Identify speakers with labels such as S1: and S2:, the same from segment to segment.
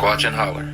S1: Sasquatch and Holler.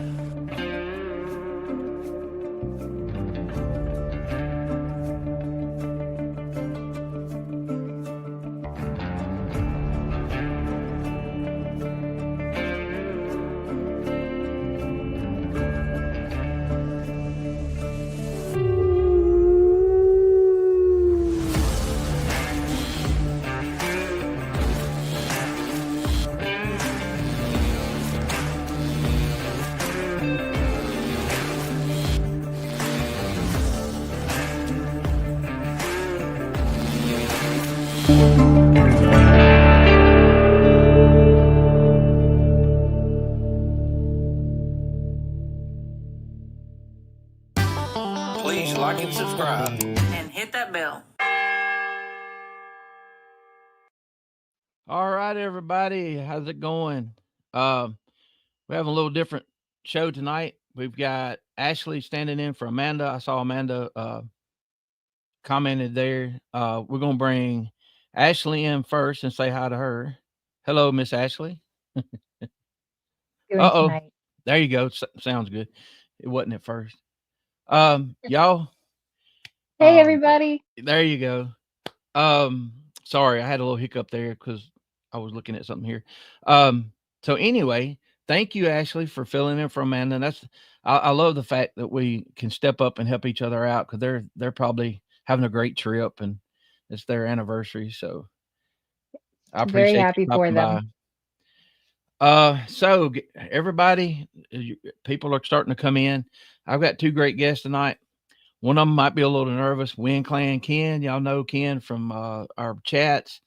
S1: Please like and subscribe.
S2: And hit that bell.
S3: All right, everybody. How's it going? We have a little different show tonight. We've got Ashley standing in for Amanda. I saw Amanda commented there. We're going to bring Ashley in first and say hi to her. Hello, Miss Ashley. Uh-oh.
S4: Tonight.
S3: There you go. Sounds good. It wasn't at first. Y'all.
S4: Hey, everybody.
S3: There you go. Sorry, I had a little hiccup there because I was looking at something here. So anyway, thank you, Ashley, for filling in for Amanda. And I love the fact that we can step up and help each other out because they're probably having a great trip and it's their anniversary. So I appreciate
S4: very happy
S3: you
S4: for
S3: stopping
S4: them.
S3: by. So everybody, people are starting to come in. I've got two great guests tonight. One of them might be a little nervous. Wind Clan Ken, y'all know Ken from our chats.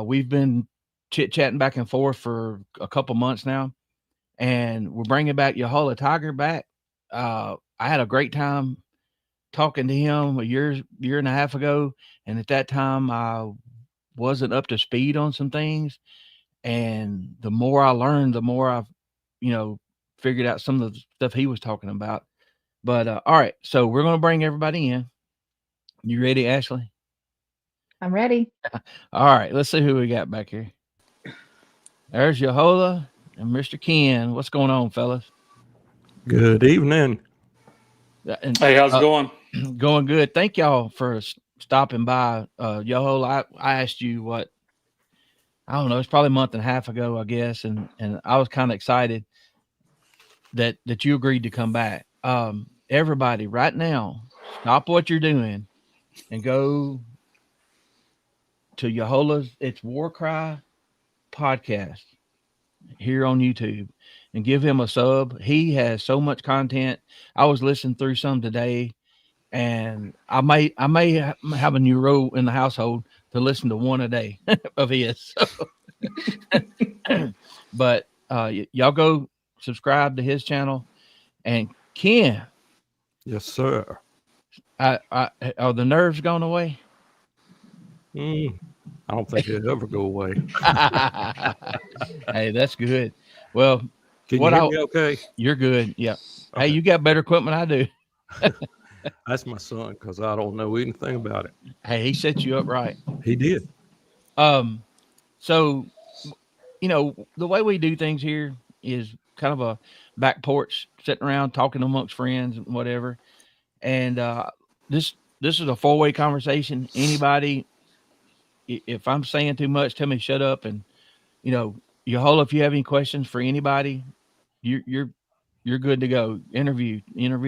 S3: We've been chit-chatting back and forth for a couple months now, and we're bringing back Yahola Tiger back. I had a great time talking to him a year and a half ago, and at that time I wasn't up to speed on some things. And the more I learned, the more I've, figured out some of the stuff he was talking about. But all right, so we're going to bring everybody in. You ready, Ashley?
S4: I'm ready.
S3: All right, let's see who we got back here. There's Yahola and Mr. Ken. What's going on, fellas?
S5: Good evening.
S3: And,
S6: hey, how's it going?
S3: Going good. Thank y'all for stopping by. Yahola, I asked you what, I don't know, it's probably a month and a half ago, I guess, and I was kind of excited that you agreed to come back. Everybody right now, stop what you're doing and go to Yahola's It's War Cry podcast here on YouTube and give him a sub. He has so much content. I was listening through some today, and I may have a new rule in the household to listen to one a day of his. But y'all go subscribe to his channel. And Ken.
S5: Yes, sir.
S3: Are the nerves gone away?
S5: I don't think it'll ever go away.
S3: Hey, that's good. Well,
S5: can you hear me okay?
S3: You're good. Yeah.
S5: Okay.
S3: Hey, you got better equipment than I do.
S5: That's my son, because I don't know anything about it.
S3: Hey, he set you up right.
S5: He did.
S3: So, the way we do things here is kind of a back porch, sitting around talking amongst friends and whatever. And this is a four-way conversation. Anybody, if I'm saying too much, tell me shut up. And Yahola, if you have any questions for anybody, you're good to go. Interview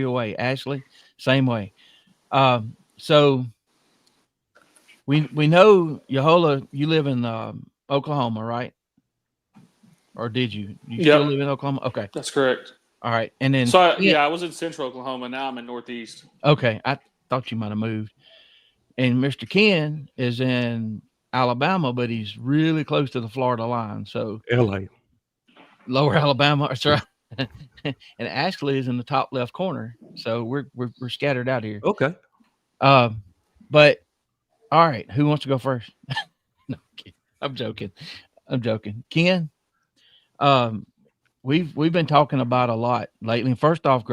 S3: away. Ashley, same way. So we know, Yahola, you live in Oklahoma, right? Or did you? You still live in Oklahoma? Okay.
S6: That's correct.
S3: All right. And then
S6: I was in central Oklahoma. Now I'm in northeast.
S3: Okay. I thought you might have moved. And Mr. Ken is in Alabama, but he's really close to the Florida line. So
S5: LA.
S3: Lower Alabama. That's right. And Ashley is in the top left corner. So we're scattered out here.
S5: Okay.
S3: But all right, who wants to go first? No, I'm joking. Ken, we've been talking about a lot lately. First off,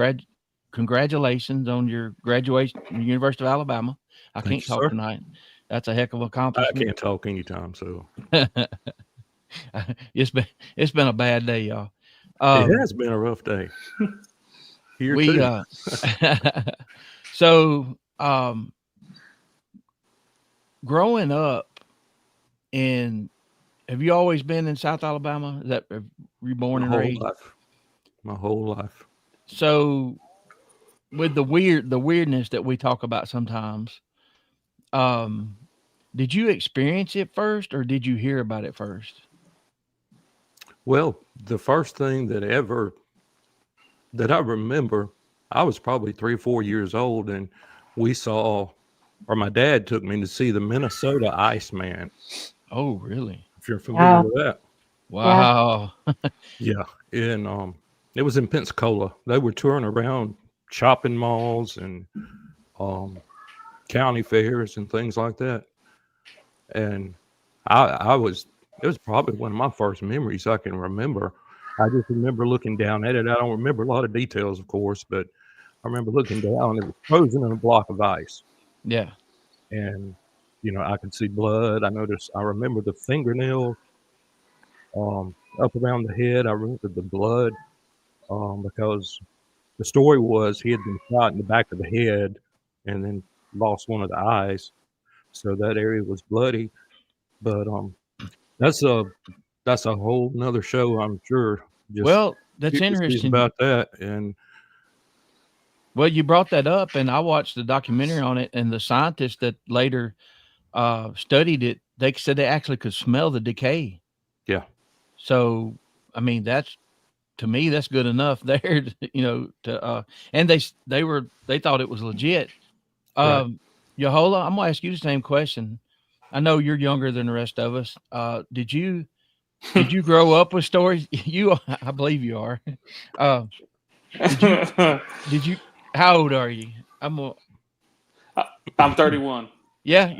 S3: congratulations on your graduation from the University of Alabama. I can't talk tonight. That's a heck of an accomplishment.
S5: I can't talk anytime, so
S3: it's been a bad day, y'all.
S5: It has been a rough day. Here
S3: we
S5: too.
S3: so growing up in, have you always been in South Alabama? Is that were you born and raised?
S5: My whole life.
S3: So with the weirdness that we talk about sometimes, did you experience it first or did you hear about it first?
S5: Well, the first thing that I remember, I was probably 3 or 4 years old, and my dad took me to see the Minnesota Iceman.
S3: Oh, really?
S5: If you're familiar
S4: Wow.
S5: with that.
S3: Wow.
S5: Yeah. And it was in Pensacola. They were touring around shopping malls and county fairs and things like that. And it was probably one of my first memories I can remember. I just remember looking down at it. I don't remember a lot of details, of course, but I remember looking down. It was frozen in a block of ice.
S3: Yeah.
S5: And, I could see blood. I remember the fingernails up around the head. I remember the blood because the story was he had been shot in the back of the head and then lost one of the eyes. So that area was bloody. But that's a whole nother show, I'm sure.
S3: Well, that's
S5: Curious
S3: interesting.
S5: about that. And
S3: well, you brought that up, and I watched the documentary on it, and the scientists that later studied it, they said they actually could smell the decay.
S5: yeah,
S3: So, I mean, to me, that's good enough there, and they thought it was legit.
S5: Right.
S3: Yahola, I'm gonna ask you the same question. I know you're younger than the rest of us. Did you grow up with stories? I believe you are. Did you, how old are you?
S6: I'm 31.
S3: Yeah,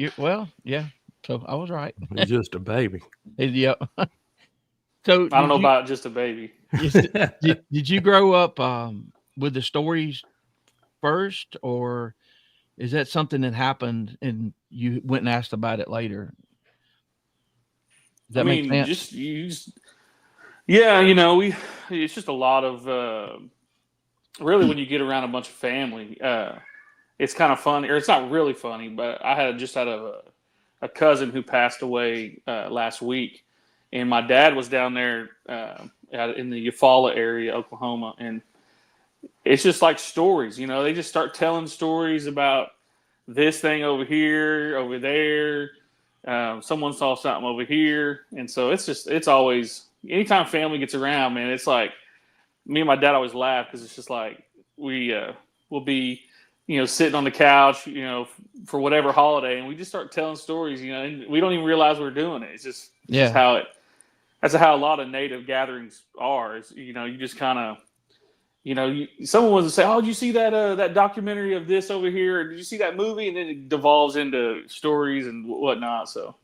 S3: yeah. So I was right.
S5: he's just a baby.
S3: Yeah. So
S6: I don't know about just a baby.
S3: did you grow up with the stories first, or is that something that happened and you went and asked about it later? Does that make sense?
S6: Yeah, it's just a lot of really when you get around a bunch of family, it's kind of funny, or it's not really funny, but I just had a cousin who passed away last week, and my dad was down there in the Yahola area, Oklahoma, and it's just like stories, they just start telling stories about this thing over here, over there. Someone saw something over here. And so it's always, anytime family gets around, man, it's like me and my dad always laugh because it's just like we'll be, sitting on the couch, for whatever holiday, and we just start telling stories, and we don't even realize we're doing it. It's just how that's how a lot of native gatherings are. Is, you just kind of, someone was to say, "Oh, did you see that documentary of this over here? Or did you see that movie?" And then it devolves into stories and whatnot. So,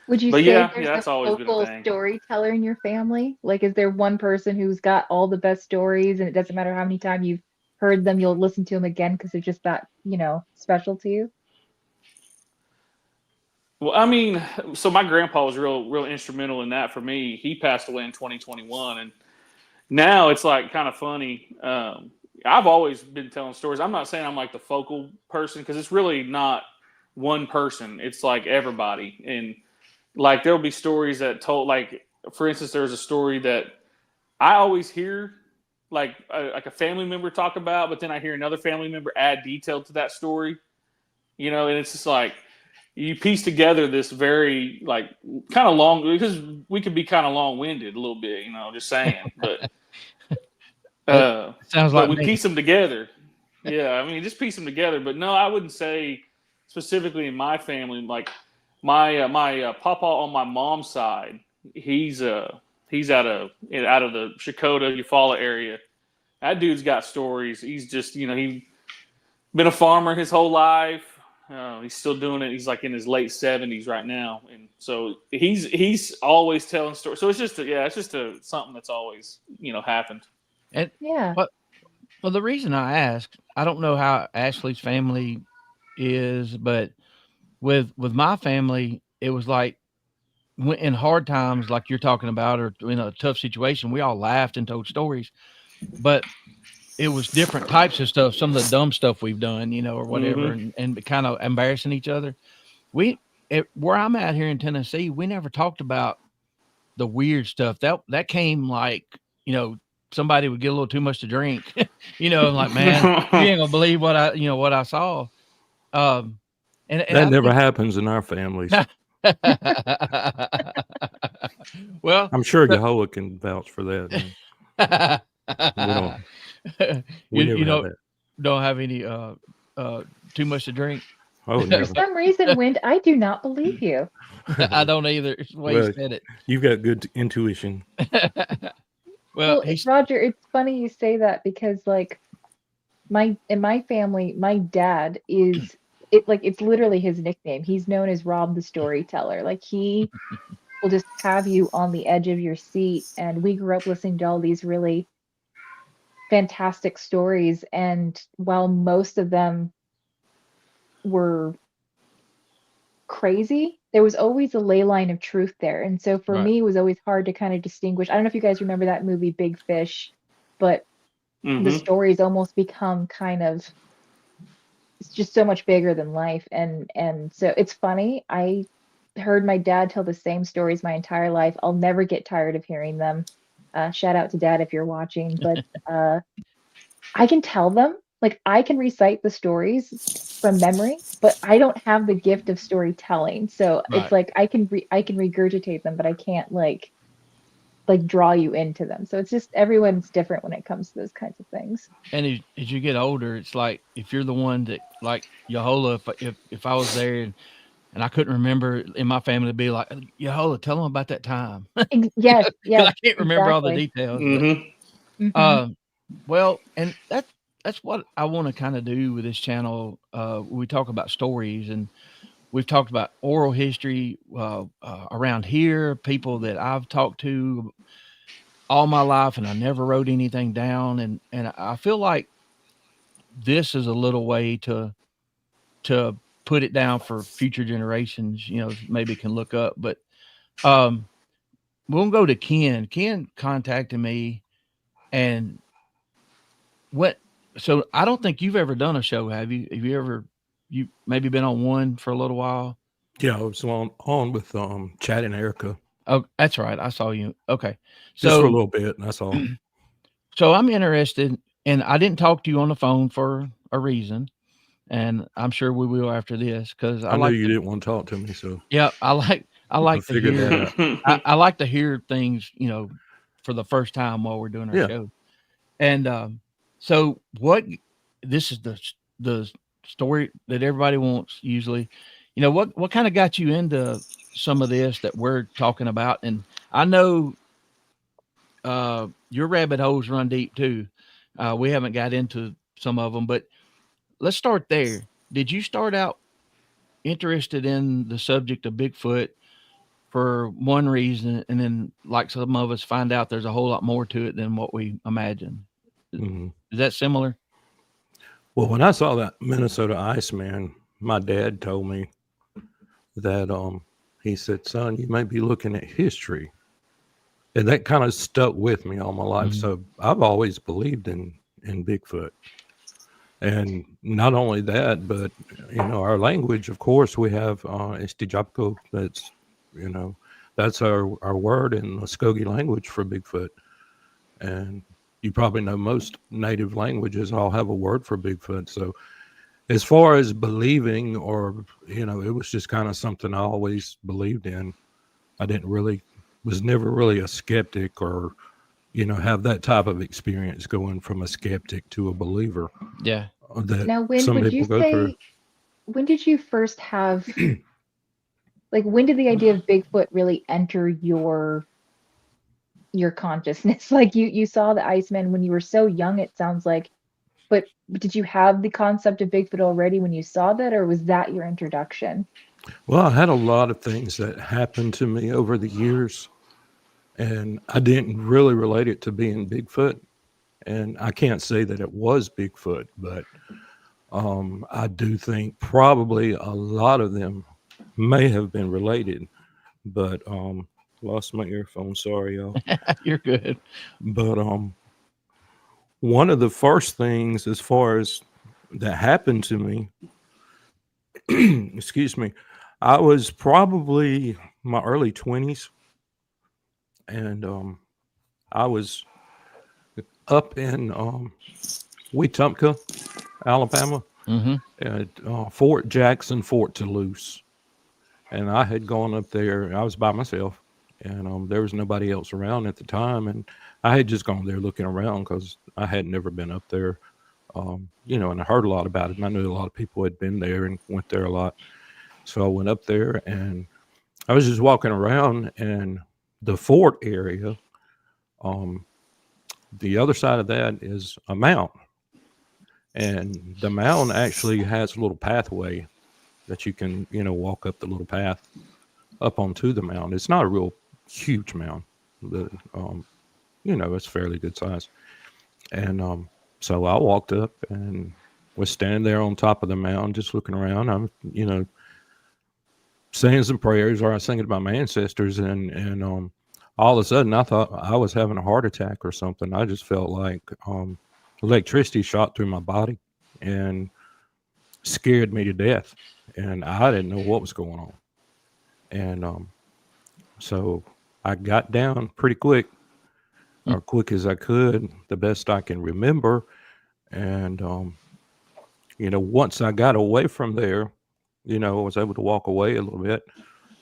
S4: Would you
S6: but
S4: say
S6: yeah,
S4: there's
S6: that's
S4: a
S6: always been a
S4: local
S6: thing.
S4: storyteller in your family? Like, is there one person who's got all the best stories, and it doesn't matter how many times you've heard them, you'll listen to them again because they're just that, special to you?
S6: Well, I mean, so my grandpa was real instrumental in that for me. He passed away in 2021, and now it's like kind of funny. I've always been telling stories. I'm not saying I'm like the focal person because it's really not one person. It's like everybody, and like there'll be stories that told. Like for instance, there's a story that I always hear, like a family member talk about, but then I hear another family member add detail to that story. And it's just like you piece together this very like kind of long, because we could be kind of long-winded a little bit, just saying, but
S3: sounds like
S6: we
S3: me.
S6: piece them together. Yeah, I mean, just piece them together. But no, I wouldn't say specifically in my family. Like my papa on my mom's side, he's out of the Dakota, Eufaula area. That dude's got stories. He's just he been a farmer his whole life. He's still doing it. He's like in his late 70s right now, and so he's always telling stories. So it's just something that's always happened.
S3: And
S4: Yeah.
S3: well, the reason I asked, I don't know how Ashley's family is, but with my family, it was like in hard times like you're talking about, or in a tough situation, we all laughed and told stories, but it was different types of stuff. Some of the dumb stuff we've done, or whatever, and kind of embarrassing each other. Where I'm at here in Tennessee, we never talked about the weird stuff that came like, somebody would get a little too much to drink, like, man, you ain't gonna believe what I saw. And
S5: That
S3: I
S5: never
S3: think,
S5: happens in our families.
S3: well,
S5: I'm sure Yahola can vouch for that. We never have that.
S3: don't have any too much to drink.
S5: Oh,
S4: For
S5: never.
S4: some reason, Wind, I do not believe you.
S3: I don't either. It's the way
S5: Well,
S3: you said it.
S5: You've got good intuition.
S3: Well,
S4: Roger, it's funny you say that because like in my family, my dad is it's literally his nickname. He's known as Rob the Storyteller. Like he will just have you on the edge of your seat. And we grew up listening to all these really fantastic stories. And while most of them were crazy, there was always a ley line of truth there. And so for
S3: Right.
S4: me, it was always hard to kind of distinguish. I don't know if you guys remember that movie Big Fish, but the stories almost become kind of, it's just so much bigger than life. And so it's funny. I heard my dad tell the same stories my entire life. I'll never get tired of hearing them. Shout out to Dad if you're watching. But I can tell them, like I can recite the stories from memory, but I don't have the gift of storytelling. So it's like I can regurgitate them, but I can't like draw you into them. So it's just everyone's different when it comes to those kinds of things.
S3: And as you get older, it's like if you're the one that, like Yahola, if I was there and I couldn't remember in my family, to be like, Yahola, tell them about that time.
S4: Yes,
S3: I can't remember all the details. But, well, and that's what I want to kind of do with this channel. We talk about stories, and we've talked about oral history around here, people that I've talked to all my life, and I never wrote anything down. And I feel like this is a little way to put it down for future generations, maybe can look up. But we'll go to Ken. Ken contacted me, and so I don't think you've ever done a show, have you? Have you maybe been on one for a little while?
S5: Yeah, I was on with Chad and Erica.
S3: Oh, that's right. I saw you. Okay.
S5: Just
S3: So
S5: for a little bit, that's all.
S3: So I'm interested, and I didn't talk to you on the phone for a reason, and I'm sure we will after this, because
S5: I knew you didn't want to talk to me, so
S3: yeah, I like to
S5: figured
S3: hear
S5: that out.
S3: I like to hear things, for the first time while we're doing our show. And so this is the story that everybody wants usually. What kind of got you into some of this that we're talking about? And I know your rabbit holes run deep too. We haven't got into some of them, but let's start there. Did you start out interested in the subject of Bigfoot for one reason, and then, like some of us, find out there's a whole lot more to it than what we imagine?
S5: Mm-hmm.
S3: Is that similar?
S5: Well, when I saw that Minnesota Iceman, my dad told me that he said, "Son, you may be looking at history." And that kind of stuck with me all my life.
S3: Mm-hmm.
S5: So I've always believed in Bigfoot. And not only that, but, our language, of course, we have Istijabko. That's our word in the Muskogee language for Bigfoot. And you probably know most native languages all have a word for Bigfoot. So as far as believing, or, it was just kind of something I always believed in. I was never really a skeptic, or, have that type of experience going from a skeptic to a believer.
S3: Yeah.
S4: Now, when did you first have, like, when did the idea of Bigfoot really enter your consciousness? Like you saw the Iceman when you were so young, it sounds like, but did you have the concept of Bigfoot already when you saw that, or was that your introduction?
S5: Well, I had a lot of things that happened to me over the years, and I didn't really relate it to being Bigfoot. And I can't say that it was Bigfoot, but I do think probably a lot of them may have been related. but lost my earphone. Sorry, y'all.
S3: You're good.
S5: But one of the first things as far as that happened to me, excuse me, I was probably my early 20s, and I was up in Wetumpka, Alabama, at Fort Jackson, Fort Toulouse. And I had gone up there. I was by myself, and there was nobody else around at the time. And I had just gone there looking around because I had never been up there, and I heard a lot about it. And I knew a lot of people had been there and went there a lot. So I went up there, and I was just walking around, and the fort area, the other side of that is a mound. And the mound actually has a little pathway that you can, walk up the little path up onto the mound. It's not a real huge mound, but, it's fairly good size. And so I walked up and was standing there on top of the mound, just looking around. I'm, saying some prayers, or I was thinking about my ancestors, and all of a sudden I thought I was having a heart attack or something. I just felt like electricity shot through my body and scared me to death. And I didn't know what was going on. And so I got down pretty quick, or quick as I could, the best I can remember. And, once I got away from there, I was able to walk away a little bit.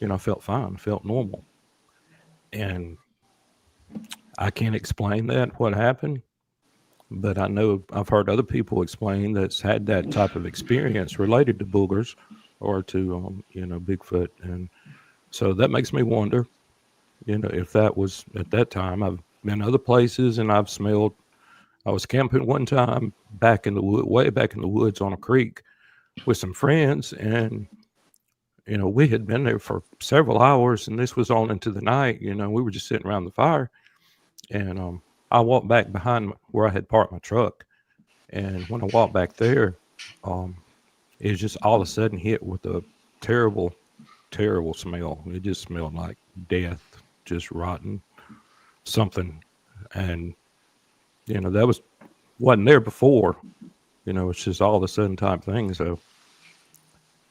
S5: I felt fine, felt normal. And I can't explain that, what happened. But I know I've heard other people explain that's had that type of experience related to boogers or to, Bigfoot. And so that makes me wonder, if that was at that time. I've been other places, and I've smelled. I was camping one time way back in the woods on a creek with some friends, and we had been there for several hours, and this was on into the night. We were just sitting around the fire, and I walked back behind where I had parked my truck, and when I walked back there, it was just all of a sudden hit with a terrible, terrible smell. It just smelled like death, just rotten something. And that wasn't there before. It's just all of a sudden type thing. So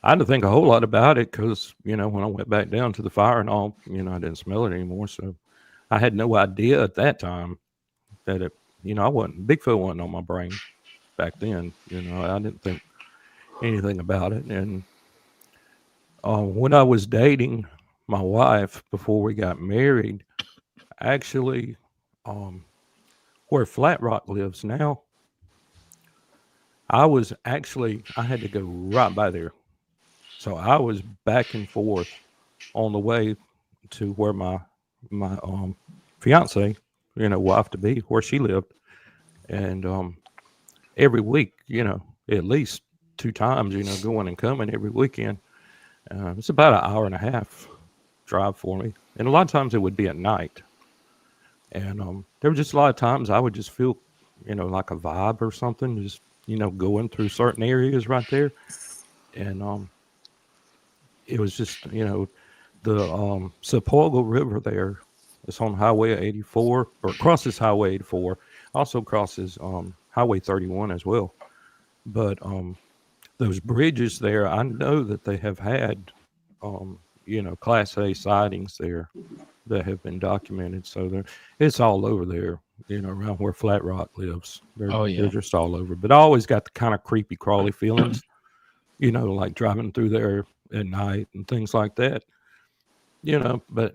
S5: I didn't think a whole lot about it because, when I went back down to the fire and all, I didn't smell it anymore. So I had no idea at that time that Bigfoot wasn't on my brain back then. I didn't think anything about it. And when I was dating my wife before we got married, actually, where Flat Rock lives now, I had to go right by there. So I was back and forth on the way to where my fiance, wife to be, where she lived. And every week, at least 2 times, going and coming every weekend. It's about an hour and a half drive for me. And a lot of times it would be at night. And there were just a lot of times I would just feel, like a vibe or something, just, going through certain areas right there. And it was just, the Sapulgo River there. It's on Highway 84, or crosses Highway 84, also crosses Highway 31 as well. But those bridges there, I know that they have had, Class A sightings there that have been documented. So it's all over there, around where Flat Rock lives. They're just all over. But I always got the kind of creepy, crawly feelings, like driving through there at night and things like that. But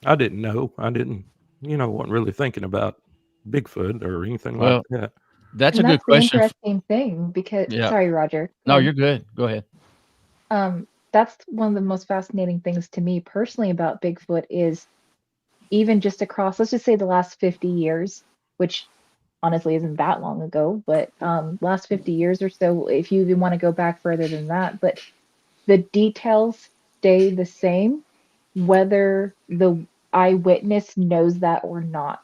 S5: I didn't know. I didn't, wasn't really thinking about Bigfoot or anything like that.
S3: That's
S4: And
S3: a good
S4: that's the
S3: question.
S4: interesting thing because, sorry, Roger.
S3: No, you're good. Go ahead.
S4: That's one of the most fascinating things to me personally about Bigfoot is even just across, let's just say the last 50 years, which honestly isn't that long ago, but last 50 years or so, if you even want to go back further than that, but the details stay the same, whether the eyewitness knows that or not.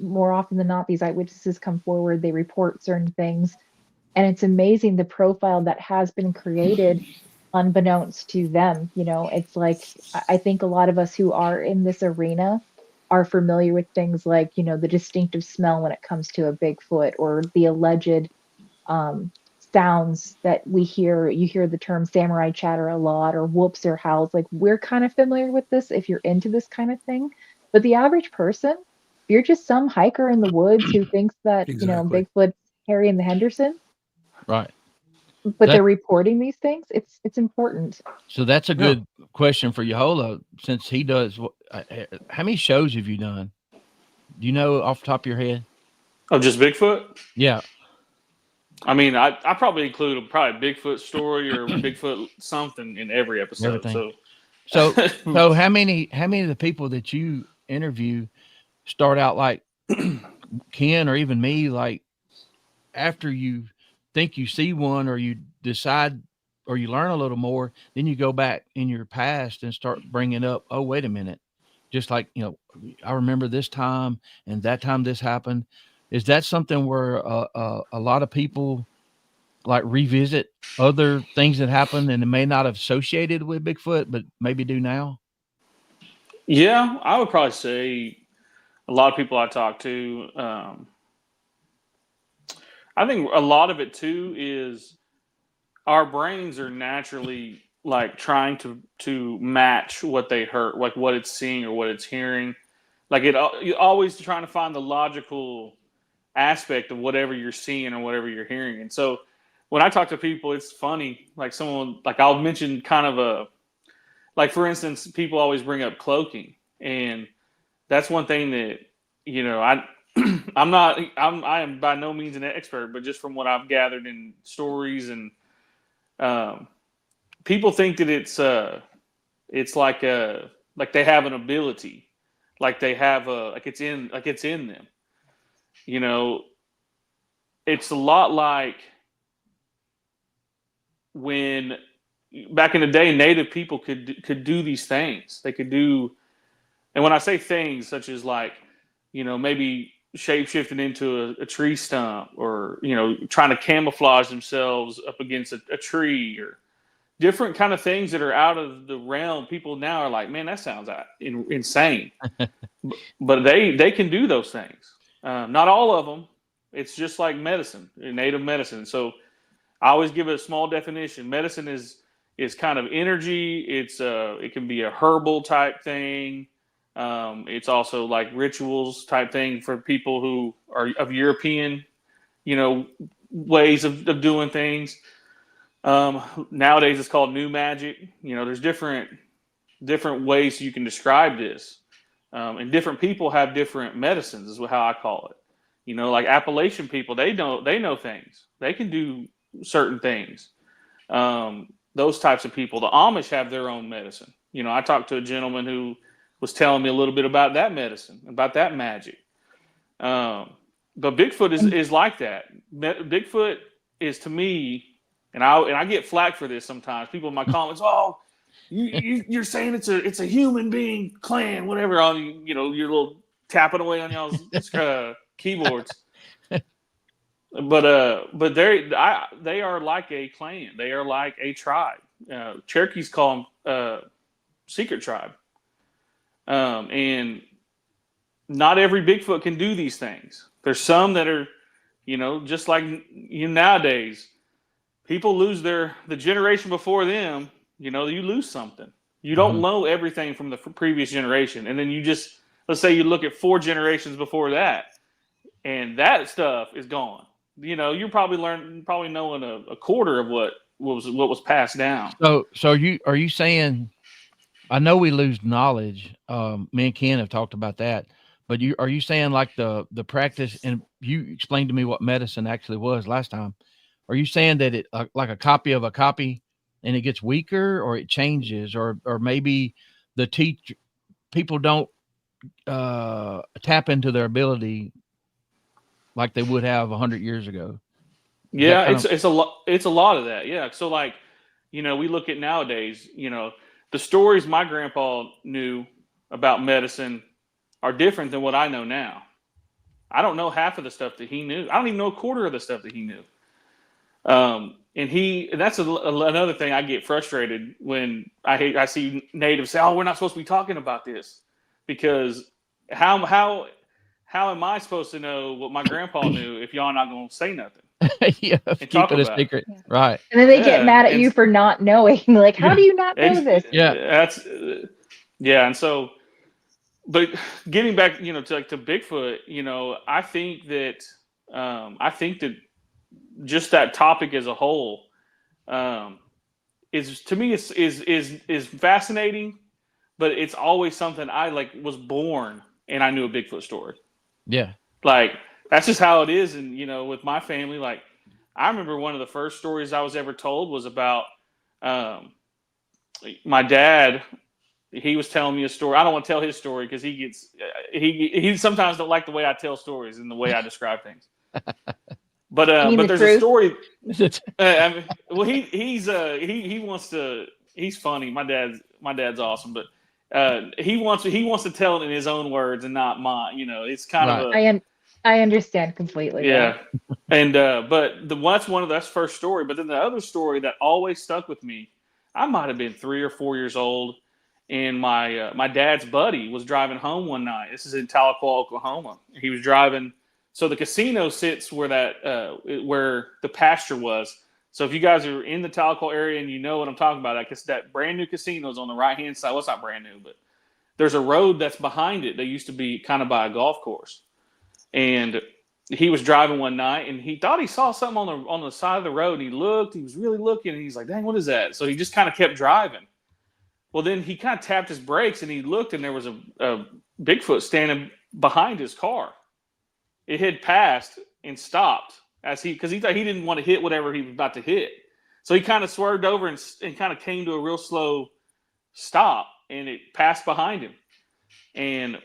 S4: More often than not, these eyewitnesses come forward, they report certain things, and it's amazing the profile that has been created unbeknownst to them. It's like, I think a lot of us who are in this arena are familiar with things like, the distinctive smell when it comes to a Bigfoot, or the alleged sounds that we hear. You hear the term samurai chatter a lot, or whoops or howls. Like, we're kind of familiar with this if you're into this kind of thing. But the average person, if you're just some hiker in the woods who thinks that,
S5: Exactly.
S4: Bigfoot's Harry and the Hendersons,
S3: Right.
S4: but they're reporting these things, it's important.
S3: So that's a good question for Yahola, since he does. How many shows have you done? Do you know off the top of your head?
S6: Oh, just Bigfoot?
S3: Yeah.
S6: I mean, I probably include a Bigfoot story or Bigfoot something in every episode.
S3: Everything.
S6: So
S3: So how many of the people that you interview start out like Ken or even me, like after you think you see one, or you decide, or you learn a little more, then you go back in your past and start bringing up, oh, wait a minute, just like, I remember this time and that time this happened. Is that something where a lot of people like revisit other things that happened and it may not have associated with Bigfoot, but maybe do now?
S6: yeah, I would probably say a lot of people I talk to, I think a lot of it too is our brains are naturally like trying to match what they heard, like what it's seeing or what it's hearing. Like you're always trying to find the logical aspect of whatever you're seeing or whatever you're hearing. And so when I talk to people, it's funny. Like someone, like I'll mention kind of like for instance, people always bring up cloaking, and that's one thing that I am by no means an expert, but just from what I've gathered in stories and people think that it's like they have an ability, like they have like it's in them. It's a lot like when back in the day, Native people could do these things. They could do, and when I say things such as like, maybe shape-shifting into a tree stump, or trying to camouflage themselves up against a tree, or different kind of things that are out of the realm. People now are like, man, that sounds insane. But they can do those things. Not all of them. It's just like medicine, native medicine. So I always give it a small definition. Medicine is kind of energy. It can be a herbal type thing. It's also like rituals type thing for people who are of European, ways of doing things. Nowadays it's called new magic. There's different ways you can describe this. And different people have different medicines is how I call it. Like Appalachian people, they know things. They can do certain things. Those types of people. The Amish have their own medicine. I talked to a gentleman who was telling me a little bit about that medicine, about that magic. But Bigfoot is like that. Bigfoot is, to me, and I get flack for this sometimes. People in my comments, oh, you're saying it's a human being clan, whatever, on your little tapping away on y'all's keyboards. But they are like a clan. They are like a tribe. Cherokees call them secret tribe. And not every Bigfoot can do these things. There's some that are, just like nowadays, people lose the generation before them. You lose something. You don't know everything from the previous generation, and then let's say you look at 4 generations before that, and that stuff is gone. You're probably knowing a quarter of what was passed down.
S3: So are you saying? I know we lose knowledge. Me and Ken have talked about that, but are you saying like the practice? And you explained to me what medicine actually was last time. Are you saying that it like a copy of a copy, and it gets weaker, or it changes, or maybe the people don't tap into their ability like they would have 100 years ago?
S6: Yeah, it's a lot. It's a lot of that. Yeah. So like, we look at nowadays, the stories my grandpa knew about medicine are different than what I know now. I don't know half of the stuff that he knew. I don't even know a quarter of the stuff that he knew. and that's another thing I get frustrated when I see natives say, "Oh, we're not supposed to be talking about this," because how am I supposed to know what my grandpa knew if y'all not gonna say nothing
S3: Yeah,
S6: and
S3: keep
S6: talk
S3: it a
S6: about
S3: secret.
S4: Yeah.
S3: Right.
S4: And then they get
S6: Yeah,
S4: mad at
S6: and-
S4: you for not knowing. Like, how do you not know this?
S3: Yeah.
S6: That's and so, but getting back, to Bigfoot, I think that just that topic as a whole, is to me is fascinating, but it's always something I was born and I knew a Bigfoot story.
S3: Yeah.
S6: Like that's just how it is, and with my family, like I remember one of the first stories I was ever told was about my dad. He was telling me a story. I don't want to tell his story because he sometimes don't like the way I tell stories and the way I describe things. But there's a story. I mean, well, he wants to. He's funny. My dad's awesome, but he wants to tell it in his own words and not mine. It's kind of a.
S4: I understand completely.
S6: Yeah, and but that's first story. But then the other story that always stuck with me, I might have been 3 or 4 years old, and my dad's buddy was driving home one night. This is in Tahlequah, Oklahoma. He was driving. So the casino sits where where the pasture was. So if you guys are in the Tahlequah area and you know what I'm talking about, that brand new casino is on the right hand side. Well, it's not brand new, but there's a road that's behind it that used to be kind of by a golf course. And he was driving one night and he thought he saw something on the side of the road. And he looked. He was really looking, and he's like, "Dang, what is that?" So he just kind of kept driving. Well, then he kind of tapped his brakes and he looked, and there was a Bigfoot standing behind his car. It had passed and stopped because he thought he didn't want to hit whatever he was about to hit. So he kind of swerved over and kind of came to a real slow stop, and it passed behind him. And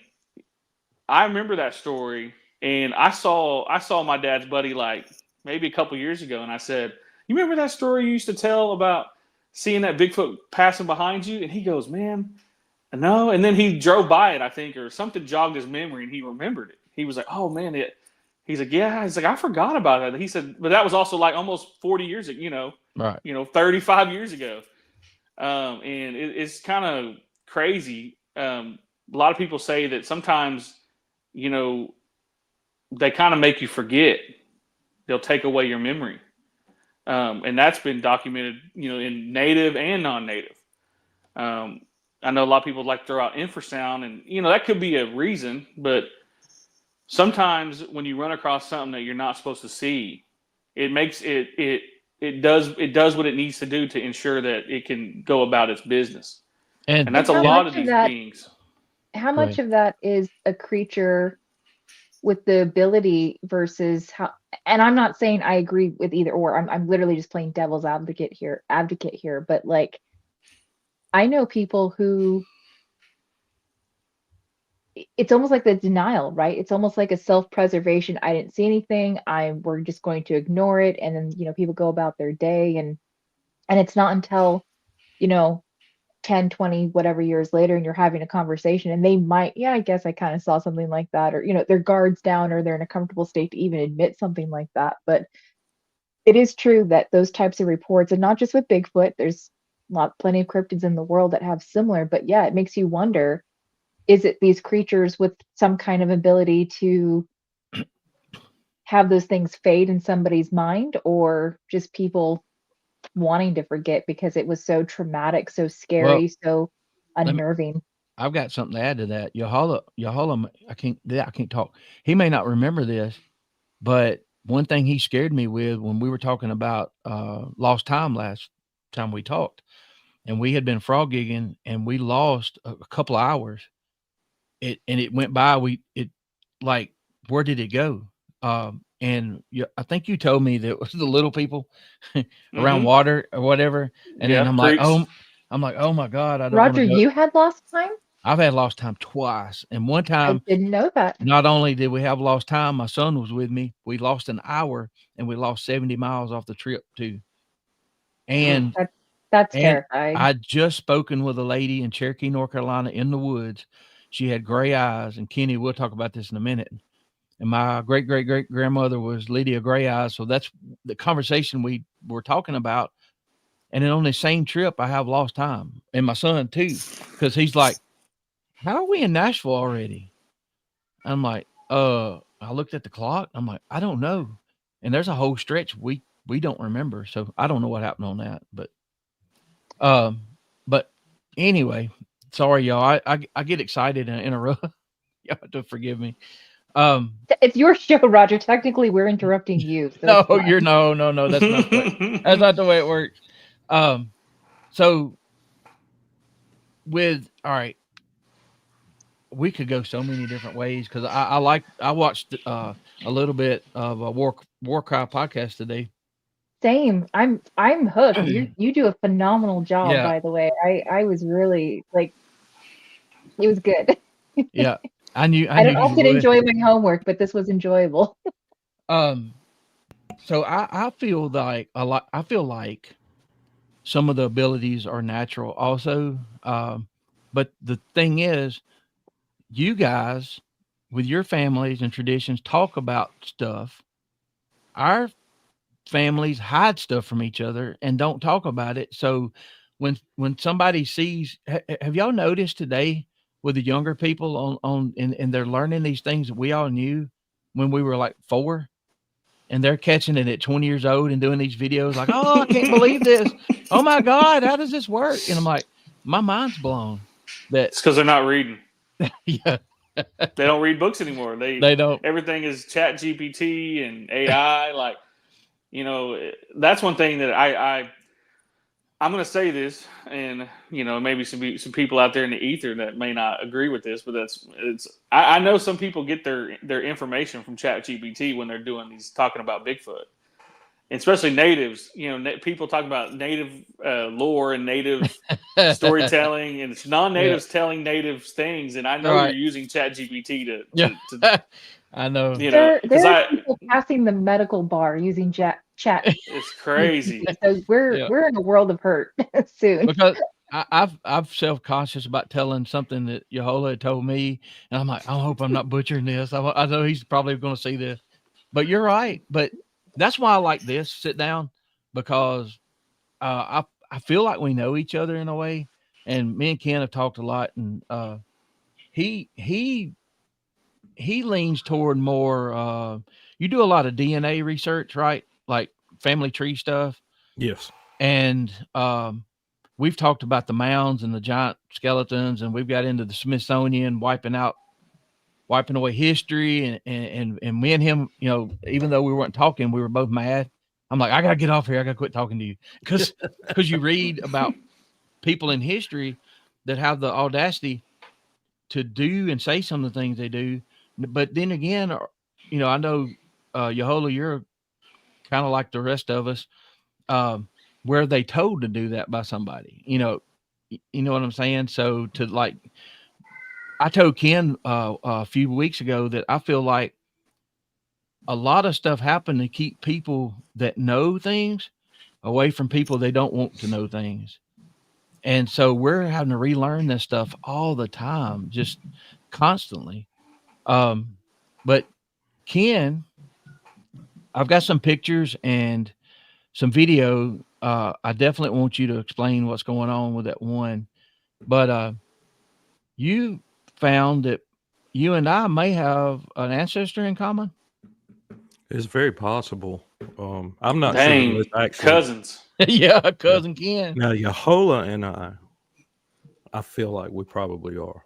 S6: I remember that story, and I saw my dad's buddy like maybe a couple years ago, and I said, "You remember that story you used to tell about seeing that Bigfoot passing behind you?" And he goes, "Man, no." And then he drove by it, I think, or something jogged his memory, and he remembered it. He was like, "Oh man, he's like, yeah." He's like, "I forgot about that." He said, but that was also like almost 40 years ago,
S3: Right.
S6: 35 years ago. And it's kind of crazy. A lot of people say that sometimes, they kind of make you forget. They'll take away your memory. And that's been documented, in native and non-native. I know a lot of people like to throw out infrasound, and, that could be a reason, but sometimes when you run across something that you're not supposed to see, it makes it does what it needs to do to ensure that it can go about its business. And that's a lot of these beings.
S4: How much of that is a creature with the ability versus how? And I'm not saying I agree with either or. I'm literally just playing devil's advocate here. But like, I know people who. It's almost like the denial, right? It's almost like a self-preservation. I didn't see anything. We're just going to ignore it, and then people go about their day, and it's not until 10, 20, whatever years later, and you're having a conversation, and they might, I guess I kind of saw something like that, or their guards down, or they're in a comfortable state to even admit something like that. But it is true that those types of reports, and not just with Bigfoot, there's plenty of cryptids in the world that have similar. But yeah, it makes you wonder. Is it these creatures with some kind of ability to have those things fade in somebody's mind, or just people wanting to forget because it was so traumatic, so scary, so unnerving?
S3: I've got something to add to that. Yahola, I can't talk. He may not remember this, but one thing he scared me with when we were talking about lost time last time we talked, and we had been frog gigging and we lost a couple of hours. It went by. Where did it go? And I think you told me that it was the little people around water or whatever. And then I'm like, oh my God, I don't.
S4: Roger, you had lost time?
S3: I've had lost time twice, and one time
S4: I didn't know that.
S3: Not only did we have lost time, my son was with me. We lost an hour, and we lost 70 miles off the trip too. And
S4: that's terrifying.
S3: I'd just spoken with a lady in Cherokee, North Carolina, in the woods. She had gray eyes, and Kenny, we'll talk about this in a minute. and my great grandmother was Lydia Gray Eyes. So that's the conversation we were talking about. And then on the same trip, I have lost time, and my son too, because he's like, "How are we in Nashville already?" I'm like, I looked at the clock. I'm like, I don't know. And there's a whole stretch we don't remember. So I don't know what happened on that. But anyway, sorry, y'all. I get excited and interrupt. Y'all have to forgive me.
S4: It's your show, Roger. Technically, we're interrupting you. So
S3: No,
S4: it's fine.
S3: you're no. That's not that's not the way it works. So all right, we could go so many different ways because I watched a little bit of a Warcry podcast today.
S4: Same. I'm hooked. You do a phenomenal job,
S3: Yeah.
S4: by the way. I was really like, it was good.
S3: Yeah, I knew.
S4: I don't
S3: you
S4: often
S3: would.
S4: enjoy my homework, but this was enjoyable.
S3: So I feel like I feel like some of the abilities are natural also. But the thing is, you guys with your families and traditions talk about stuff. Our families hide stuff from each other and don't talk about it. So when somebody sees, have y'all noticed today with the younger people and they're learning these things that we all knew when we were like 4, and they're catching it at 20 years old and doing these videos like, oh, I can't believe this. Oh my God, how does this work? And I'm like, my mind's blown.
S6: It's because they're not reading.
S3: Yeah.
S6: They don't read books anymore.
S3: They don't.
S6: Everything is Chat GPT and AI. Like, that's one thing that I'm going to say this, and maybe some people out there in the ether that may not agree with this, but I know some people get their information from Chat GPT when they're talking about Bigfoot, especially natives. People talk about native lore and native storytelling, and it's non-natives telling natives things. And I know you're using Chat GPT to
S3: I know.
S4: There are people passing the medical bar using chat.
S6: It's crazy.
S4: So we're in a world of hurt soon.
S3: Because I'm self-conscious about telling something that Yahola told me, and I'm like, I hope I'm not butchering this. I know he's probably going to see this, but you're right. But that's why I like this sit down, because I feel like we know each other in a way, and me and Ken have talked a lot, and he leans toward more. You do a lot of DNA research, right? Like family tree stuff.
S5: Yes.
S3: And we've talked about the mounds and the giant skeletons, and we've got into the Smithsonian wiping away history. And me and him, even though we weren't talking, we were both mad. I'm like, I got to get off here. I got to quit talking to you. Because you read about people in history that have the audacity to do and say some of the things they do. But then again, I know, Yahola, you're kind of like the rest of us, where they told to do that by somebody, you know what I'm saying? So I told Ken a few weeks ago that I feel like a lot of stuff happened to keep people that know things away from people they don't want to know things. And so we're having to relearn this stuff all the time, just constantly. But Ken, I've got some pictures and some video. I definitely want you to explain what's going on with that one. But you found that you and I may have an ancestor in common.
S5: It's very possible. I'm not
S6: Dang,
S5: sure. It's actually
S6: cousins.
S3: Yeah, cousin Ken.
S5: Now, Yahola and I feel like we probably are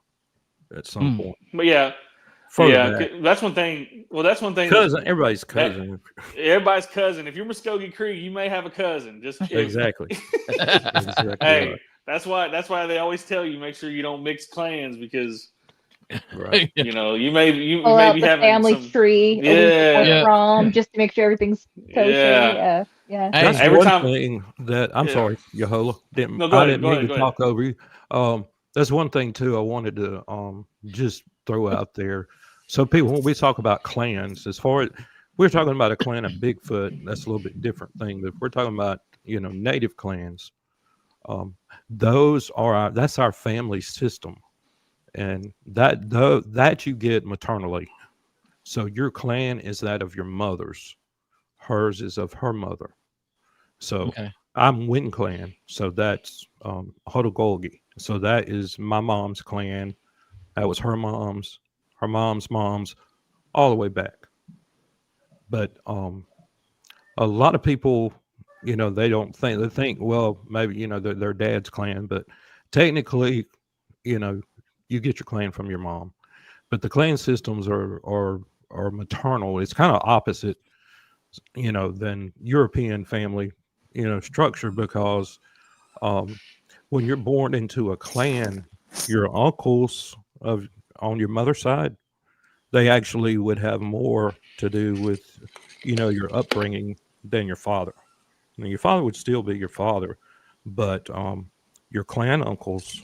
S5: at some point.
S6: But yeah.
S5: Further back.
S6: That's one thing. Well, that's one thing.
S5: Cousin, everybody's cousin.
S6: Everybody's cousin. If you're Muskogee Creek, you may have a cousin.
S5: Exactly. Exactly.
S6: Hey,
S5: right.
S6: that's why they always tell you make sure you don't mix clans, because
S5: Right.
S6: you may be
S4: having family tree.
S6: Yeah.
S4: From just to make sure everything's kosher. Yeah.
S5: That's
S6: every
S5: one
S6: time
S5: thing that I'm sorry, Yahola. I didn't mean to talk over you. That's one thing too I wanted to just throw out there. So people, when we talk about clans, as far as we're talking about a clan of Bigfoot, that's a little bit different thing. But if we're talking about, native clans, that's our family system. And that you get maternally. So your clan is that of your mother's. Hers is of her mother. So
S3: Okay.
S5: I'm Win clan. So that's Hodogolgi. So that is my mom's clan. That was her mom's mom's, all the way back. But a lot of people, they don't think, they think, well, maybe, their dad's clan, but technically, you get your clan from your mom. But the clan systems are maternal. It's kind of opposite, than European family, structure, because when you're born into a clan, your uncles on your mother's side, they actually would have more to do with, your upbringing than your father. I mean, your father would still be your father, but your clan uncles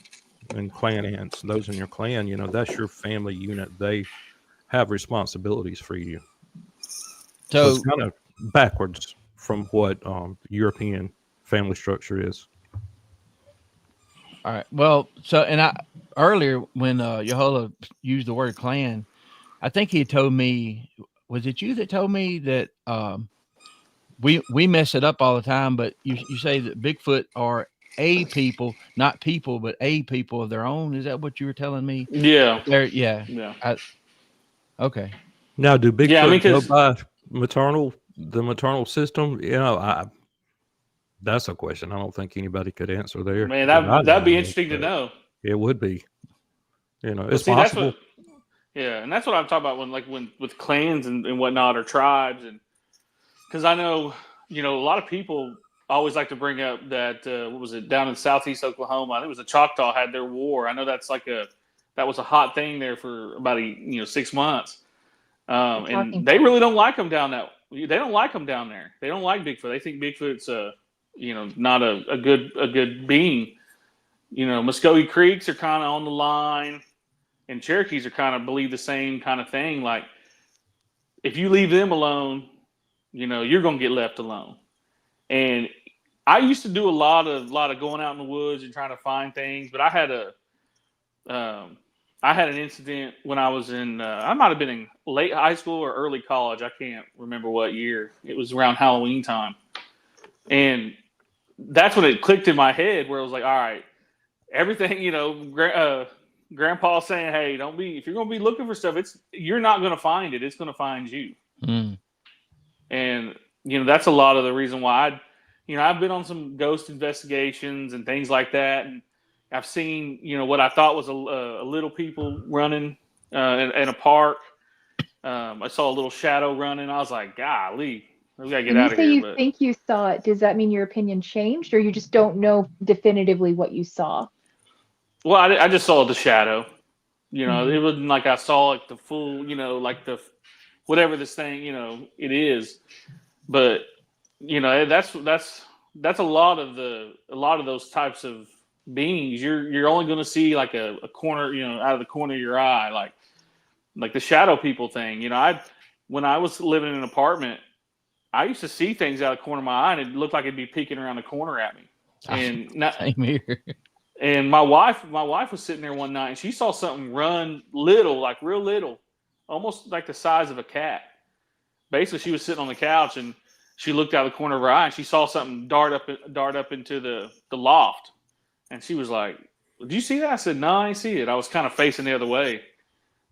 S5: and clan aunts, those in your clan, that's your family unit. They have responsibilities for you. So
S3: So
S5: it's kind of backwards from what European family structure is.
S3: all right. Well, so and I earlier when Yahola used the word clan, I think he told me, was it you that told me that we mess it up all the time, but you say that Bigfoot are a people, not people, but a people of their own. Is that what you were telling me?
S6: Yeah.
S3: Yeah.
S6: Yeah.
S3: Okay.
S5: Now, do
S6: Yeah, I mean,
S5: Bigfoot go
S6: 'cause-
S5: by the maternal system? That's a question I don't think anybody could answer there.
S6: Man,
S5: that I
S6: that'd be
S5: know of,
S6: interesting to
S5: but
S6: know.
S5: It would be.
S6: But
S5: It's
S6: see, that's
S5: possible.
S6: and that's what I'm talking about when with clans and whatnot, or tribes, and because I know, a lot of people always like to bring up that what was it, down in southeast Oklahoma? I think it was the Choctaw had their war. I know that's that was a hot thing there for about 6 months, and they really don't like them down They don't like them down there. They don't like Bigfoot. They think Bigfoot's not a good being. Muscogee Creeks are kind of on the line, and Cherokees are kind of believe the same kind of thing. Like, if you leave them alone, you're gonna get left alone. And I used to do a lot of going out in the woods and trying to find things, but I had an incident when I was in I might have been in late high school or early college. I can't remember what year. It was around Halloween time, and that's when it clicked in my head where I was like, all right, everything, Grandpa's saying, hey, if you're gonna be looking for stuff, you're not gonna find it. It's gonna find you.
S3: Mm.
S6: And that's a lot of the reason why I've been on some ghost investigations and things like that, and I've seen what I thought was a little people running in a park. I saw a little shadow running. I was like, golly, we gotta get
S4: When you
S6: out of
S4: say
S6: here.
S4: you think you saw it, does that mean your opinion changed, or you just don't know definitively what you saw?
S6: Well, I just saw the shadow.
S4: Mhm.
S6: It wasn't like I saw like the full, like the whatever this thing, it is. But that's a lot of those types of beings. You're only going to see like a corner, out of the corner of your eye, like the shadow people thing. When I was living in an apartment, I used to see things out of the corner of my eye, and it looked like it'd be peeking around the corner at me.
S3: Same here.
S6: And my wife was sitting there one night, and she saw something run little, like real little, almost like the size of a cat. Basically, she was sitting on the couch, and she looked out of the corner of her eye, and she saw something dart up into the loft. And she was like, "Did you see that?" I said, "No, I didn't see it. I was kind of facing the other way."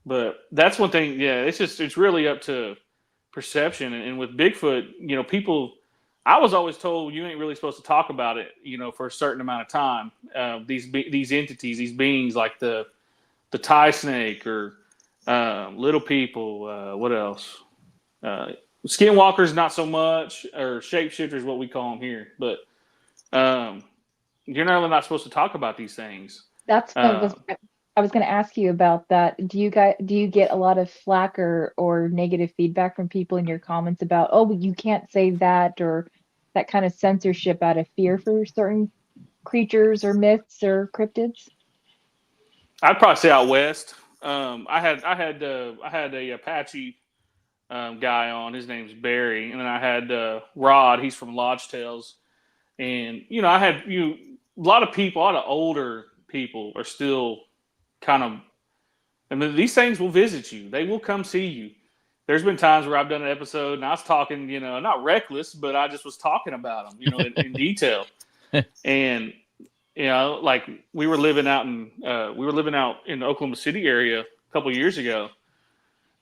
S6: But that's one thing. Yeah, it's really up to perception. And with Bigfoot, people. I was always told you ain't really supposed to talk about it, for a certain amount of time. These entities, these beings, like the tie snake or little people. What else? Skinwalkers, not so much, or shapeshifters, what we call them here. But you're not supposed to talk about these things.
S4: That's I was going to ask you about that. Do you get a lot of flack or negative feedback from people in your comments about, oh, you can't say that, or that kind of censorship out of fear for certain creatures or myths or cryptids?
S6: I'd probably say out west. I had a Apache guy on. His name's Barry, and then I had Rod. He's from Lodge Tales, and I had a lot of people. A lot of older people are still kind of. I mean, these things will visit you. They will come see you. there's been times where I've done an episode and I was talking, not reckless, but I just was talking about them, in detail. And, like we were living out in the Oklahoma City area a couple of years ago,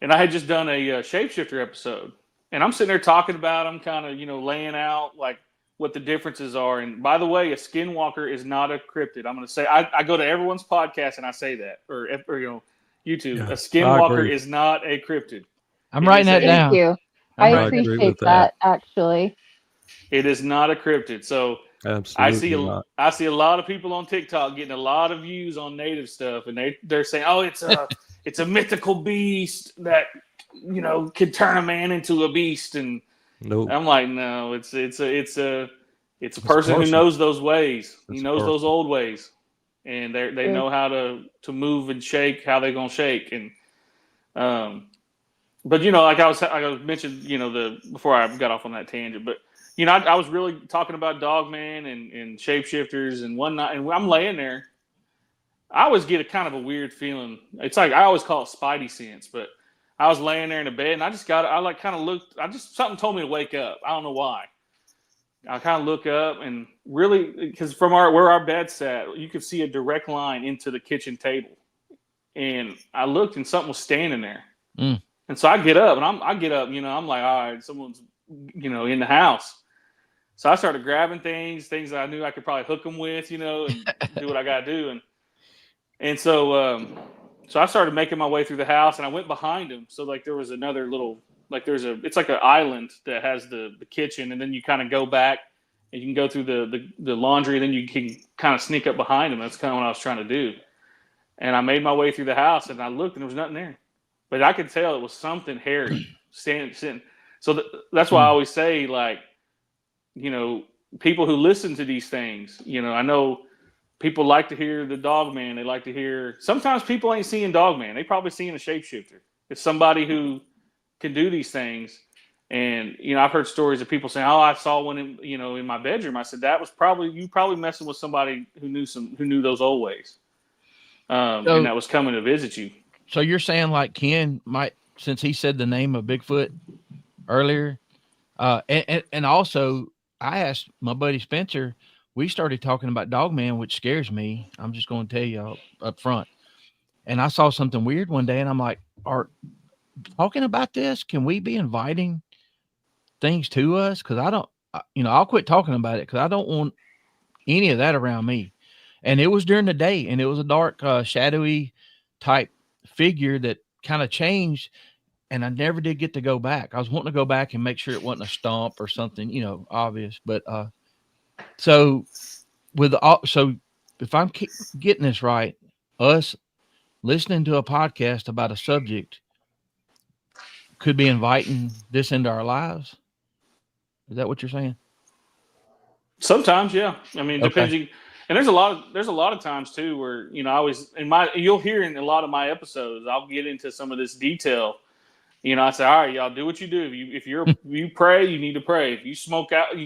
S6: and I had just done a shapeshifter episode, and I'm sitting there talking about them, kind of, laying out like what the differences are. And by the way, a skinwalker is not a cryptid. I'm going to say, I go to everyone's podcast and I say that, or YouTube,
S5: Yeah,
S6: a skinwalker is not a cryptid.
S3: I'm writing that down.
S4: Thank you. I appreciate that, actually.
S6: It is not a cryptid. So
S5: absolutely
S6: I see a lot of people on TikTok getting a lot of views on native stuff, and they're saying, "Oh, it's a mythical beast that could turn a man into a beast." And
S5: nope.
S6: I'm like, no, it's a person who knows those ways. He knows those old ways, and they know how to move and shake, how they're gonna shake. And but like I mentioned, before I got off on that tangent, but I was really talking about Dogman and shapeshifters, and one night, and I'm laying there, I always get a kind of a weird feeling. It's like I always call it spidey sense, but I was laying there in the bed, and something told me to wake up. I don't know why. I kind of look up, and really, because from where our bed sat, you could see a direct line into the kitchen table. And I looked, and something was standing there.
S3: Mm.
S6: And so I get up, and I'm like, all right, someone's, in the house. So I started grabbing things that I knew I could probably hook them with, and do what I got to do. And so I started making my way through the house, and I went behind him. So like there was another little, it's like an island that has the kitchen, and then you kind of go back and you can go through the laundry, and then you can kind of sneak up behind him. That's kind of what I was trying to do. And I made my way through the house, and I looked, and there was nothing there. But I could tell it was something hairy sitting. So that's why I always say, like, people who listen to these things, I know people like to hear the Dogman. They like to hear. Sometimes people ain't seeing Dogman. They probably seeing a shapeshifter. It's somebody who can do these things. And I've heard stories of people saying, "Oh, I saw one in my bedroom." I said that was probably messing with somebody who knew those old ways, and that was coming to visit you.
S3: So you're saying like Ken might, since he said the name of Bigfoot earlier, and also I asked my buddy Spencer. We started talking about Dogman, which scares me. I'm just going to tell you up front. And I saw something weird one day, and I'm like, "Are talking about this? Can we be inviting things to us? Because I don't, I'll quit talking about it because I don't want any of that around me." And it was during the day, and it was a dark, shadowy type figure that kind of changed, and I never did get to go back. I was wanting to go back and make sure it wasn't a stomp or something, obvious. But so if I'm getting this right, us listening to a podcast about a subject could be inviting this into our lives. Is that what you're saying?
S6: Sometimes, yeah. I mean, depending. And there's a lot of times too where you'll hear in a lot of my episodes, I'll get into some of this detail. I say, all right, y'all do what you do. If you pray, you need to pray. If you smoke off, you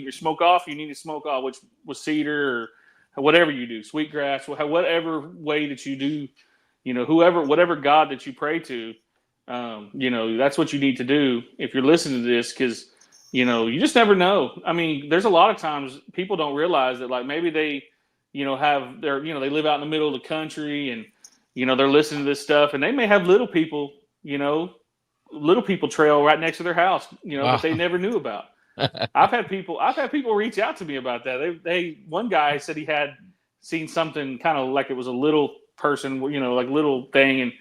S6: need to smoke off, which was cedar or whatever you do, sweetgrass, whatever way that you do, whatever God that you pray to, that's what you need to do if you're listening to this, because you just never know. I mean, there's a lot of times people don't realize that, like, maybe they they live out in the middle of the country, and they're listening to this stuff, and they may have little people trail right next to their house, that they never knew about. I've had people reach out to me about that. One guy said he had seen something kind of like it was a little person, like little thing,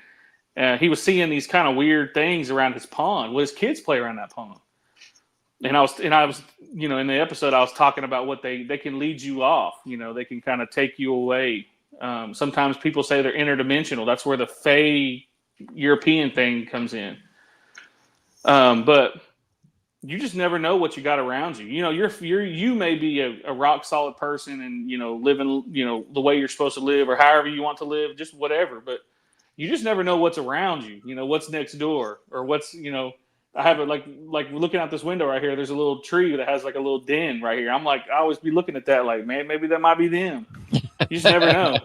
S6: and he was seeing these kind of weird things around his pond. Well, his kids play around that pond. And I was, in the episode, I was talking about what they can lead you off. They can kind of take you away. Sometimes people say they're interdimensional. That's where the Fey European thing comes in. But you just never know what you got around you. You may be a rock solid person and, living, the way you're supposed to live or however you want to live, just whatever. But you just never know what's around you, what's next door or what's, I have it like looking out this window right here. There's a little tree that has like a little den right here. I'm like, I always be looking at that like, man, maybe that might be them. You just never know.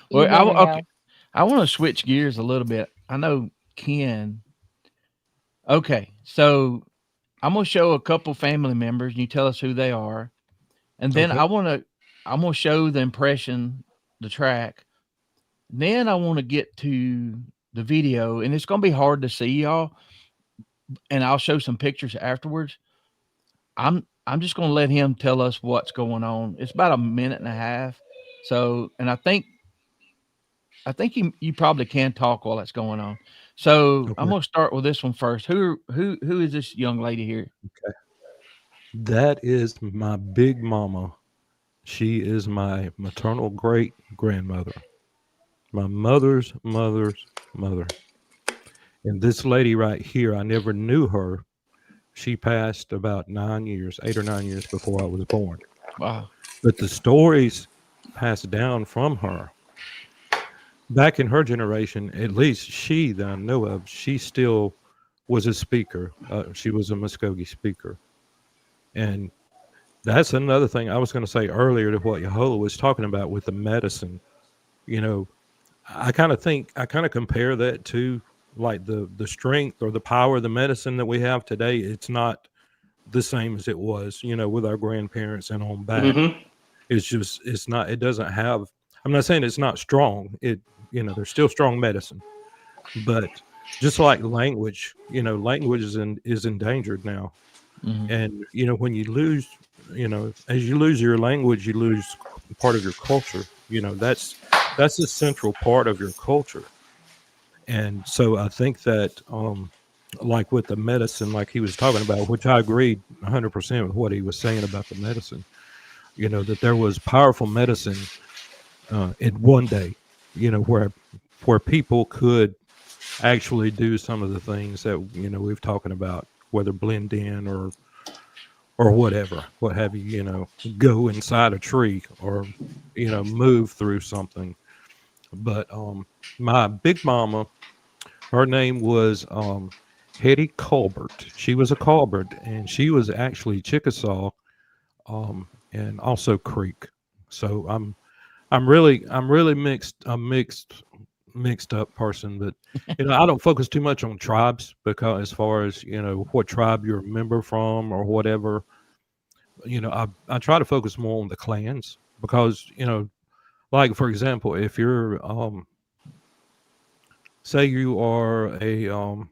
S3: Well, I want to switch gears a little bit. I know Ken Okay, so I'm gonna show a couple family members, and you tell us who they are, and then
S5: Okay.
S3: I'm gonna show the impression, the track. Then I want to get to the video, and it's gonna be hard to see y'all, and I'll show some pictures afterwards. I'm just gonna let him tell us what's going on. It's about a minute and a half, so and I think you probably can talk while that's going on. So I'm
S5: Okay.
S3: gonna start with this one first. Who is this young lady here?
S5: Okay. That is my big mama. She is my maternal great grandmother, my mother's mother's mother. And this lady right here, I never knew her. She passed about 9 years, 8 or 9 years before I was born.
S3: Wow.
S5: But the stories passed down from her. Back in her generation, at least she that I know of, she still was a speaker. She was a Muskogee speaker. And that's another thing I was going to say earlier to what Yahola was talking about with the medicine. You know, I kind of compare that to like the strength or the power of the medicine that we have today. It's not the same as it was, with our grandparents and on back.
S6: Mm-hmm.
S5: It's not, it doesn't have, I'm not saying it's not strong. There's still strong medicine, but just like language, language is endangered now.
S3: Mhm.
S5: And, when you lose, as you lose your language, you lose part of your culture. That's a central part of your culture. And so I think that, like with the medicine, like he was talking about, which I agreed 100% with what he was saying about the medicine, that there was powerful medicine in one day, where people could actually do some of the things that, we've talking about, whether blend in or whatever, what have you, go inside a tree or, move through something. But my big mama, her name was Hetty Colbert. She was a Colbert, and she was actually Chickasaw, and also Creek. So I'm really mixed. Mixed up person, but I don't focus too much on tribes, because as far as what tribe you're a member from or whatever, I try to focus more on the clans, because like for example, if you're say you are a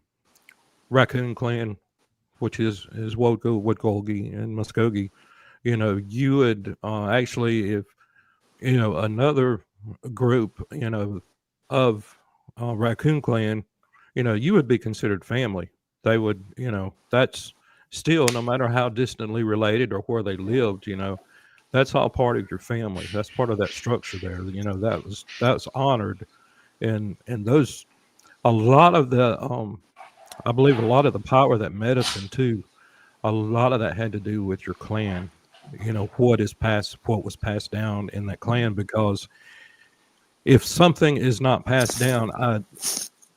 S5: raccoon clan, which is Wodgolgi and Muskogee, you would actually, if another group of raccoon clan, you would be considered family. They would, that's still, no matter how distantly related or where they lived, that's all part of your family. That's part of that structure there. That's honored. And those, a lot of the I believe a lot of the power of that medicine too, a lot of that had to do with your clan. What was passed down in that clan, because if something is not passed down,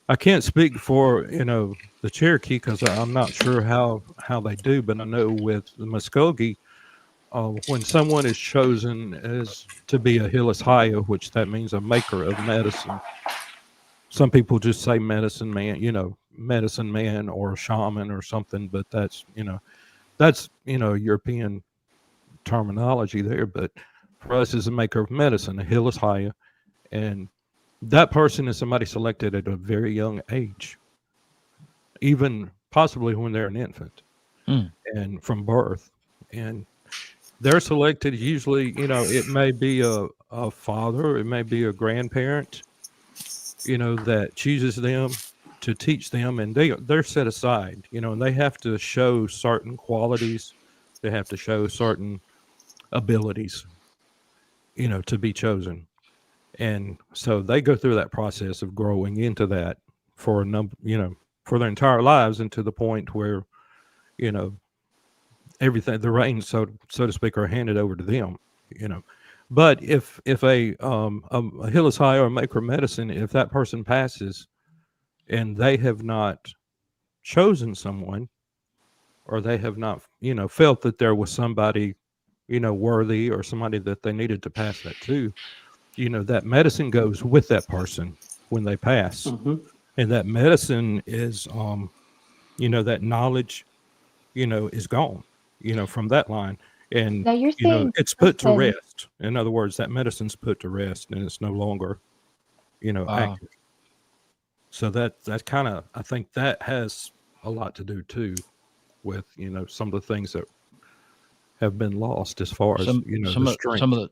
S5: I can't speak for the Cherokee, because I'm not sure how they do, but I know with the Muskogee, when someone is chosen as to be a Hillis-Haya, which that means a maker of medicine. Some people just say medicine man or a shaman or something, but that's European terminology there. But for us, as a maker of medicine, a Hillis-Haya, and that person is somebody selected at a very young age, even possibly when they're an infant, and from birth. And they're selected usually, it may be a father, it may be a grandparent, that chooses them to teach them, and they're set aside, and they have to show certain qualities, they have to show certain abilities, to be chosen. And so they go through that process of growing into that for a number, for their entire lives, and to the point where, everything, the reins, so to speak, are handed over to them, But if a Hillis-Haya or maker medicine, if that person passes and they have not chosen someone, or they have not, felt that there was somebody, worthy, or somebody that they needed to pass that to, that medicine goes with that person when they pass.
S6: Mm-hmm.
S5: And that medicine is that knowledge, is gone, from that line. And,
S4: Now you're saying
S5: it's put to
S4: medicine.
S5: rest. In other words, that medicine's put to rest and it's no longer,
S3: Wow.
S5: active. So that's kind of, I think that has a lot to do too with, some of the things that have been lost as far as,
S3: Some
S5: the strength.
S3: some of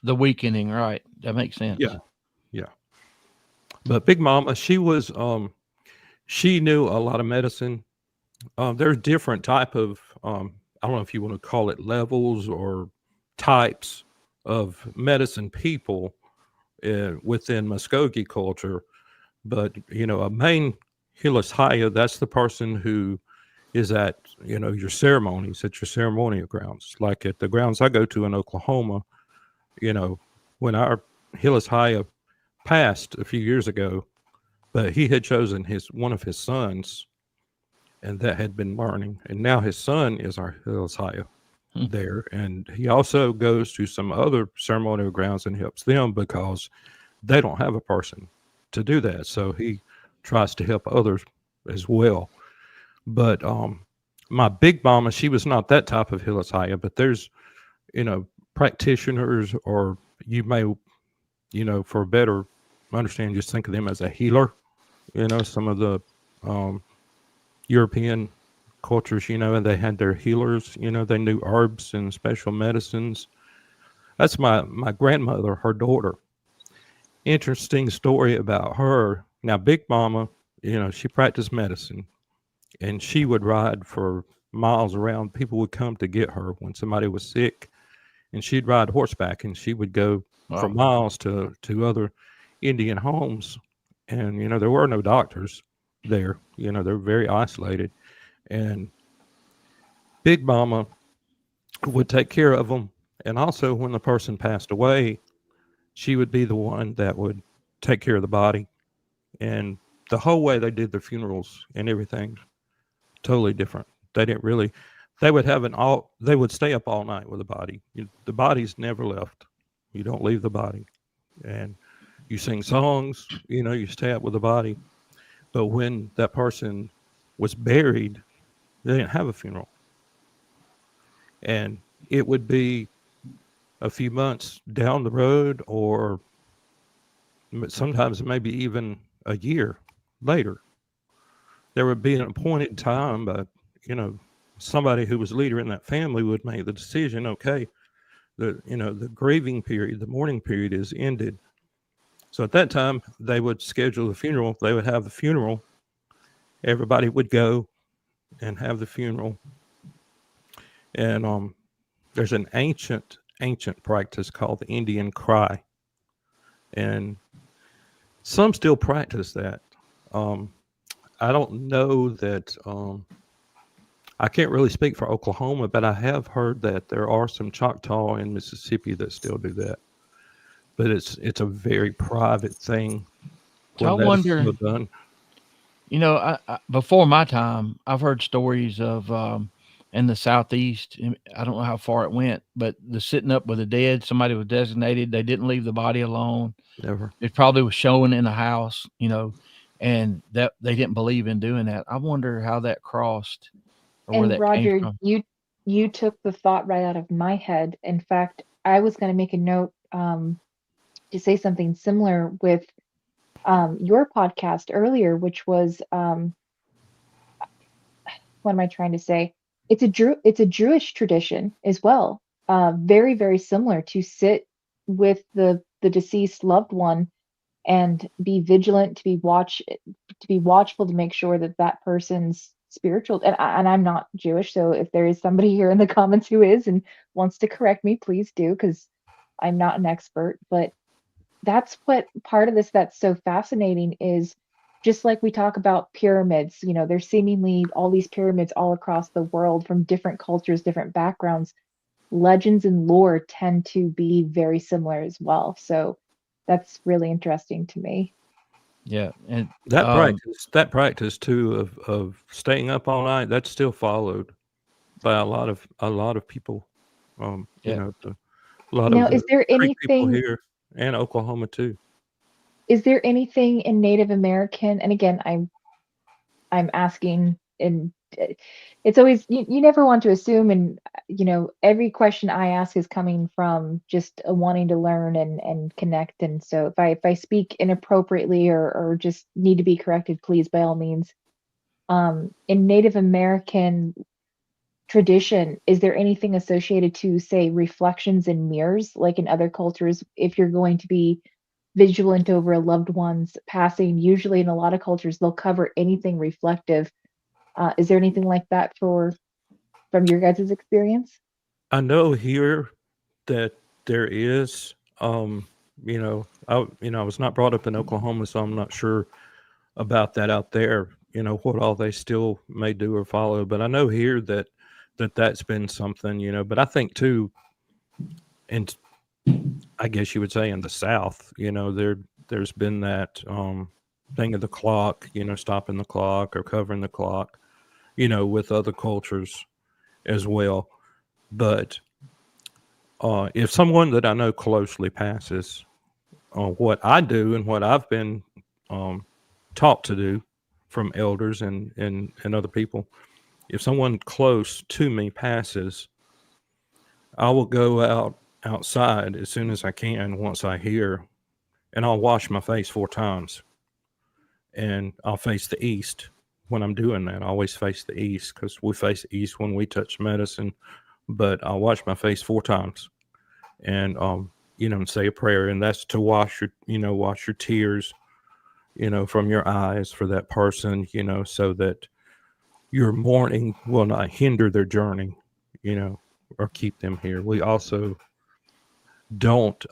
S3: the weakening, right? That makes sense.
S5: Yeah. Yeah. But Big Mama, she was, she knew a lot of medicine. There's different type of, I don't know if you want to call it levels or types of medicine people within Muskogee culture. But, a main Hilis Haya, that's the person who is at, your ceremonies, at your ceremonial grounds. Like at the grounds I go to in Oklahoma, when our Hilis Haya passed a few years ago, but he had chosen one of his sons, and that had been learning. And now his son is our Hilis Haya there. And he also goes to some other ceremonial grounds and helps them because they don't have a person to do that. So he tries to help others as well. But my Big Mama, she was not that type of Hilis Haya, but there's, practitioners, or you may, for a better understanding, just think of them as a healer. Some of the European cultures, and they had their healers, they knew herbs and special medicines. That's my grandmother, her daughter. Interesting story about her. Now, Big Mama, she practiced medicine, and she would ride for miles around. People would come to get her when somebody was sick, and she'd ride horseback, and she would go for miles to other Indian homes. And, there were no doctors there. They're very isolated. And Big Mama would take care of them. And also, when the person passed away, she would be the one that would take care of the body. And the whole way they did the funerals and everything, totally different. They didn't really, they would stay up all night with the body. The body's never left. You don't leave the body. And you sing songs, you stay up with the body. But when that person was buried, they didn't have a funeral. And it would be a few months down the road, or sometimes maybe even a year later. There would be an appointed time, but, somebody who was leader in that family would make the decision, okay, the grieving period, the mourning period is ended. So at that time, they would schedule the funeral. They would have the funeral. Everybody would go and have the funeral. And there's an ancient practice called the Indian cry. And some still practice that. I don't know that, I can't really speak for Oklahoma, but I have heard that there are some Choctaw in Mississippi that still do that. But it's a very private thing.
S3: I wonder,
S5: done.
S3: I before my time, I've heard stories of in the Southeast. I don't know how far it went, but the sitting up with the dead, somebody was designated. They didn't leave the body alone.
S5: Never.
S3: It probably was showing in a house, and that they didn't believe in doing that. I wonder how that crossed, or where
S4: And
S3: that
S4: Roger,
S3: came from.
S4: you took the thought right out of my head. In fact, I was going to make a note to say something similar with your podcast earlier, which was what am I trying to say? It's a Jewish tradition as well. Very, very similar, to sit with the deceased loved one and be vigilant, to be watchful, to make sure that that person's spiritual. And I'm not Jewish, so if there is somebody here in the comments who is and wants to correct me, please do, because I'm not an expert. But that's what part of this that's so fascinating is, just like we talk about pyramids, there's seemingly all these pyramids all across the world from different cultures, different backgrounds. Legends and lore tend to be very similar as well. So that's really interesting to me.
S3: Yeah, and
S5: That practice too of staying up all night, that's still followed by a lot of people.
S3: Yeah.
S5: A lot
S4: Now,
S5: of
S4: is there
S5: Creek people
S4: anything
S5: here and Oklahoma too.
S4: is there anything in Native American, and again, I'm asking and it's always, you never want to assume, and every question I ask is coming from just a wanting to learn and connect. And so if I speak inappropriately or just need to be corrected, please, by all means. In Native American tradition, is there anything associated to, say, reflections in mirrors, like in other cultures? If you're going to be vigilant over a loved one's passing, usually in a lot of cultures they'll cover anything reflective. Is there anything like that from your guys' experience?
S5: I know here that there is. I was not brought up in Oklahoma, so I'm not sure about that out there. What all they still may do or follow, but I know here that's been something. But I think too, and I guess you would say in the South, there's been that thing of the clock, stopping the clock or covering the clock, with other cultures as well. But if someone that I know closely passes, what I do and what I've been taught to do from elders and other people, if someone close to me passes, I will go outside as soon as I can once I hear, and I'll wash my face 4 times, and I'll face the east when I'm doing that. I always face the east because we face the east when we touch medicine, but I'll wash my face 4 times and say a prayer, and that's to wash your tears from your eyes for that person, so that your mourning will not hinder their journey, or keep them here. We also don't,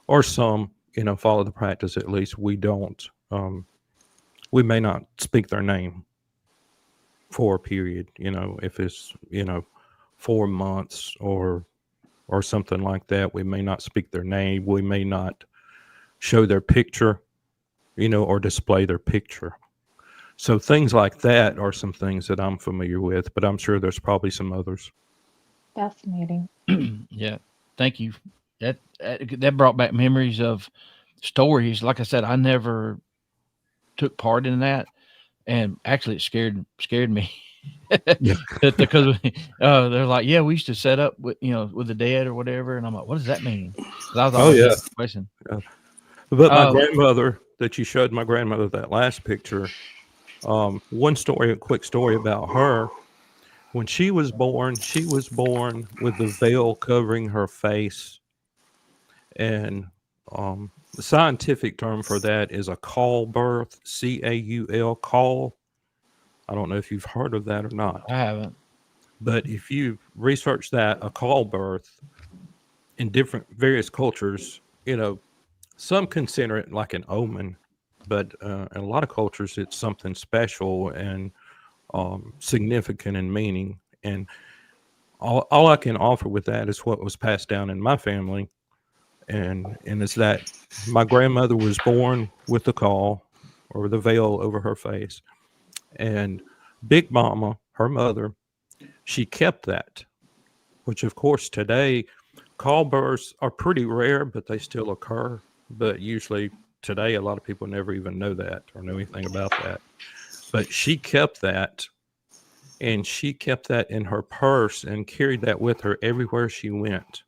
S5: or some, follow the practice, at least we don't, we may not speak their name for a period, if it's, 4 months or something like that. We may not speak their name. We may not show their picture, or display their picture. So things like that are some things that I'm familiar with, but I'm sure there's probably some others.
S4: Fascinating.
S3: Yeah, thank you. That brought back memories of stories. Like I said, I never took part in that, and actually it scared me.
S5: Yeah.
S3: Because they're like, yeah, we used to set up with the dead or whatever, and I'm like, what does that mean? I was always asking the question.
S5: Yeah. But my grandmother, that you showed my grandmother that last picture, a quick story about her. When she was born with the veil covering her face. And the scientific term for that is a caul birth, C-A-U-L, caul. I don't know if you've heard of that or not.
S3: I haven't.
S5: But if you research that, a caul birth in various cultures, some consider it like an omen, but in a lot of cultures, it's something special and significant in meaning. And all I can offer with that is what was passed down in my family. And it's that my grandmother was born with the caul, or the veil over her face. And Big Mama, her mother, she kept that, which of course today, caul births are pretty rare, but they still occur. But usually today, a lot of people never even know that or know anything about that. But she kept that, and she kept that in her purse and carried that with her everywhere she went.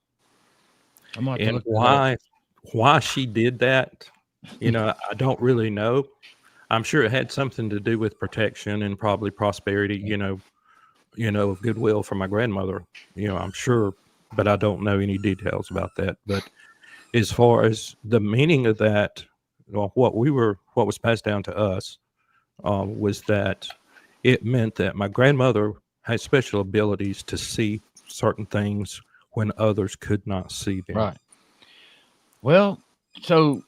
S5: And why she did that, I don't really know. I'm sure it had something to do with protection and probably prosperity, goodwill for my grandmother, I'm sure, but I don't know any details about that. But as far as the meaning of that, what was passed down to us was that it meant that my grandmother had special abilities to see certain things when others could not see them.
S3: Right. Well, so,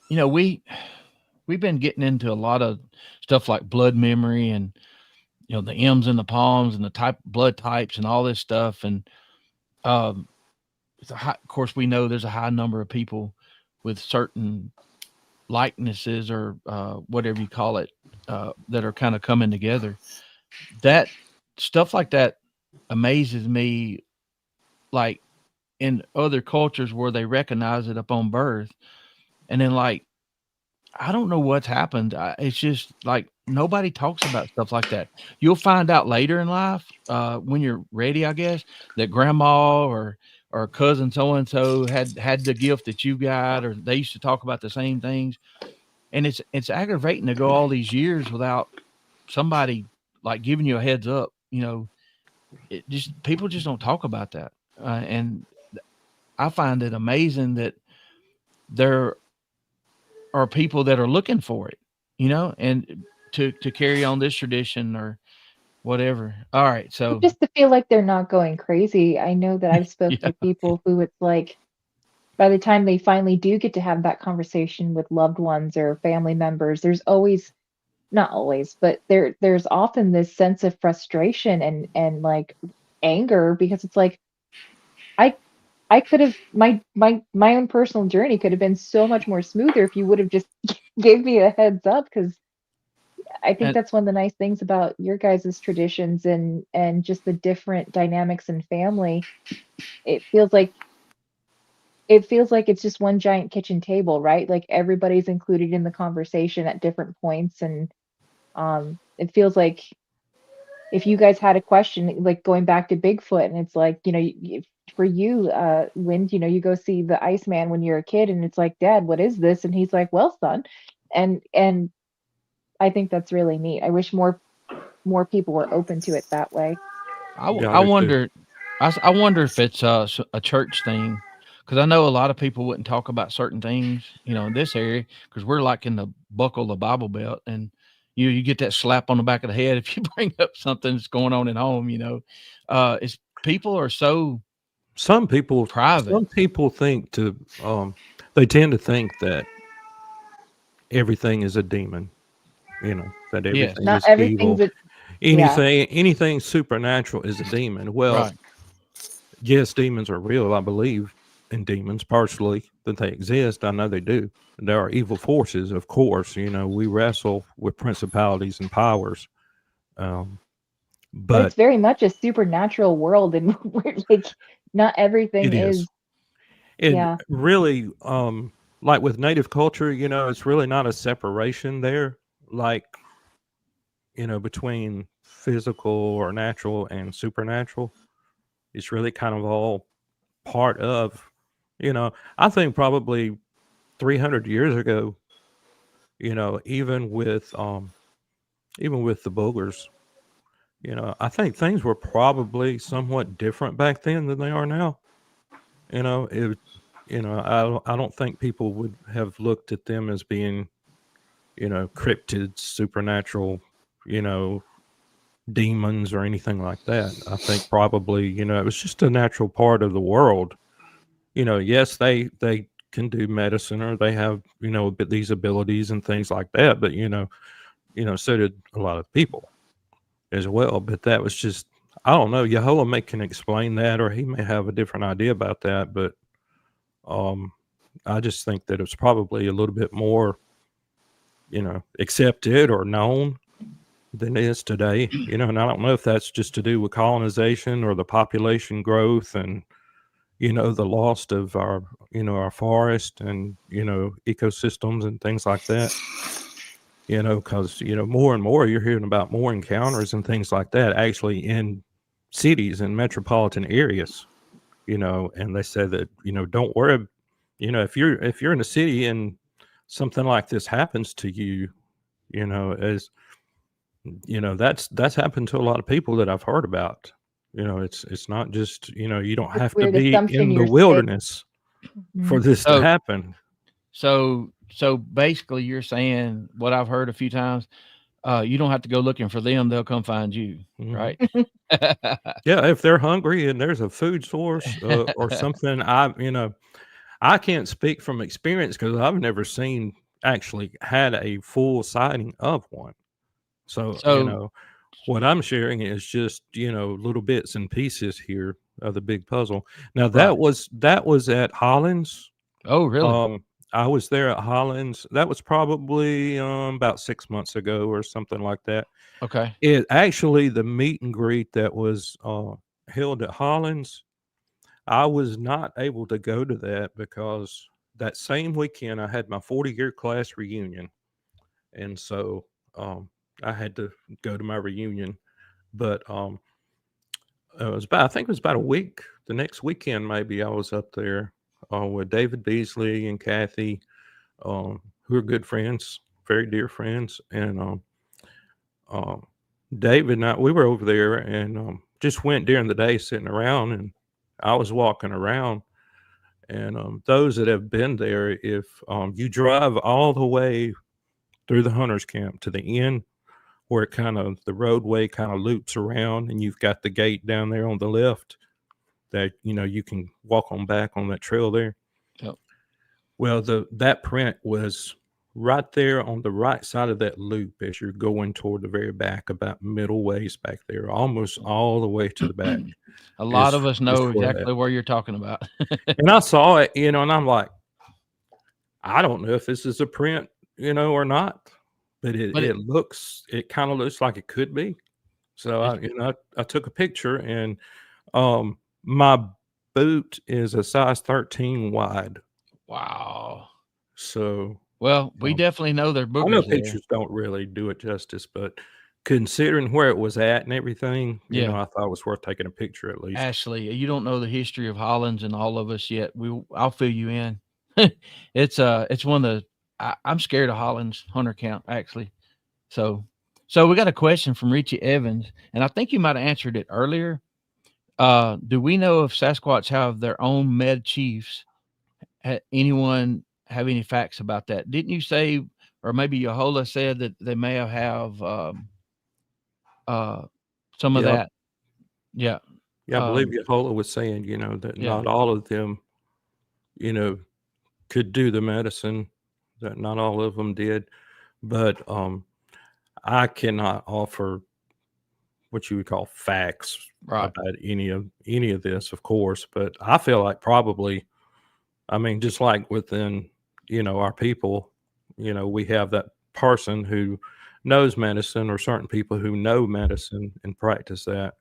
S3: we've been getting into a lot of stuff like blood memory and, the M's and the palms and the blood types and all this stuff. And, of course, we know there's a high number of people with certain likenesses or whatever you call it that are kind of coming together. That stuff like that amazes me, like in other cultures where they recognize it upon birth. And then, like, I don't know what's happened. It's just like nobody talks about stuff like that. You'll find out later in life, when you're ready, I guess, that grandma or cousin so and so had the gift that you got, or they used to talk about the same things. And it's aggravating to go all these years without somebody like giving you a heads up. People just don't talk about that, and I find it amazing that there are people that are looking for it, and to carry on this tradition or whatever. All right, so
S4: Just to feel like they're not going crazy. I know that I've spoke
S3: yeah,
S4: to people who it's like by the time they finally do get to have that conversation with loved ones or family members, there's always, not always, but there's often this sense of frustration and like anger, because it's like I could have, my own personal journey could have been so much more smoother if you would have just gave me a heads up, because I think
S3: and
S4: that's one of the nice things about your guys' traditions and just the different dynamics in family. It feels like it's just one giant kitchen table, right? Like everybody's included in the conversation at different points, and it feels like if you guys had a question, like going back to Bigfoot, and it's like, for you, Wind, you go see the Iceman when you're a kid, and it's like, Dad, what is this? And he's like, well, son, and I think that's really neat. I wish more people were open to it that way.
S5: Yeah,
S3: I
S5: I do too.
S3: wonder, I wonder if it's a church thing, because I know a lot of people wouldn't talk about certain things, in this area, because we're like in the buckle of the Bible Belt, and you get that slap on the back of the head if you bring up something that's going on at home. It's people are so
S5: Some people
S3: private.
S5: think they tend to think that everything is a demon, that
S3: Yes,
S5: everything
S4: Not
S5: is
S4: everything's
S5: evil.
S4: a, yeah.
S5: Anything supernatural is a demon. Well,
S3: right.
S5: yes, demons are real. I believe in demons partially, that they exist. I know they do. There are evil forces, of course. We wrestle with principalities and powers. Um,
S4: But it's
S5: but
S4: very much a supernatural world, and we're like, not everything
S5: it
S4: is,
S5: is. And
S4: yeah.
S5: really, like with native culture, it's really not a separation there, like, between physical or natural and supernatural. It's really kind of all part of, I think probably 300 years ago, even with the boogers, I think things were probably somewhat different back then than they are now. It, I don't think people would have looked at them as being, cryptids, supernatural, you know, demons or anything like that. I think probably, it was just a natural part of the world. Yes, they can do medicine, or they have, these abilities and things like that, but so did a lot of people as well. But that was just, I don't know. Yahola can explain that, or he may have a different idea about that. But I just think that it's probably a little bit more, accepted or known than it is today. And I don't know if that's just to do with colonization or the population growth and, the loss of our, our forest and, ecosystems and things like that. Because, more and more you're hearing about more encounters and things like that actually in cities and metropolitan areas, and they say that, don't worry, if you're in a city and something like this happens to you, as that's happened to a lot of people that I've heard about. It's not just, you don't
S4: This
S5: have to
S4: weird
S5: be
S4: assumption
S5: in the
S4: you're safe.
S5: wilderness for this to
S3: So
S5: happen.
S3: so basically, you're saying what I've heard a few times. You don't have to go looking for them; they'll come find you,
S5: Mhm.
S3: right?
S5: Yeah, if they're hungry and there's a food source or something, I can't speak from experience because I've never actually had a full sighting of one. So,
S3: So
S5: what I'm sharing is just, little bits and pieces here of the big puzzle. Now
S3: right.
S5: that was at Hollins.
S3: Oh, really?
S5: Um, I was there at Hollins. That was probably about 6 months ago or something like that.
S3: Okay.
S5: It actually, the meet and greet that was held at Hollins, I was not able to go to that because that same weekend I had my 40-year class reunion. And so I had to go to my reunion, but it was about, I think it was about a week. The next weekend, maybe, I was up there with David Beasley and Kathy, who are good friends, very dear friends. And David and I, we were over there and just went during the day sitting around, and I was walking around. And those that have been there, if you drive all the way through the hunter's camp to the end, where it kind of, the roadway kind of loops around, and you've got the gate down there on the left that, you know, you can walk on back on that trail there.
S3: Yep.
S5: Well, that print was right there on the right side of that loop as you're going toward the very back, about middle ways back there, almost all the way to the back.
S3: A lot of
S5: is-
S3: us know
S5: is where
S3: exactly where you're talking about.
S5: And I saw it, you know, and I'm like, I don't know if this is a print, you know, or not, but it kind of looks like it could be. So I took a picture, and my boot is a size 13 wide.
S3: Wow.
S5: So
S3: Well, we definitely know they're boogers
S5: I know
S3: there.
S5: pictures don't really do it justice, but considering where it was at and everything, you know, I thought it was worth taking a picture at least.
S3: Ashley, you don't know the history of Hollands and all of us yet. I'll fill you in. It's one of the, I'm scared of Holland's hunter count, actually. So we got a question from Richie Evans, and I think you might have answered it earlier. Do we know if Sasquatch have their own med chiefs? Anyone have any facts about that? Didn't you say, or maybe Yahola said, that they may have some of that? Yeah.
S5: Yeah, I believe Yahola was saying, you know, that not all of them, you know, could do the medicine, that not all of them did. But I cannot offer what you would call facts about any of this, of course. But I feel like probably, I mean, just like within, you know, our people, you know, we have that person who knows medicine, or certain people who know medicine and practice that,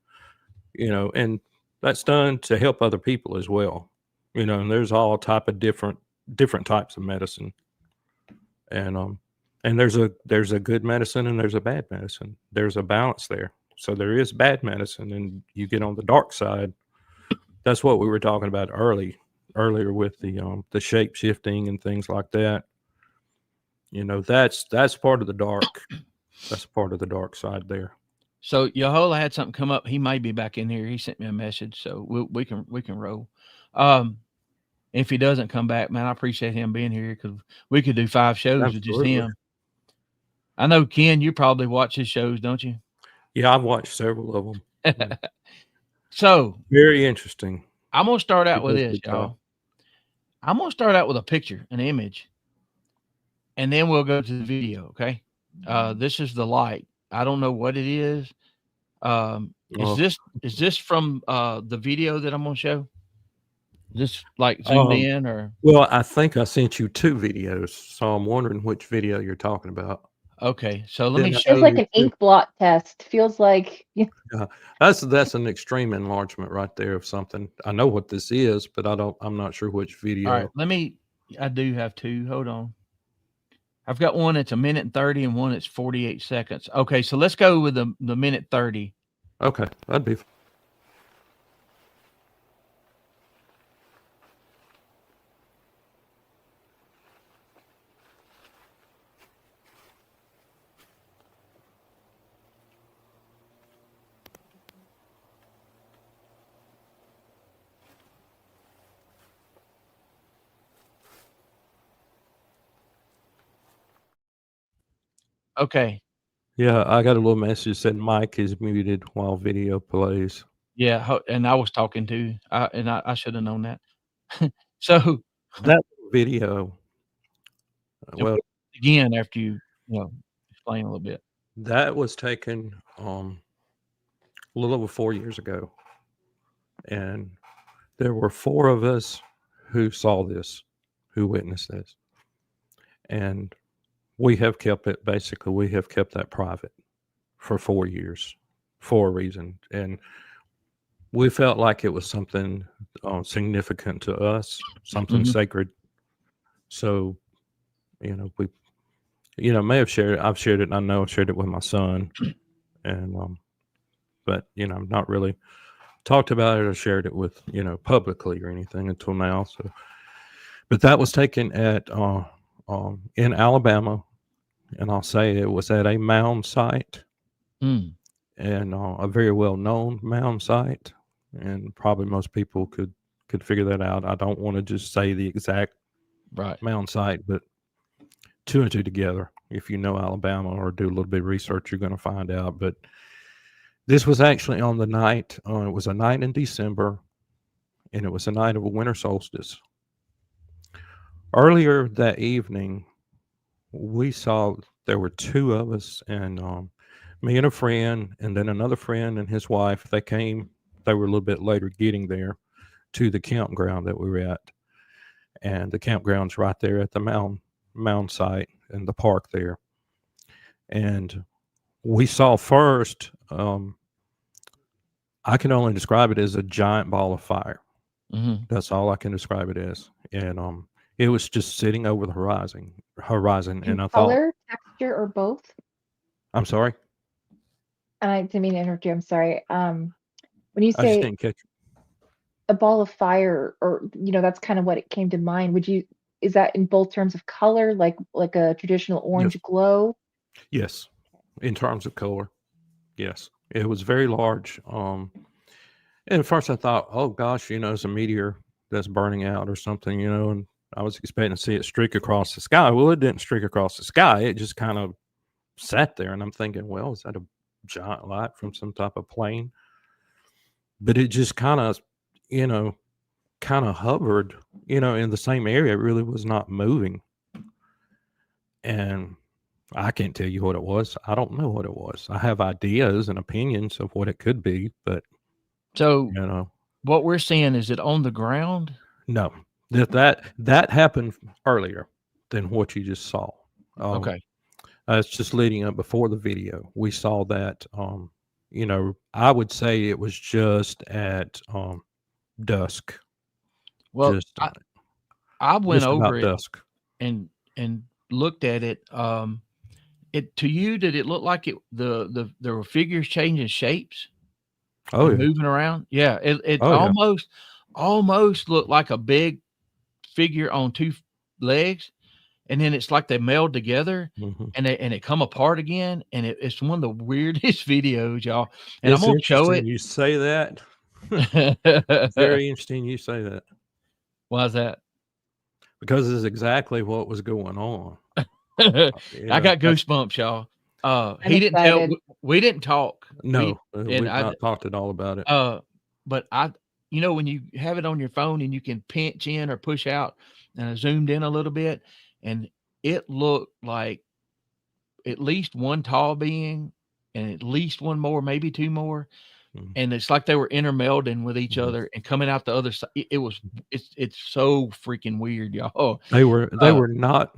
S5: you know, and that's done to help other people as well, you know. And there's all type of different types of medicine, and there's a good medicine and there's a bad medicine. There's a balance there. So there is bad medicine, and you get on the dark side. That's what we were talking about earlier with the shape shifting and things like that. You know, that's part of the dark. That's part of the dark side there.
S3: So Yahola had something come up. He may be back in here. He sent me a message, so we can roll. If he doesn't come back, man, I appreciate him being here, because we could do 5 shows with just him. I know, Ken, you probably watch his shows, don't you?
S5: Yeah, I've watched several of them.
S3: So
S5: very interesting.
S3: I'm gonna start out with this, y'all. I'm gonna start out with a picture, an image, and then we'll go to the video. Okay. This is the light. I don't know what it is. Is this from the video that I'm gonna show? Just like zoomed in, or?
S5: Well, I think I sent you 2 videos, so I'm wondering which video you're talking about.
S3: Okay, so let me show you.
S4: Feels like an ink blot test. Feels like
S5: that's an extreme enlargement right there of something. I know what this is, but I'm not sure which video.
S3: All right, I do have 2. Hold on. I've got one that's 1:30 and one that's 48 seconds. Okay, so let's go with the 1:30.
S5: Okay, that'd be.
S3: Okay.
S5: Yeah, I got a little message that said mic is muted while video plays.
S3: Yeah, and I was talking too. I should have known that. So
S5: that video. Well,
S3: again, after you explain a little bit.
S5: That was taken a little over 4 years ago, and there were 4 of us who saw this, who witnessed this, and we have kept that private for 4 years for a reason. And we felt like it was something significant to us, something sacred. So, you know, may have shared it. I've shared it, and I know I've shared it with my son, and but not really talked about it or shared it with publicly or anything until now. So, but that was taken at in Alabama, and I'll say it was at a mound site,
S3: Mm,
S5: and a very well known mound site, and probably most people could figure that out. I don't want to just say the exact
S3: right.
S5: mound site, but two and two together. If you know Alabama or do a little bit of research, you're going to find out. But this was actually on the night. It was a night in December, and it was a night of a winter solstice. Earlier that evening, we saw there were two of us, and me and a friend, and then another friend and his wife. They came. They were a little bit later getting there to the campground that we were at, and the campground's right there at the mound site in the park there. And we saw first. I can only describe it as a giant ball of fire.
S3: Mm-hmm.
S5: That's all I can describe it as. And it was just sitting over the horizon, and I thought,
S4: Color, texture, or both?
S5: I'm sorry,
S4: And I didn't mean to interrupt you. I'm sorry. When you
S5: I just
S4: say
S5: didn't catch it.
S4: a ball of fire, or that's kind of what it came to mind. Is that in both terms of color, like a traditional orange
S5: Yes.
S4: glow?
S5: Yes, in terms of color, yes, it was very large. And at first I thought, oh gosh, it's a meteor that's burning out or something, and I was expecting to see it streak across the sky. Well, it didn't streak across the sky. It just kind of sat there, and I'm thinking, well, is that a giant light from some type of plane? But it just kind of, hovered, in the same area. It really was not moving. And I can't tell you what it was. I don't know what it was. I have ideas and opinions of what it could be, but
S3: So
S5: you know,
S3: what we're seeing, is it on the ground?
S5: no. That happened earlier than what you just saw.
S3: Okay.
S5: It's just leading up before the video. We saw that. I would say it was just at dusk.
S3: Well,
S5: Just
S3: I went
S5: just
S3: over
S5: about
S3: it
S5: dusk.
S3: and looked at it. To you, did it look like there were figures changing shapes
S5: Oh
S3: and
S5: yeah.
S3: moving around? Yeah, it
S5: Oh yeah.
S3: almost looked like a big figure on two legs, and then it's like they meld together
S5: Hmm.
S3: and they come apart again, and it's one of the weirdest videos, y'all. And I'm
S5: It's
S3: gonna show
S5: interesting
S3: it.
S5: you say that. Very interesting you say that,
S3: Why is that?
S5: because it's exactly what was going on.
S3: I got
S5: That's
S3: goosebumps, y'all.
S4: I'm
S3: He didn't tell.
S4: excited.
S3: We didn't talk.
S5: no,
S3: And
S5: we've
S3: I
S5: not talked at all about it.
S3: but when you have it on your phone and you can pinch in or push out, and I zoomed in a little bit, and it looked like at least one tall being and at least one more, maybe two more.
S5: Mhm.
S3: And it's like they were intermelding with each
S5: Mhm.
S3: other and coming out the other side. It's so freaking weird, y'all.
S5: They were
S3: Uh,
S5: not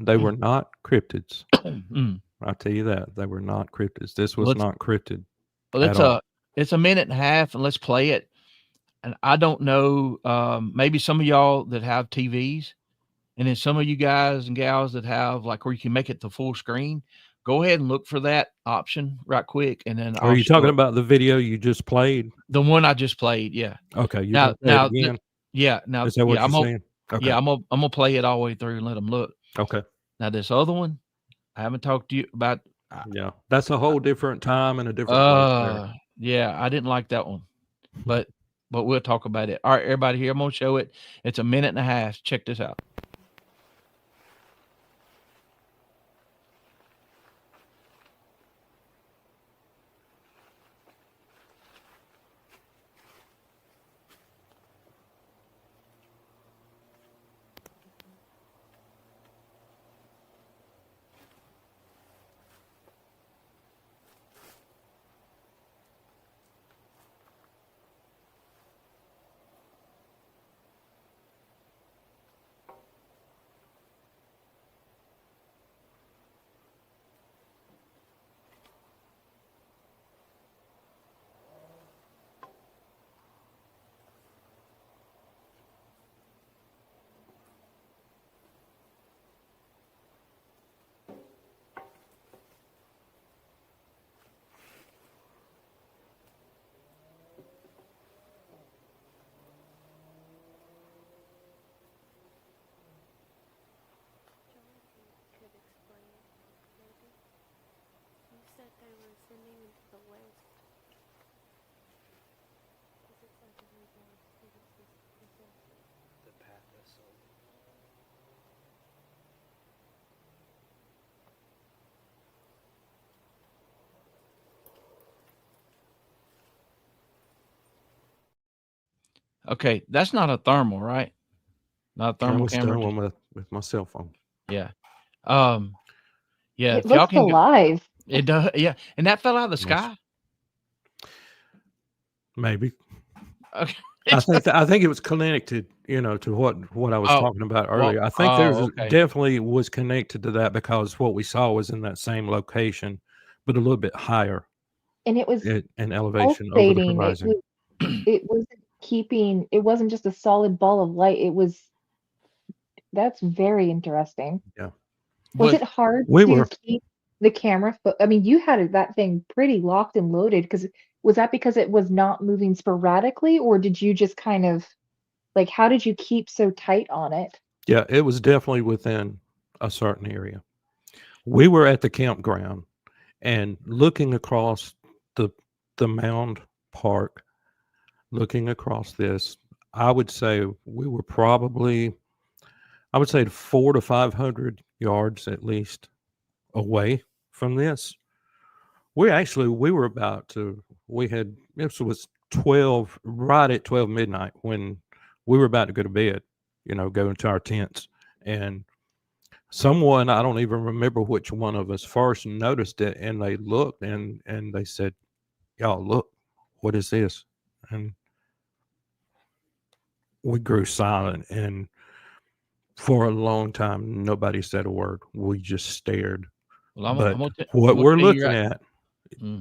S5: cryptids.
S3: mm.
S5: I'll tell you that. They were not cryptids. This was
S3: Let's
S5: not cryptid
S3: well,
S5: at all.
S3: it's a minute and a half, and let's play it. And I don't know, maybe some of y'all that have TVs, and then some of you guys and gals that have like where you can make it to full screen, go ahead and look for that option right quick, and then
S5: Are
S3: I'll
S5: you
S3: show
S5: talking
S3: it.
S5: about the video you just played?
S3: The one I just played, yeah.
S5: Okay, you're
S3: Now
S5: gonna play it
S3: now
S5: again? Is that what
S3: yeah,
S5: you're saying? Okay.
S3: I'm gonna play it all the way through and let them look.
S5: Okay.
S3: Now this other one, I haven't talked to you about.
S5: Yeah. That's a whole different time and a different place there.
S3: Yeah, I didn't like that one, but we'll talk about it. All right, everybody, here I'm gonna show it. It's a minute and a half. Check this out.
S2: descending into the woods. Because it's like a rebirth. Because it's this.
S1: The path of soul.
S3: Okay, that's not a thermal, right? Not a
S5: I
S3: thermal
S5: was
S3: camera.
S5: done with my cell phone.
S3: Yeah. Yeah.
S4: It
S3: If y'all
S4: looks
S3: can go,
S4: alive.
S3: it does. Yeah. And that fell out of the
S5: Yes.
S3: sky.
S5: Maybe.
S3: Okay.
S5: I think it was connected, to what I was
S3: Oh,
S5: talking about
S3: well,
S5: earlier. I think there's
S3: okay.
S5: definitely was connected to that because what we saw was in that same location, but a little bit higher
S4: And it was
S5: in elevation over the
S4: pulsating.
S5: horizon.
S4: It wasn't keeping, it wasn't just a solid ball of light. That's very interesting.
S5: Yeah.
S4: Was
S3: But
S4: it hard
S5: We
S4: to
S5: were.
S4: keep the camera? I mean, you had that thing pretty locked and loaded was that because it was not moving sporadically, or did you just kind of like, how did you keep so tight on it?
S5: Yeah, it was definitely within a certain area. We were at the campground and looking across the mound park, looking across this, I would say we were probably, 400 to 500 yards at least away from this. We were about to, this was 12, right at 12 midnight when we were about to go to bed, go into our tents. And someone, I don't even remember which one of us first noticed it, and they looked and they said, "Y'all look, what is this?" And we grew silent, and for a long time, nobody said a word. We just stared.
S3: well,
S5: But
S3: I'm
S5: what
S3: gonna
S5: we're
S3: tell you
S5: looking
S3: right.
S5: at,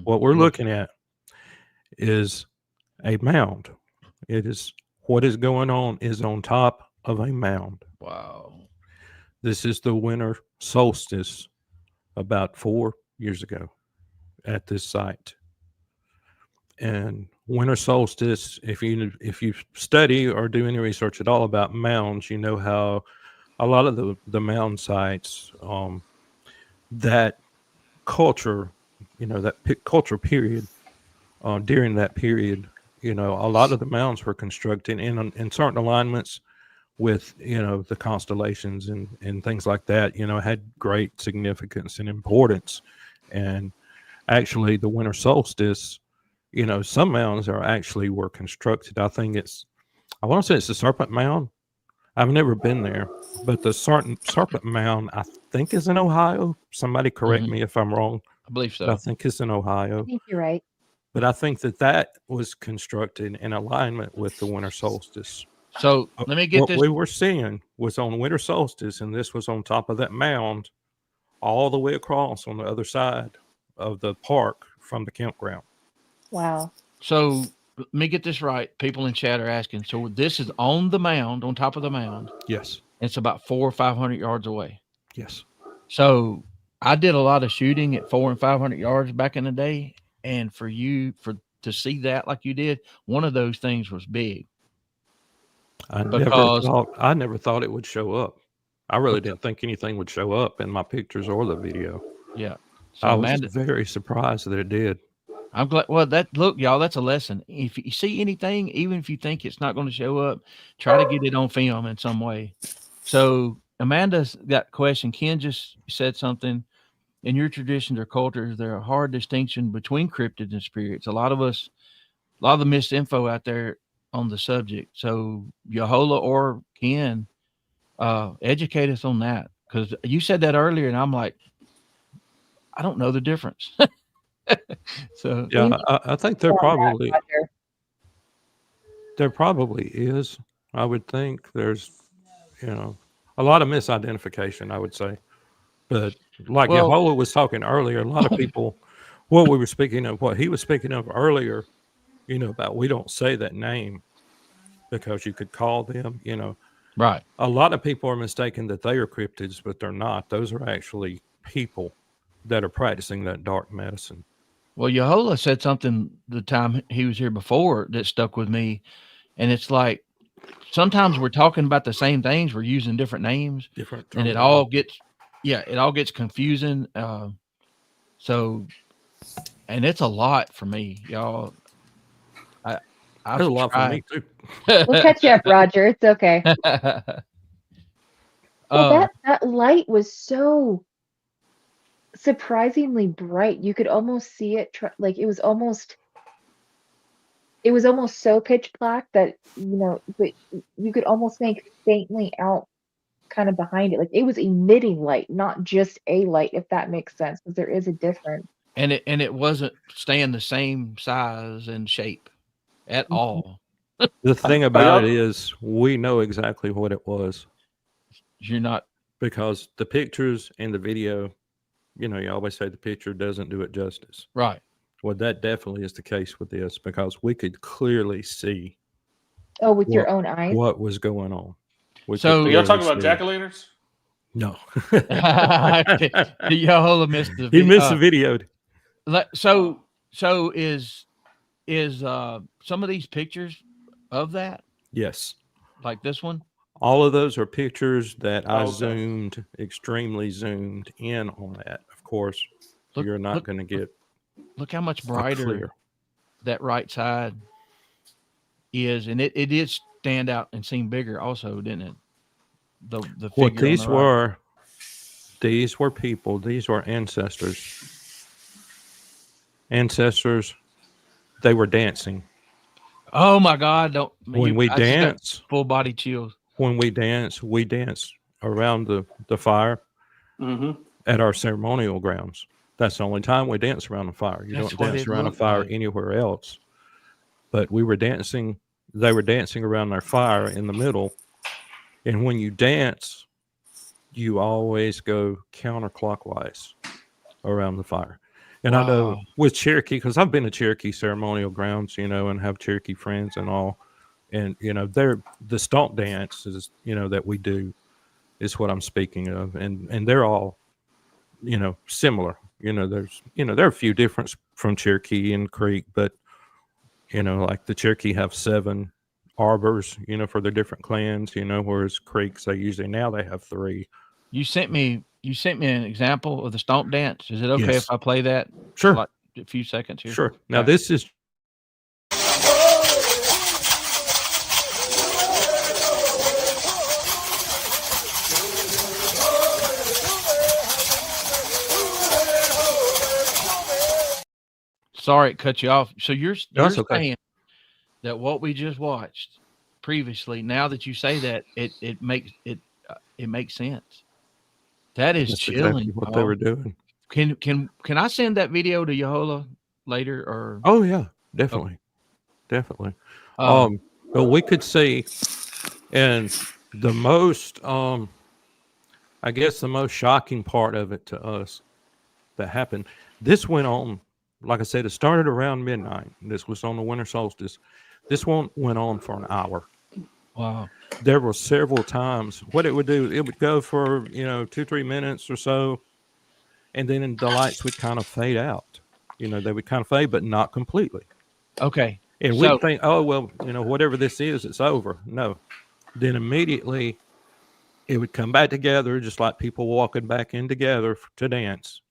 S5: what we're looking at is a mound. It is what is going on is on top of a mound.
S3: Wow.
S5: This is the winter solstice about 4 years ago at this site. And winter solstice, if you study or do any research at all about mounds, you know how a lot of the mound sites, that culture, culture period, during that period, a lot of the mounds were constructed in certain alignments with, the constellations and things like that, had great significance and importance. And actually the winter solstice, some mounds were constructed. I want to say it's the Serpent Mound. I've never been there, but the Serpent Mound, I think, is in Ohio. Somebody correct me if I'm wrong.
S3: I believe
S5: But I
S3: so.
S5: think it's in
S4: I
S5: Ohio.
S4: think you're right.
S5: But I think that was constructed in alignment with the winter solstice.
S3: So let me get
S5: What
S3: this.
S5: we were seeing was on winter solstice, and this was on top of that mound, all the way across on the other side of the park from the campground.
S4: Wow.
S3: So let me get this right. People in chat are asking. So this is on the mound, on top of the mound.
S5: Yes.
S3: It's about 400 or 500 yards away.
S5: Yes.
S3: So I did a lot of shooting at 400 and 500 yards back in the day, and to see that like you did, one of those things was big.
S5: I
S3: Because
S5: never thought it would show up. I really didn't think anything would show up in my pictures or the video.
S3: yeah. So
S5: I was very surprised that it did.
S3: I'm glad. Well, look, y'all, that's a lesson. If you see anything, even if you think it's not going to show up, try to get it on film in some way. So Amanda's got a question. Ken just said something. In your traditions or cultures, there are a hard distinction between cryptids and spirits. A lot of the misinfo out there on the subject. So Yahola or Ken, educate us on that, because you said that earlier, and I'm like, I don't know the difference. So
S5: Yeah, I think there probably is. I would think there's, a lot of misidentification, I would say. But like Yahola was talking earlier, a lot of people, what he was speaking of earlier, about we don't say that name because you could call them,
S3: right.
S5: A lot of people are mistaken that they are cryptids, but they're not. Those are actually people that are practicing that dark medicine.
S3: Well, Yahola said something the time he was here before that stuck with me. And it's like, sometimes we're talking about the same things. We're using different names, and it all gets confusing. So and it's a lot for me, y'all. I've
S5: That's a lot for me too.
S4: We'll catch you up, Roger. It's okay. Well,
S3: Uh,
S4: that light was so surprisingly bright. You could almost see it. Like it was almost so pitch black that but you could almost make faintly out kind of behind it. Like it was emitting light, not just a light, if that makes sense, because there is a difference.
S3: and it wasn't staying the same size and shape at all.
S5: The thing about it is, we know exactly what it was
S3: You're not
S5: because the pictures and the video, you always say the picture doesn't do it justice.
S3: right.
S5: Well, that definitely is the case with this because we could clearly see.
S4: Oh, with your own eyes?
S5: What was going on?
S3: So
S6: Are y'all talking about jack-o'-lanterns?
S5: No.
S3: Yahola missed the
S5: He missed the video.
S3: So is some of these pictures of that?
S5: Yes.
S3: Like this one?
S5: All of those are pictures that I zoomed, extremely zoomed in on that. Of course, you're not going to get.
S3: Look how much brighter that right side is, and it did stand out and seem bigger, also, didn't it? The
S5: what
S3: figure
S5: these
S3: on the right.
S5: were, these were people. These were ancestors. Ancestors. They were dancing.
S3: Oh my God!
S5: When we dance,
S3: full body chills.
S5: When we dance around the fire at our ceremonial grounds. That's the only time we dance around the fire. You don't dance around a fire anywhere else. But we were dancing. They were dancing around their fire in the middle. And when you dance, you always go counterclockwise around the fire. And I know with Cherokee, because I've been to Cherokee ceremonial grounds, and have Cherokee friends and all. And, they're the stomp dance is, that we do is what I'm speaking of. And they're all, similar. There's, there are a few differences from Cherokee and Creek, but, like the Cherokee have 7 arbors, for their different clans, whereas Creeks, now they have 3.
S3: You sent me an example of the stomp dance. Is it okay if I play that?
S5: Sure.
S3: Like a few seconds here.
S5: Sure. Now this is.
S3: Sorry, it cut you off. So you're
S5: okay.
S3: saying that what we just watched previously, now that you say that, it makes sense. That is
S5: That's
S3: chilling.
S5: Exactly what they were doing.
S3: Can I send that video to Yahola later? Or
S5: oh yeah, definitely, definitely. But we could see, and the most, I guess, the most shocking part of it to us that happened. This went on. Like I said, it started around midnight. This was on the winter solstice. This one went on for an hour.
S3: Wow.
S5: There were several times. What it would do, it would go for, 2-3 minutes or so. And then the lights would kind of fade out. They would kind of fade, but not completely.
S3: Okay.
S5: And we'd think, oh, well, whatever this is, it's over. No. Then immediately it would come back together, just like people walking back in together to dance.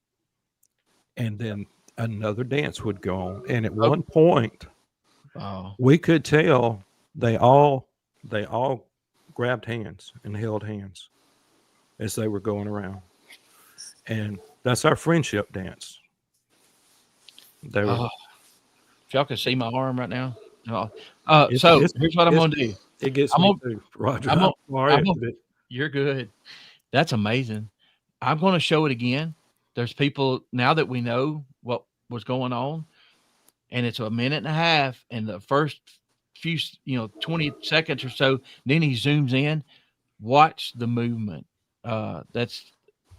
S5: And then another dance would go on. And at one point, we could tell they all grabbed hands and held hands as they were going around. And that's our friendship dance. They were,
S3: if y'all can see my arm right now. So here's what I'm going to do.
S5: It gets me too, Roger.
S3: You're good. That's amazing. I'm going to show it again. There's people, now that we know what was going on, and it's a minute and a half, and the first few 20 seconds or so, then he zooms in. Watch the movement. This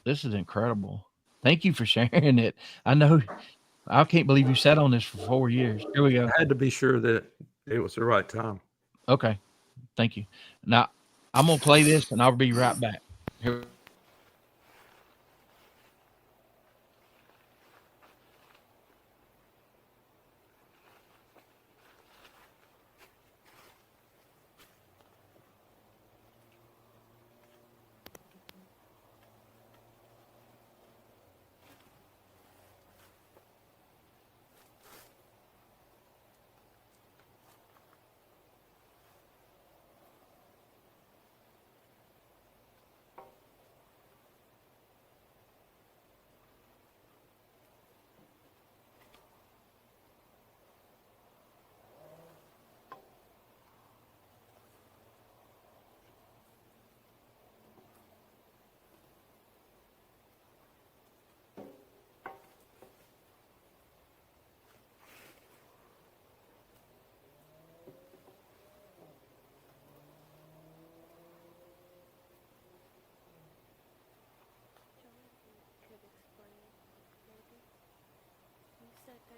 S3: is incredible. Thank you for sharing it. I can't believe you sat on this for 4 years. Here we go.
S5: I had to be sure that it was the right time.
S3: Okay. Thank you. Now I'm gonna play this and I'll be right back. Here.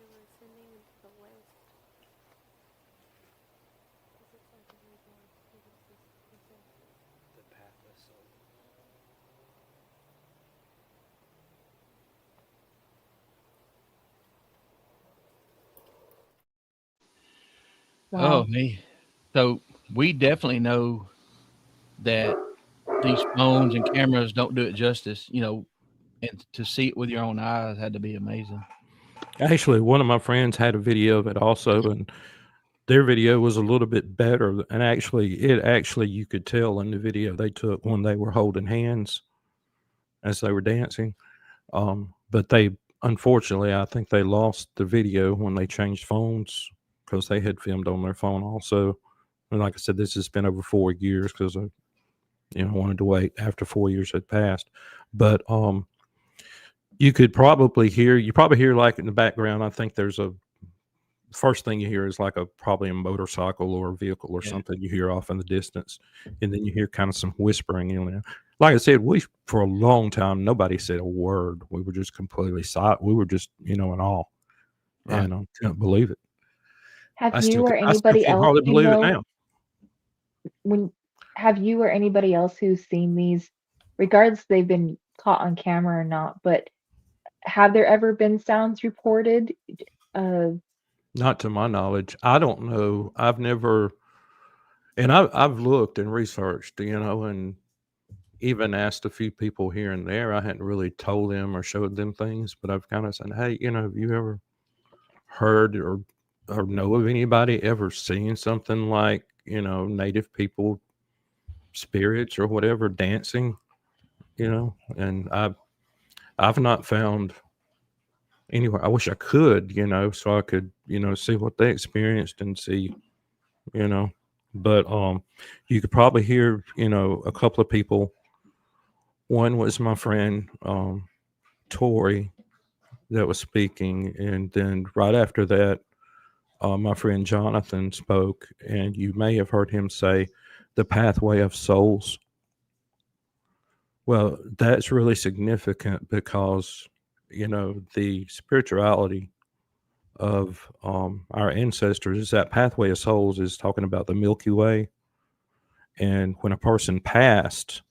S2: they were ascending into the west. This looks like a very bad
S1: the pathless soul.
S3: Oh,
S4: Wow.
S3: me. So we definitely know that these phones and cameras don't do it justice, and to see it with your own eyes had to be amazing.
S5: Actually, one of my friends had a video of it also, and their video was a little bit better. And actually, you could tell in the video they took when they were holding hands as they were dancing. But unfortunately, I think they lost the video when they changed phones because they had filmed on their phone also. And like I said, this has been over 4 years because I, wanted to wait after 4 years had passed. But you probably hear like in the background. I think there's first thing you hear is like probably a motorcycle or a vehicle or something you hear off in the distance, and then you hear kind of some whispering in there. Like I said, for a long time nobody said a word. We were just completely silent. We were just in awe,
S3: Right.
S5: and I couldn't believe it.
S4: Have
S5: I
S4: you or
S5: still
S4: anybody
S5: can't
S4: else
S5: hardly believe it now.
S4: have you or anybody else who's seen these, regardless if they've been caught on camera or not, but have there ever been sounds reported?
S5: Not to my knowledge. I don't know. I've never, and I've looked and researched, and even asked a few people here and there. I hadn't really told them or showed them things, but I've kind of said, hey, have you ever heard or know of anybody ever seeing something like, native people spirits or whatever dancing, and I've not found anywhere. I wish I could, so I could, see what they experienced and see, but you could probably hear, a couple of people. One was my friend Tori that was speaking, and then right after that, my friend Jonathan spoke, and you may have heard him say the pathway of souls. Well, that's really significant because, the spirituality of our ancestors is that pathway of souls is talking about the Milky Way. And when a person passed,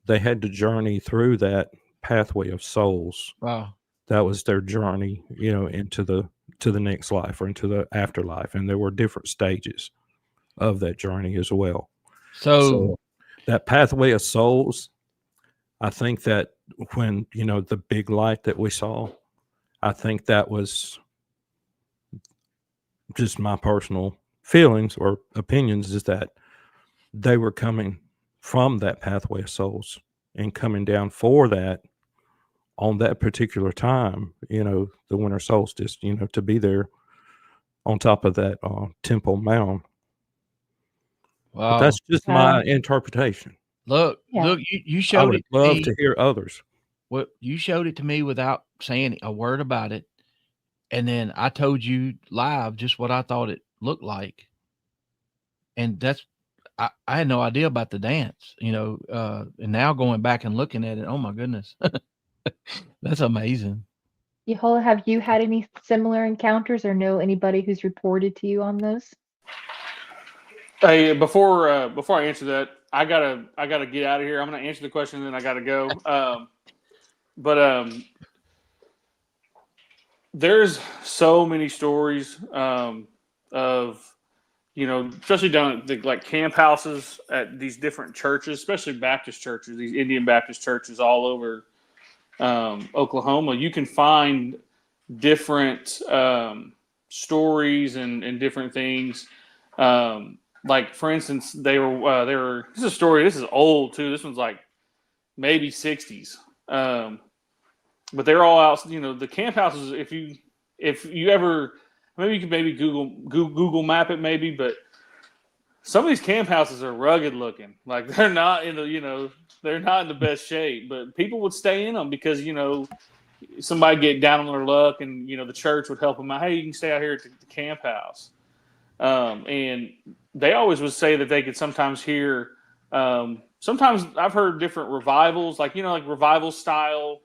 S5: they had to journey through that pathway of souls.
S3: Wow.
S5: That was their journey, into the next life or into the afterlife. And there were different stages of that journey as well.
S3: So
S5: that pathway of souls, I think that when, the big light that we saw, I think that was just my personal feelings or opinions, is that they were coming from that pathway of souls and coming down for that on that particular time, the winter solstice, to be there on top of that Temple Mound. But
S3: wow.
S5: that's just my interpretation.
S3: Look,
S4: Yeah.
S3: you
S5: I
S3: showed
S5: would
S3: it to
S5: love
S3: me.
S5: to hear others.
S3: Well, you showed it to me without saying a word about it. And then I told you live just what I thought it looked like. And I had no idea about the dance, and now going back and looking at it, oh my goodness. That's amazing.
S4: Yahola, have you had any similar encounters or know anybody who's reported to you on those?
S6: Hey, before I answer that, I gotta get out of here. I'm gonna answer the question and then I gotta go. But there's so many stories of especially down at the camp houses at these different churches, especially Baptist churches, these Indian Baptist churches all over Oklahoma. You can find different stories and different things. Like for instance, they were. This is a story. This is old too. This one's like maybe 60s. But they're all out. The camp houses. If you ever, maybe you can Google map it maybe. But some of these camp houses are rugged looking. Like they're not in they're not in the best shape. But people would stay in them because somebody get down on their luck, and the church would help them out. Hey, you can stay out here at the camp house. And they always would say that they could sometimes hear. Sometimes I've heard different revivals, like revival style.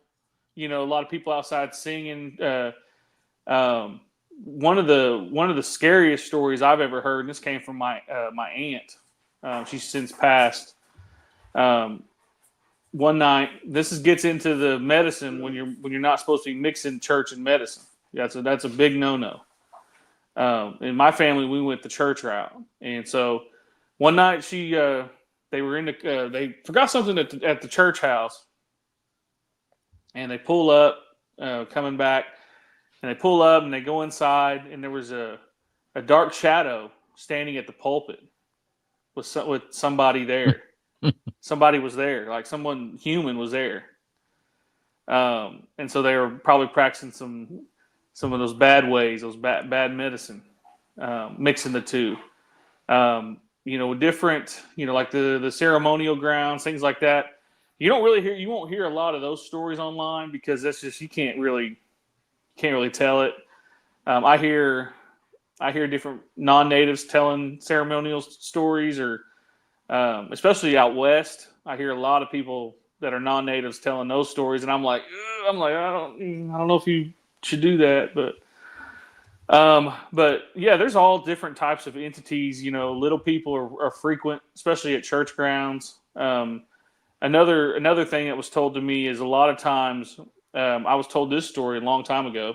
S6: A lot of people outside singing. one of the scariest stories I've ever heard, and this came from my aunt. She's since passed. One night, gets into the medicine when you're not supposed to be mixing church and medicine. That's a big no-no. In my family, we went the church route, and so one night they were they forgot something at the church house, and they pull up coming back. And they pull up and they go inside, and there was a dark shadow standing at the pulpit with somebody there. Somebody was there, like someone human was there. And so they were probably practicing some of those bad ways, those bad medicine, mixing the two. Different, like the ceremonial grounds, things like that. You won't hear a lot of those stories online because that's just, you can't really tell it. I hear different non-natives telling ceremonial stories, or especially out west. I hear a lot of people that are non-natives telling those stories, and I'm like, I don't know if you should do that, but yeah, there's all different types of entities. Little people are frequent, especially at church grounds. Another thing that was told to me is a lot of times. I was told this story a long time ago,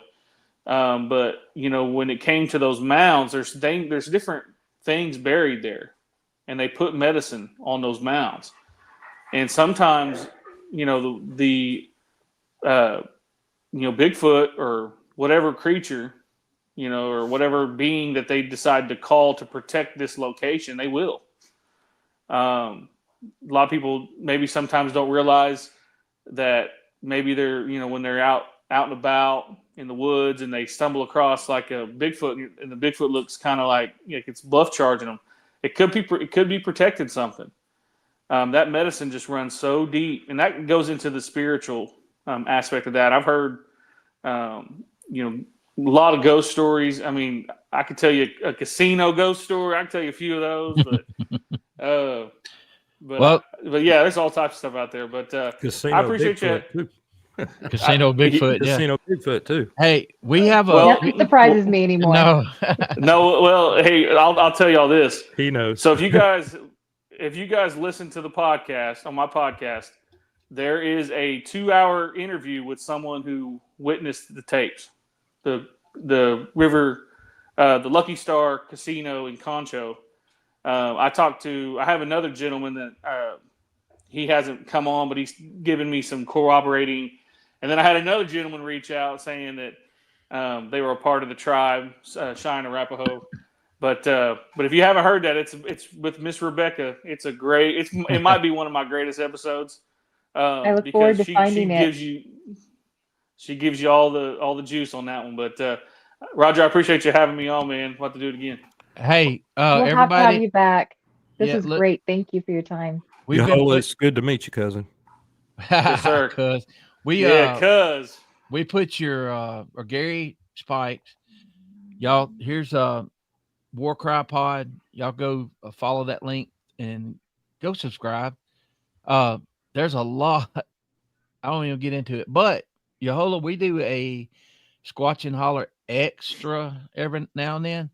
S6: but when it came to those mounds, there's different things buried there, and they put medicine on those mounds. And sometimes, the Bigfoot or whatever creature, or whatever being that they decide to call to protect this location, they will. A lot of people maybe sometimes don't realize that. Maybe they're, when they're out and about in the woods and they stumble across like a Bigfoot, and the Bigfoot looks kind of like it's bluff charging them. It could be protecting something. That medicine just runs so deep, and that goes into the spiritual aspect of that. I've heard, a lot of ghost stories. I mean, I could tell you a casino ghost story. I could tell you a few of those, but yeah, there's all types of stuff out there. But
S5: Casino
S6: I appreciate
S5: Bigfoot
S6: you.
S5: too.
S3: Casino Bigfoot. Yeah.
S5: Casino Bigfoot too.
S3: Hey, we have a.
S4: Nothing surprises me anymore.
S3: No.
S6: No, well, hey, I'll tell y'all this.
S5: He knows.
S6: So if you guys listen to the podcast, on my podcast, there is a 2-hour interview with someone who witnessed the tapes, the river, the Lucky Star Casino in Concho. I have another gentleman that he hasn't come on, but he's given me some corroborating. And then I had another gentleman reach out saying that they were a part of the tribe, Cheyenne Arapaho. But if you haven't heard that, it's with Miss Rebecca. It might be one of my greatest episodes.
S4: I look forward to finding it.
S6: She gives you all the juice on that one. But Roger, I appreciate you having me on, man. We'll have to do it again.
S3: Hey,
S4: We'll
S3: everybody.
S4: have to have you back. This is
S3: look,
S4: great. Thank you for your time.
S5: It's good to meet you, cousin.
S6: Yes, sir.
S3: Cuz we put your or Gary Spikes. Y'all, here's War Cry Pod. Y'all go follow that link and go subscribe. There's a lot. I don't even get into it, but Yahola, we do a Squatch and Holler extra every now and then,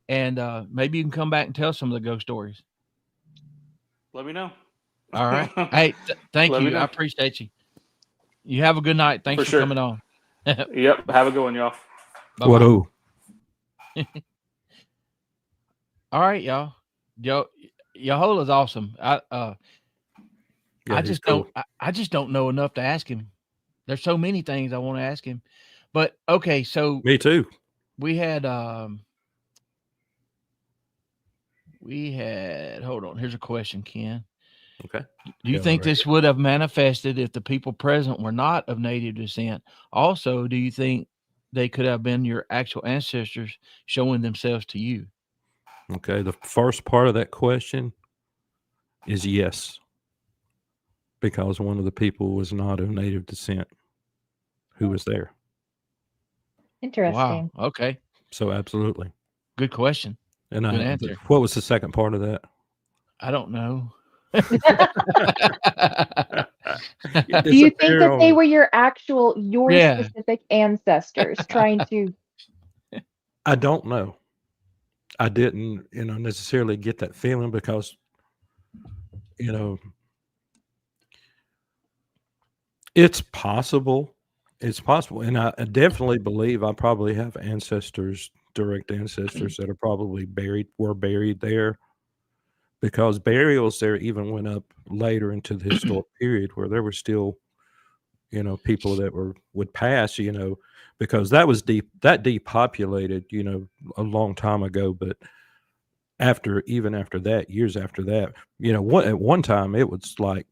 S3: and maybe you can come back and tell some of the ghost stories.
S6: Let me know.
S3: All right. Hey, thank you. I appreciate you. You have a good night. Thanks for coming on.
S6: Yep. Have a good one, y'all.
S5: What?
S3: All right, y'all. Yahola's awesome. I just don't know enough to ask him. There's so many things I want to ask him. But okay, so
S5: me too.
S3: We had hold on, here's a question, Ken.
S5: Okay.
S3: Do you think this would have manifested if the people present were not of native descent? Also, do you think they could have been your actual ancestors showing themselves to you?
S5: Okay. The first part of that question is yes, because one of the people was not of native descent who was there.
S4: Interesting.
S3: Wow. Okay.
S5: So absolutely.
S3: Good question.
S5: And
S3: good answer.
S5: What was the second part of that?
S3: I don't know.
S4: Do you think that they were your specific ancestors trying to
S5: I don't know. I didn't, necessarily get that feeling because, you know, it's possible. It's possible. And I definitely believe I probably have ancestors, direct ancestors that are probably were buried there, because burials there even went up later into the historic period where there were still, people that would pass, because that was depopulated, a long time ago. But even after that, years after that, at one time it was like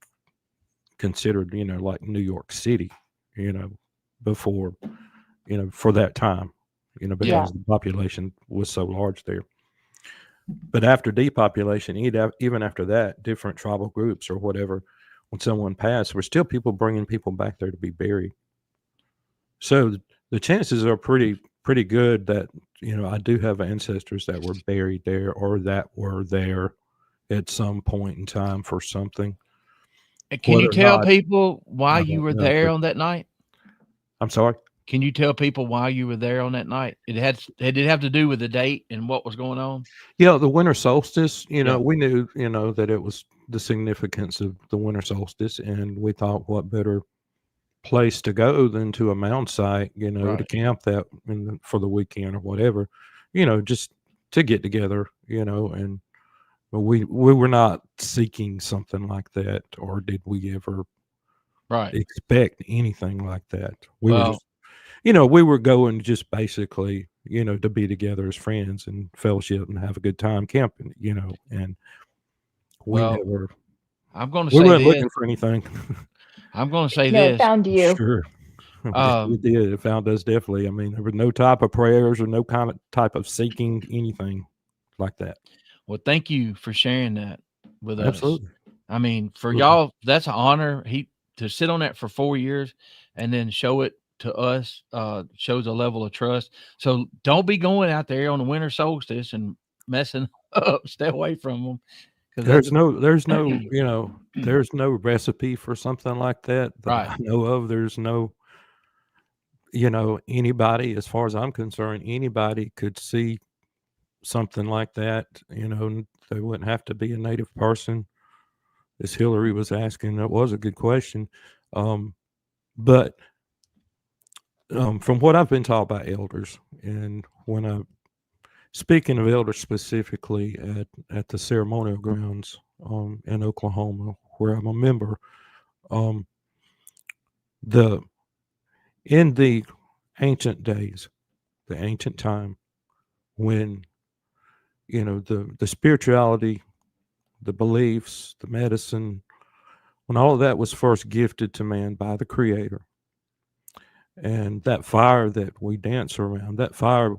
S5: considered, like New York City, before, for that time,
S4: Yeah.
S5: because the population was so large there. But after depopulation, even after that, different tribal groups or whatever, when someone passed, were still people bringing people back there to be buried. So the chances are pretty good that, I do have ancestors that were buried there or that were there at some point in time for something.
S3: And can you
S5: Whether or
S3: tell
S5: not,
S3: people why
S5: I
S3: you
S5: don't
S3: were
S5: know.
S3: there
S5: But
S3: on that night?
S5: I'm sorry.
S3: Can you tell people why you were there on that night? Did it have to do with the date and what was going on?
S5: Yeah, the winter solstice,
S3: Yeah.
S5: we knew, that it was the significance of the winter solstice, and we thought what better place to go than to a mound site, to
S3: Right.
S5: camp for the weekend or whatever, just to get together, and we were not seeking something like that, or did we ever
S3: Right.
S5: expect anything like that. We were
S3: Well,
S5: just, we were going just basically, to be together as friends and fellowship and have a good time camping, and we
S3: well,
S5: never,
S3: I'm going to
S5: we
S3: say
S5: weren't
S3: this.
S5: looking for anything.
S3: I'm going to say
S4: No, it
S3: this.
S4: found you.
S5: Sure.
S3: Um,
S5: It did. It found us, definitely. I mean, there was no type of prayers or no kind of type of seeking anything like that.
S3: Well, thank you for sharing that with us.
S5: Absolutely.
S3: I mean, for
S5: Absolutely.
S3: y'all, that's an honor. To sit on that for 4 years and then show it to us shows a level of trust. So don't be going out there on the winter solstice and messing up. Stay away from them.
S5: There's no, there's no recipe for something like that
S3: Right.
S5: I know of. There's no, anybody, as far as I'm concerned, anybody could see something like that. They wouldn't have to be a native person. As Hillary was asking, that was a good question. But from what I've been taught by elders, and speaking of elders specifically at the ceremonial grounds in Oklahoma, where I'm a member, the in the ancient days, the ancient time, when the spirituality, the beliefs, the medicine, when all of that was first gifted to man by the Creator, and that fire that we dance around, that fire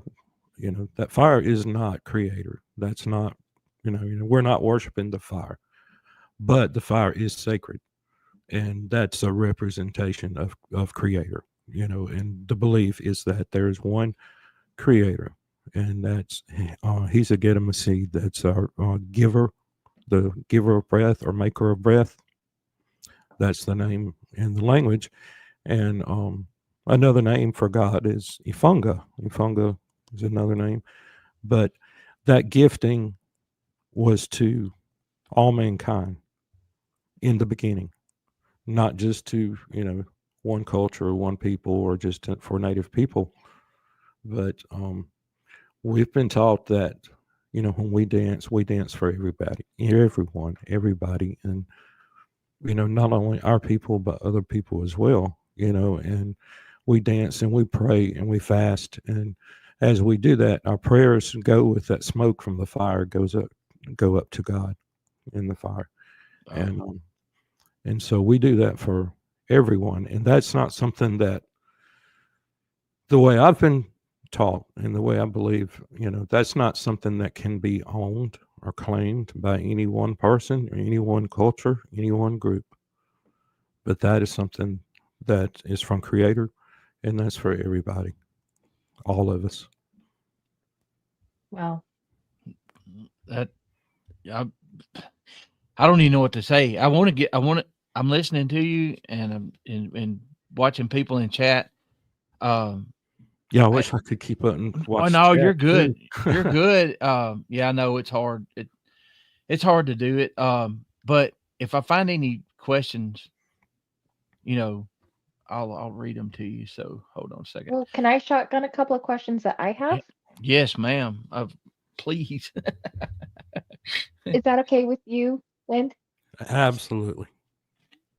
S5: is not Creator. That's not, we're not worshiping the fire, but the fire is sacred, and that's a representation of Creator. And the belief is that there is one Creator, and that's he's a Gedemasi. That's our giver, the giver of breath or maker of breath. That's the name in the language. And another name for God is Ifunga. Ifunga is another name. But that gifting was to all mankind in the beginning, not just to, one culture or one people or just for native people. But we've been taught that, when we dance for everybody, everyone, everybody. And, not only our people, but other people as well, and we dance and we pray and we fast. And as we do that, our prayers go with that smoke from the fire, go up to God in the fire. And so we do that for everyone. And that's not something that, the way I've been taught and the way I believe, that's not something that can be owned or claimed by any one person or any one culture, any one group. But that is something that is from Creator, and that's for everybody, all of us.
S4: Wow.
S3: That I don't even know what to say. I'm listening to you and I'm and watching people in chat.
S5: Yeah, I wish I could keep up and watch.
S3: Oh
S5: the
S3: no, you're
S5: chat,
S3: good.
S5: too.
S3: You're good. Yeah, I know it's hard. It's hard to do it. But if I find any questions, you know, I'll read them to you. So hold on a second.
S4: Well, can I shotgun a couple of questions that I have?
S3: Yes, ma'am. Please.
S4: Is that okay with you, Lind?
S5: Absolutely.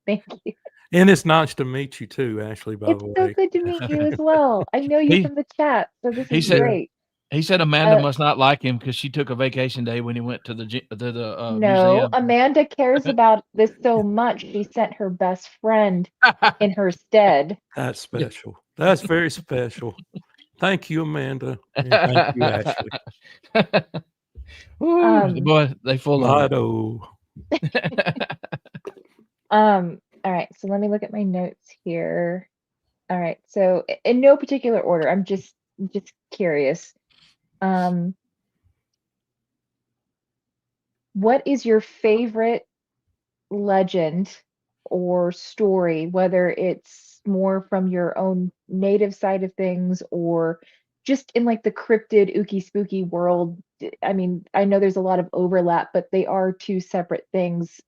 S4: Thank you.
S5: And it's nice to meet you too, Ashley, by
S4: It's
S5: the
S4: so
S5: way.
S4: good to meet you as well. I know you
S3: He-
S4: from the chat, so this
S3: he
S4: is
S3: said-
S4: great.
S3: He said Amanda
S4: Uh,
S3: must not like him because she took a vacation day when he went to the
S4: No,
S3: museum.
S4: Amanda cares about this so much. She sent her best friend in her stead.
S5: That's special. That's very special. Thank you, Amanda. And thank you, Ashley.
S3: Woo, boy, they full of it.
S5: Lotto.
S4: All right, so let me look at my notes here. All right, so in no particular order, I'm just curious. What is your favorite legend or story, whether it's more from your own native side of things or just in like the cryptid, ooky spooky world? I mean, I know there's a lot of overlap, but they are two separate things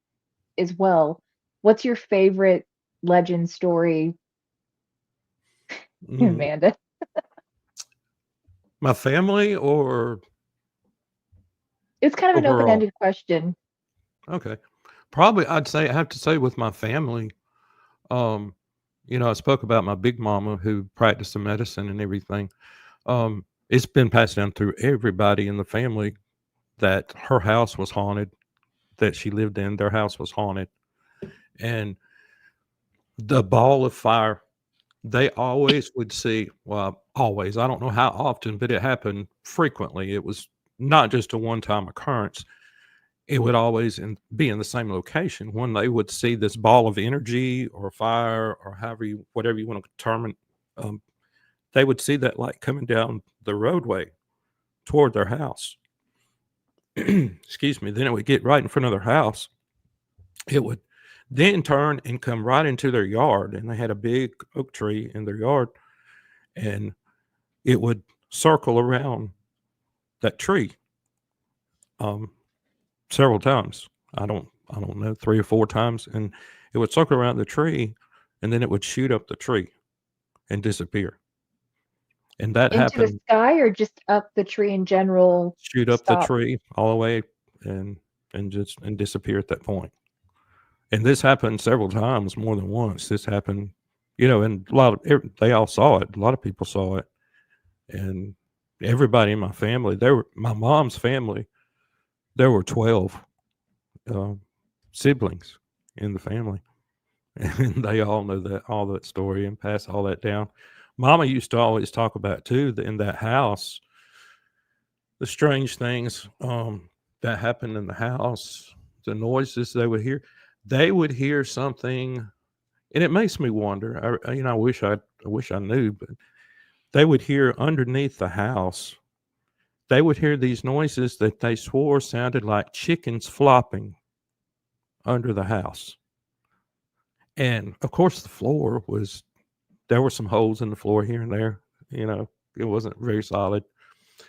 S4: as well. What's your favorite legend story, Amanda?
S5: My family or
S4: It's kind of an
S5: overall?
S4: open-ended question.
S5: Okay. Probably I have to say with my family, you know, I spoke about my big mama who practiced the medicine and everything. It's been passed down through everybody in the family that her house was haunted, that she lived in, their house was haunted. And the ball of fire, they always would see, well, always, I don't know how often, but it happened frequently. It was not just a one-time occurrence. It would always be in the same location when they would see this ball of energy or fire or whatever you want to determine. They would see that light coming down the roadway toward their house. Excuse me. Then it would get right in front of their house. It would then turn and come right into their yard. And they had a big oak tree in their yard. And it would circle around that tree several times. I don't know, 3 or 4 times. And it would circle around the tree, and then it would shoot up the tree and disappear. And that
S4: Into
S5: happened.
S4: the sky or just up the tree in general?
S5: Shoot up
S4: Stop.
S5: the tree all the way and disappear at that point. And this happened several times, more than once. This happened, you know, and they all saw it. A lot of people saw it. And everybody in my family, my mom's family, there were 12 siblings in the family. And they all know all that story and pass all that down. Mama used to always talk about too, in that house, the strange things that happened in the house, the noises they would hear. They would hear something, and it makes me wonder. I wish I knew, but they would hear underneath the house. They would hear these noises that they swore sounded like chickens flopping under the house. And of course, the floor there were some holes in the floor here and there. You know, it wasn't very solid,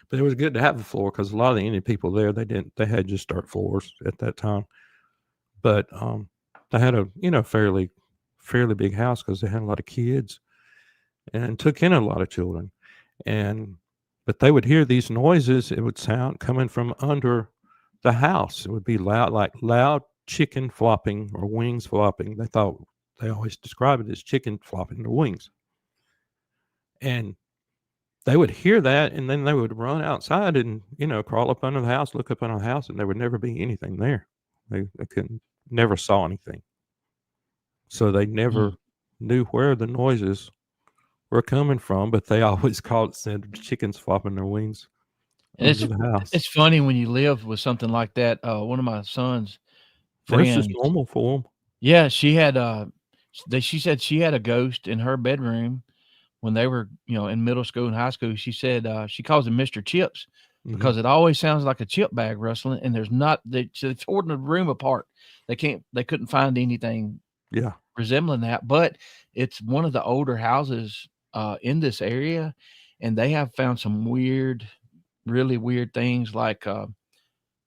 S5: but it was good to have a floor because a lot of the Indian people there, they had just dirt floors at that time. But they had a, fairly big house because they had a lot of kids and took in a lot of children. But they would hear these noises. It would sound coming from under the house. It would be loud chicken flopping or wings flopping. They always describe it as chicken flopping their wings. And they would hear that, and then they would run outside and, crawl up under the house, look up under the house, and there would never be anything there. They never saw anything. So they never knew where the noises were coming from, but they always called it sounded chickens flopping their wings under the house.
S3: It's funny when you live with something like that. One of my son's friends,
S5: this is normal for them.
S3: Yeah, she had she said she had a ghost in her bedroom when they were, in middle school and high school. She said she calls him Mr. Chips because it always sounds like a chip bag rustling, and there's not. They tore the room apart. They couldn't find anything resembling that, but it's one of the older houses in this area, and they have found some weird, really weird things like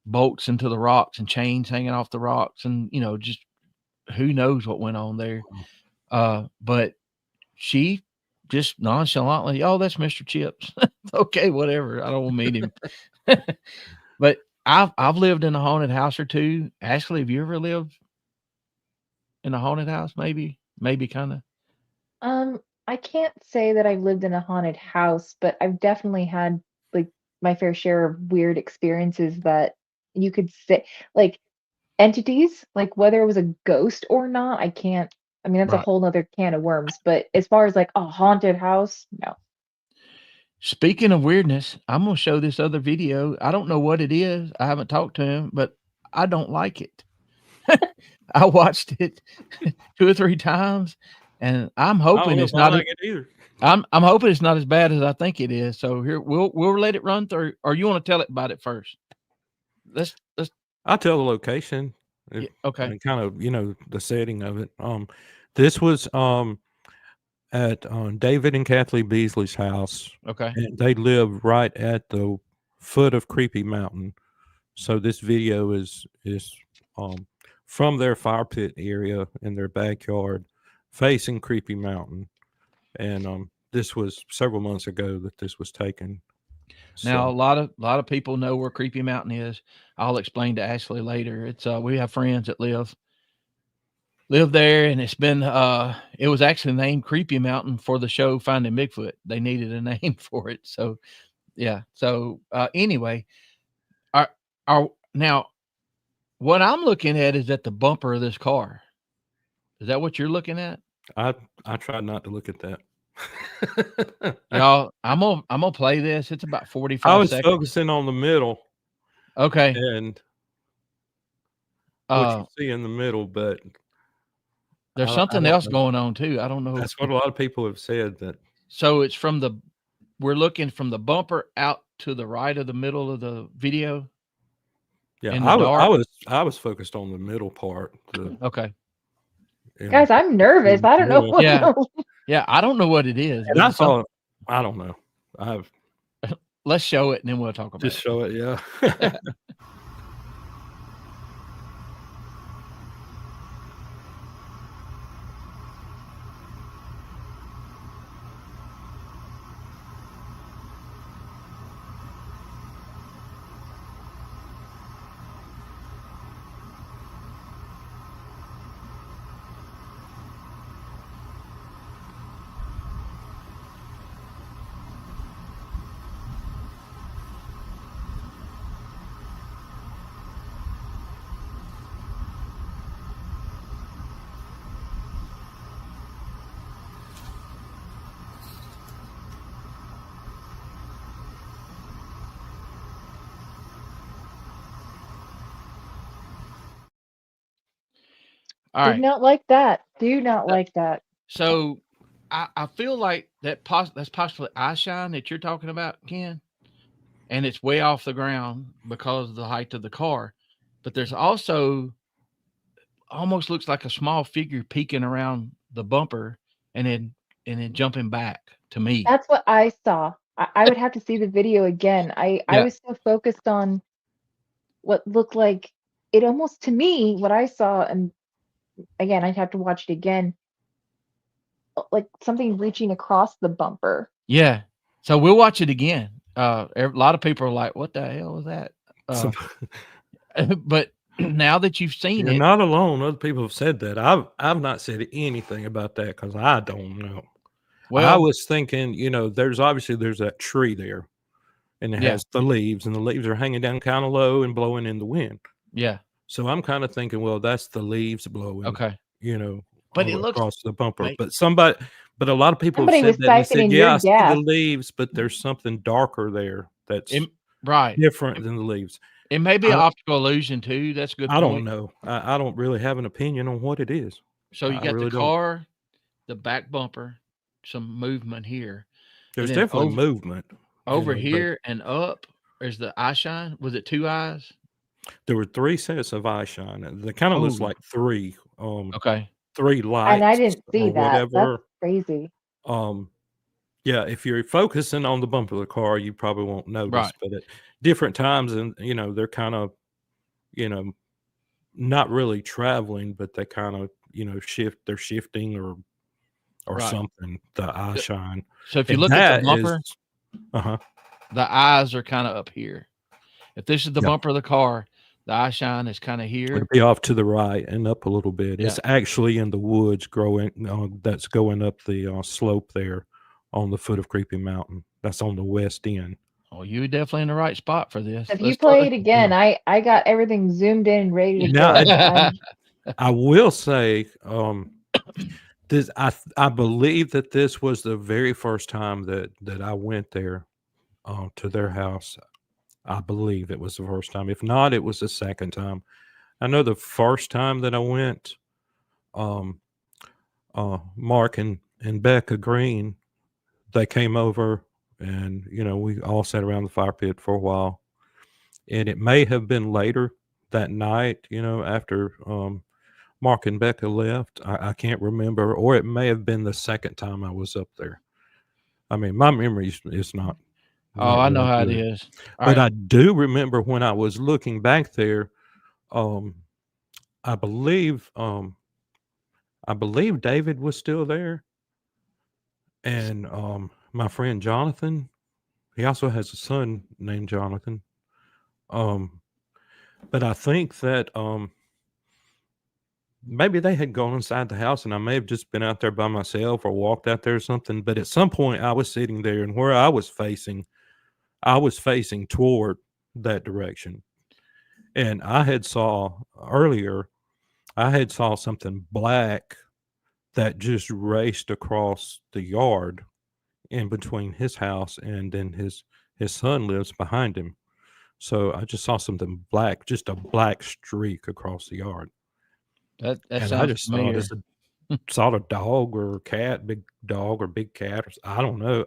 S3: bolts into the rocks and chains hanging off the rocks, and just who knows what went on there. But she just nonchalantly, oh, that's Mr. Chips. Okay, whatever. I don't want to meet him. But I've lived in a haunted house or two. Ashley, have you ever lived in a haunted house? Maybe kind of.
S4: I can't say that I've lived in a haunted house, but I've definitely had like my fair share of weird experiences that you could say, like entities, like whether it was a ghost or not, I can't. I mean, that's a
S3: Right.
S4: whole nother can of worms. But as far as like a haunted house, no.
S3: Speaking of weirdness, I'm gonna show this other video. I don't know what it is. I haven't talked to him, but I don't like it. I watched it 2 or 3 times, and I'm
S5: I
S3: hoping
S5: don't know
S3: it's
S5: if I
S3: not.
S5: like it either.
S3: I'm hoping it's not as bad as I think it is. So here we'll let it run through, or you want to tell it about it first? Let's
S5: I'll tell the location.
S3: yeah, okay.
S5: And kind of, the setting of it. This was at David and Kathleen Beasley's house,
S3: Okay.
S5: and they live right at the foot of Creepy Mountain. So this video is from their fire pit area in their backyard, facing Creepy Mountain, and this was several months ago that this was taken.
S3: Now, a
S5: So,
S3: lot of people know where Creepy Mountain is. I'll explain to Ashley later. It's we have friends that live there, and it's been it was actually named Creepy Mountain for the show Finding Bigfoot. They needed a name for it. So yeah. So anyway, our now what I'm looking at is at the bumper of this car. Is that what you're looking at?
S5: I tried not to look at that.
S3: Y'all, I'm gonna play this. It's about 45
S5: I was
S3: seconds.
S5: focusing on the middle
S3: Okay.
S5: and what you see in the middle, but
S3: There's
S5: I
S3: something
S5: don't
S3: else
S5: know.
S3: going on too. I don't know.
S5: That's what a lot of people have said, that
S3: So it's we're looking from the bumper out to the right of the middle of the video.
S5: yeah,
S3: In the dark?
S5: I was focused on the middle part.
S3: Okay.
S4: Guys, I'm nervous. I don't know
S5: middle.
S4: what.
S3: Yeah. Yeah, I don't know what it is.
S5: And
S3: but
S5: I
S3: it's some-
S5: thought, I don't know. I've
S3: let's show it and then we'll talk about
S5: just
S3: it.
S5: show it, yeah.
S3: All
S4: Do
S3: right.
S4: not like that. Do not like that.
S3: So I feel like that's possibly eye shine that you're talking about, Ken. And it's way off the ground because of the height of the car. But there's also almost looks like a small figure peeking around the bumper and then jumping back to me.
S4: That's what I saw. I would have to see the video again. I
S3: Yeah.
S4: was so focused on what looked like it almost to me, what I saw, and again, I'd have to watch it again, like something reaching across the bumper.
S3: Yeah. So we'll watch it again. A lot of people are like, what the hell was that? But now that you've seen
S5: You're
S3: it,
S5: not alone. Other people have said that. I've not said anything about that because I don't know.
S3: well,
S5: I was thinking, there's that tree there, and it
S3: Yeah.
S5: has the leaves, and the leaves are hanging down kind of low and blowing in the wind.
S3: yeah.
S5: So I'm kind of thinking, well, that's the leaves blowing.
S3: Okay.
S5: But
S3: it looks
S5: across the bumper.
S3: like-
S5: But a lot of people
S4: Somebody
S5: have
S4: was
S5: said that. And they said,
S4: siphoning
S5: yeah,
S4: your
S5: I see
S4: gas.
S5: the leaves, but there's something darker there that's
S3: right.
S5: different than the leaves.
S3: It may be an
S5: I-
S3: optical illusion too. That's a good.
S5: I
S3: point.
S5: don't know. I don't really have an opinion on what it is.
S3: So you
S5: I
S3: got
S5: really
S3: the
S5: don't.
S3: car, the back bumper, some movement here.
S5: There's
S3: then
S5: definitely movement.
S3: Over
S5: but
S3: here and up is the eye shine. Was it 2 eyes?
S5: there were 3 sets of eye shine. And they kind of looks
S3: Oh.
S5: like 3
S3: Okay.
S5: 3 lights
S4: And I didn't see
S5: or
S4: that.
S5: whatever.
S4: That's crazy.
S5: Yeah, if you're focusing on the bumper of the car, you probably won't notice.
S3: Right.
S5: But at different times, and they're kind of, not really traveling, but they kind of, they're shifting or
S3: Right.
S5: something. The eye
S3: Yeah.
S5: shine.
S3: So if you
S5: And
S3: look at the
S5: that
S3: bumper,
S5: is, uh-huh.
S3: the eyes are kind of up here. If this is the
S5: Yeah.
S3: bumper of the car, the eye shine is kind of here.
S5: It'd be off to the right and up a little bit.
S3: Yeah.
S5: It's actually in the woods growing. That's going up the slope there on the foot of Creepy Mountain. That's on the west end.
S3: Oh, you were definitely in the right spot for this.
S4: If
S3: Let's
S4: you play
S3: start-
S4: it again, I got everything zoomed in and ready to
S5: Now,
S4: go.
S5: I will say, I believe that this was the very first time that I went there, to their house. I believe it was the first time. If not, it was the second time. I know the first time that I went, Mark and Becca Greene, they came over, and we all sat around the fire pit for a while. And it may have been later that night, after Mark and Becca left. I can't remember, or it may have been the second time I was up there. I mean, my memory is not.
S3: Oh, I know
S5: real
S3: how it
S5: good.
S3: is. All
S5: But
S3: right.
S5: I do remember when I was looking back there, I believe David was still there, and my friend Jonathan. He also has a son named Jonathan. But I think that maybe they had gone inside the house, and I may have just been out there by myself or walked out there or something. But at some point, I was sitting there, and where I was facing toward that direction. And I had saw something black that just raced across the yard in between his house, and then his son lives behind him. So I just saw something black, just a black streak across the yard.
S3: That
S5: And I
S3: sounds
S5: just
S3: familiar.
S5: saw a dog or a cat, big dog or big cat. I don't know.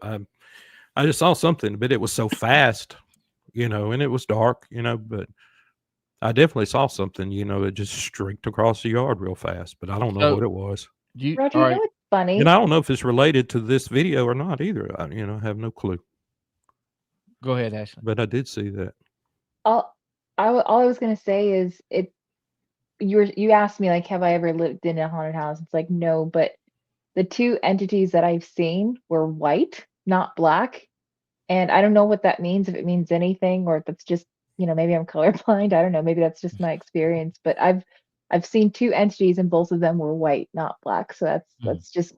S5: I just saw something, but it was so fast, and it was dark, but I definitely saw something, it just streaked across the yard real fast, but I don't know
S3: So-
S5: what it was.
S4: Roger,
S3: all
S4: you
S3: right.
S4: know what's funny?
S5: And I don't know if it's related to this video or not either. I have no clue,
S3: Go ahead, Ashley.
S5: but I did see that.
S4: All I was gonna say is you asked me like, have I ever lived in a haunted house? It's like no, but the two entities that I've seen were white, not black. And I don't know what that means, if it means anything, or if it's just, maybe I'm colorblind. I don't know. Maybe that's just my experience. But I've seen two entities and both of them were white, not black. So that's just,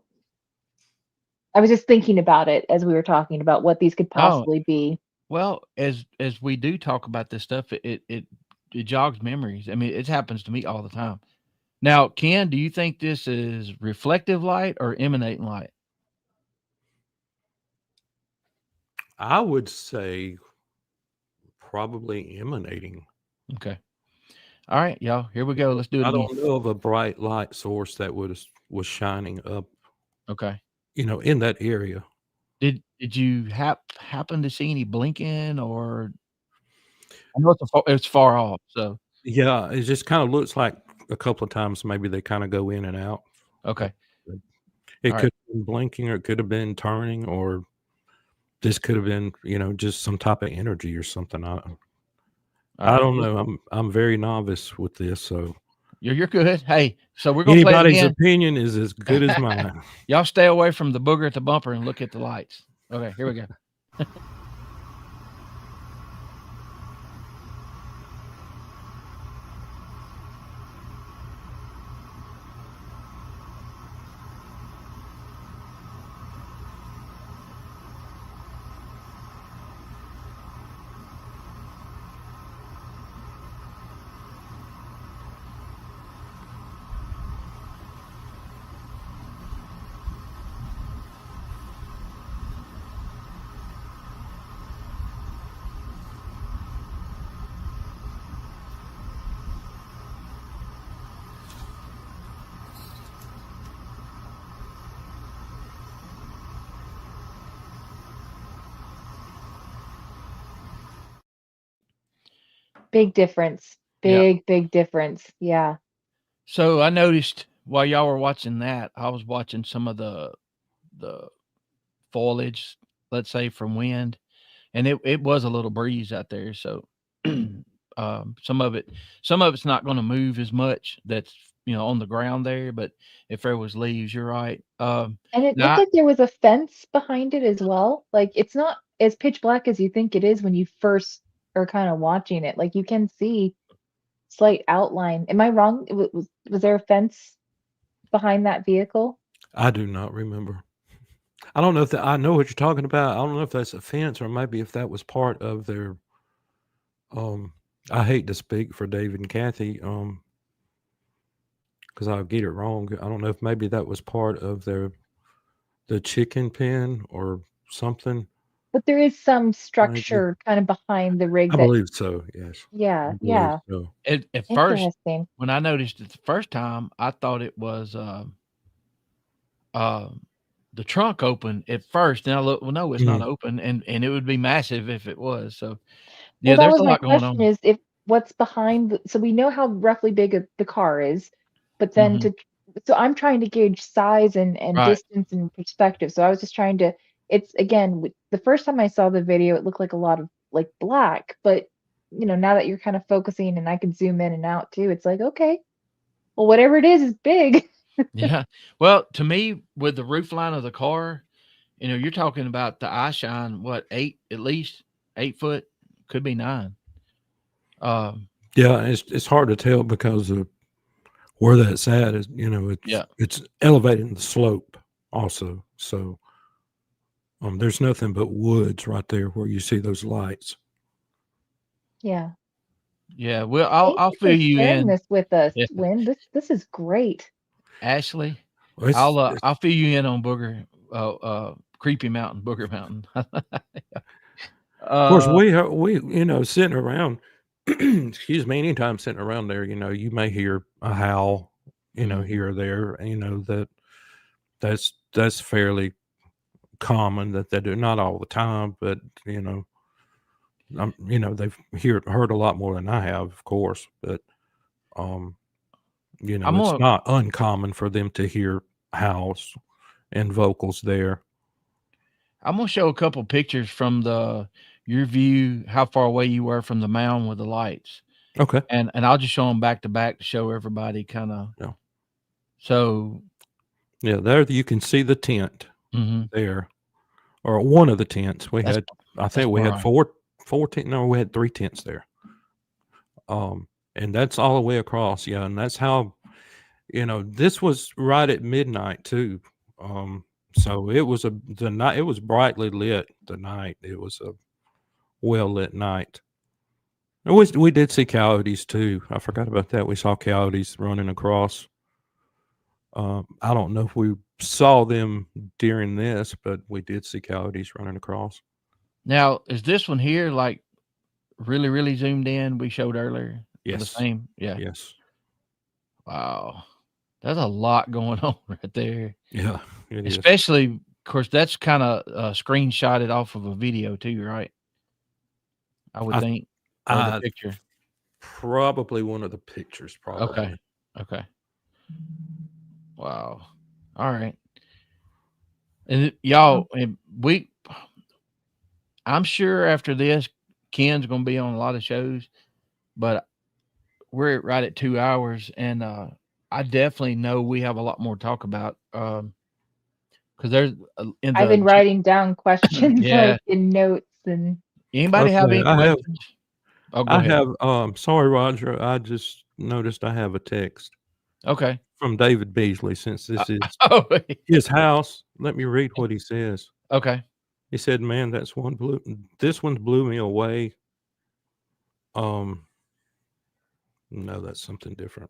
S4: I was just thinking about it as we were talking about what these could possibly be.
S3: Well, as we do talk about this stuff, it jogs memories. I mean, it happens to me all the time. Now, Ken, do you think this is reflective light or emanating light?
S5: I would say probably emanating.
S3: Okay. All right, y'all. Here we go. Let's do it
S5: I
S3: again.
S5: don't know of a bright light source that was shining up,
S3: Okay.
S5: in that area.
S3: Did you happen to see any blinking, or I know it's far off, so
S5: Yeah, it just kind of looks like a couple of times maybe they kind of go in and out.
S3: okay.
S5: It
S3: All
S5: could have been blinking, or it could have been turning, or this could have been, just some type of energy or something. I
S3: All
S5: don't
S3: right.
S5: know. I'm very novice with this, so
S3: You're good. Hey, so we're gonna play it
S5: anybody's
S3: again.
S5: opinion is as good as mine.
S3: Y'all stay away from the booger at the bumper and look at the lights. Okay, here we go.
S4: Big difference.
S3: Yeah.
S4: Big difference. Yeah.
S3: So I noticed while y'all were watching that, I was watching some of the foliage, let's say from wind, and it was a little breeze out there. So some of it's not going to move as much. That's on the ground there, but if there was leaves, you're right.
S4: And it looked
S3: Now,
S4: like there was a fence behind it as well. Like it's not as pitch black as you think it is when you first are kind of watching it. Like you can see slight outline. Am I wrong? Was there a fence behind that vehicle?
S5: I do not remember. I don't know if I know what you're talking about. I don't know if that's a fence or maybe if that was part of their. I hate to speak for David and Kathy, because I'll get it wrong. I don't know if maybe that was part of the chicken pen or something.
S4: But there is some
S5: Maybe.
S4: structure kind of behind the rig
S5: I
S4: that,
S5: believe so. Yes.
S4: yeah,
S5: I believe
S4: yeah.
S5: so.
S3: at first,
S4: Interesting.
S3: when I noticed it the first time, I thought it was the trunk open at first. And I looked, well, no, it's not open, and it would be massive if it was. So yeah,
S4: Well, that
S3: there's
S4: was
S3: a
S4: my
S3: lot going
S4: question
S3: on.
S4: is if what's behind so we know how roughly big the car is, but then so I'm trying to gauge size and
S3: Right.
S4: distance and perspective. So I was just trying to it's again the first time I saw the video it looked like a lot of like black, but now that you're kind of focusing and I can zoom in and out too, it's like okay, well whatever it is big.
S3: Yeah. Well, to me, with the roof line of the car, you're talking about the eye shine, what, at least 8 foot, could be 9.
S5: Yeah, it's hard to tell because of where that's at. Is
S3: Yeah.
S5: it's elevating the slope also. So there's nothing but woods right there where you see those lights.
S4: Yeah.
S3: Yeah. Well,
S4: Thank
S3: I'll
S4: you
S3: fill
S4: for
S3: you
S4: sharing
S3: in,
S4: this with us,
S3: Yeah.
S4: Wynn. This is great.
S3: Ashley.
S5: Well,
S3: I'll fill you in on Creepy Mountain, Booger Mountain.
S5: of course, we sitting around. Excuse me. Anytime sitting around there, you may hear a howl, here or there. That's fairly common that they do. Not all the time, but they've heard a lot more than I have, of course. But it's not uncommon for them to hear howls and vocals there.
S3: I'm gonna show a couple pictures from your view, how far away you were from the mound with the lights.
S5: Okay.
S3: And I'll just show them back to back to show everybody kind of.
S5: Yeah.
S3: So.
S5: Yeah, there you can see the tent there, or one of the tents. I think we had four tents. No, we had 3 tents there. And that's all the way across. Yeah, and that's how, this was right at midnight too. So it was the night. It was brightly lit. The night it was a well lit night. And we did see coyotes too. I forgot about that. We saw coyotes running across. I don't know if we saw them during this, but we did see coyotes running across.
S3: Now, is this one here like really, really zoomed in? We showed earlier.
S5: Yes.
S3: The same. Yeah.
S5: Yes.
S3: Wow. There's a lot going on right there.
S5: Yeah.
S3: Especially, of course, that's kind of screenshotted off of a video too, right? I would think. Or the picture.
S5: Probably one of the pictures. Probably.
S3: Okay. Wow. All right. And y'all, I'm sure after this, Ken's going to be on a lot of shows, but we're right at 2 hours, and I definitely know we have a lot more to talk about. Because there's
S4: I've been writing down questions like in notes and.
S3: Anybody have any questions?
S5: I have. Sorry, Roger. I just noticed I have a text.
S3: Okay.
S5: From David Beasley, since this is his house. Let me read what he says.
S3: Okay.
S5: He said, "Man, this one blew me away." No, that's something different.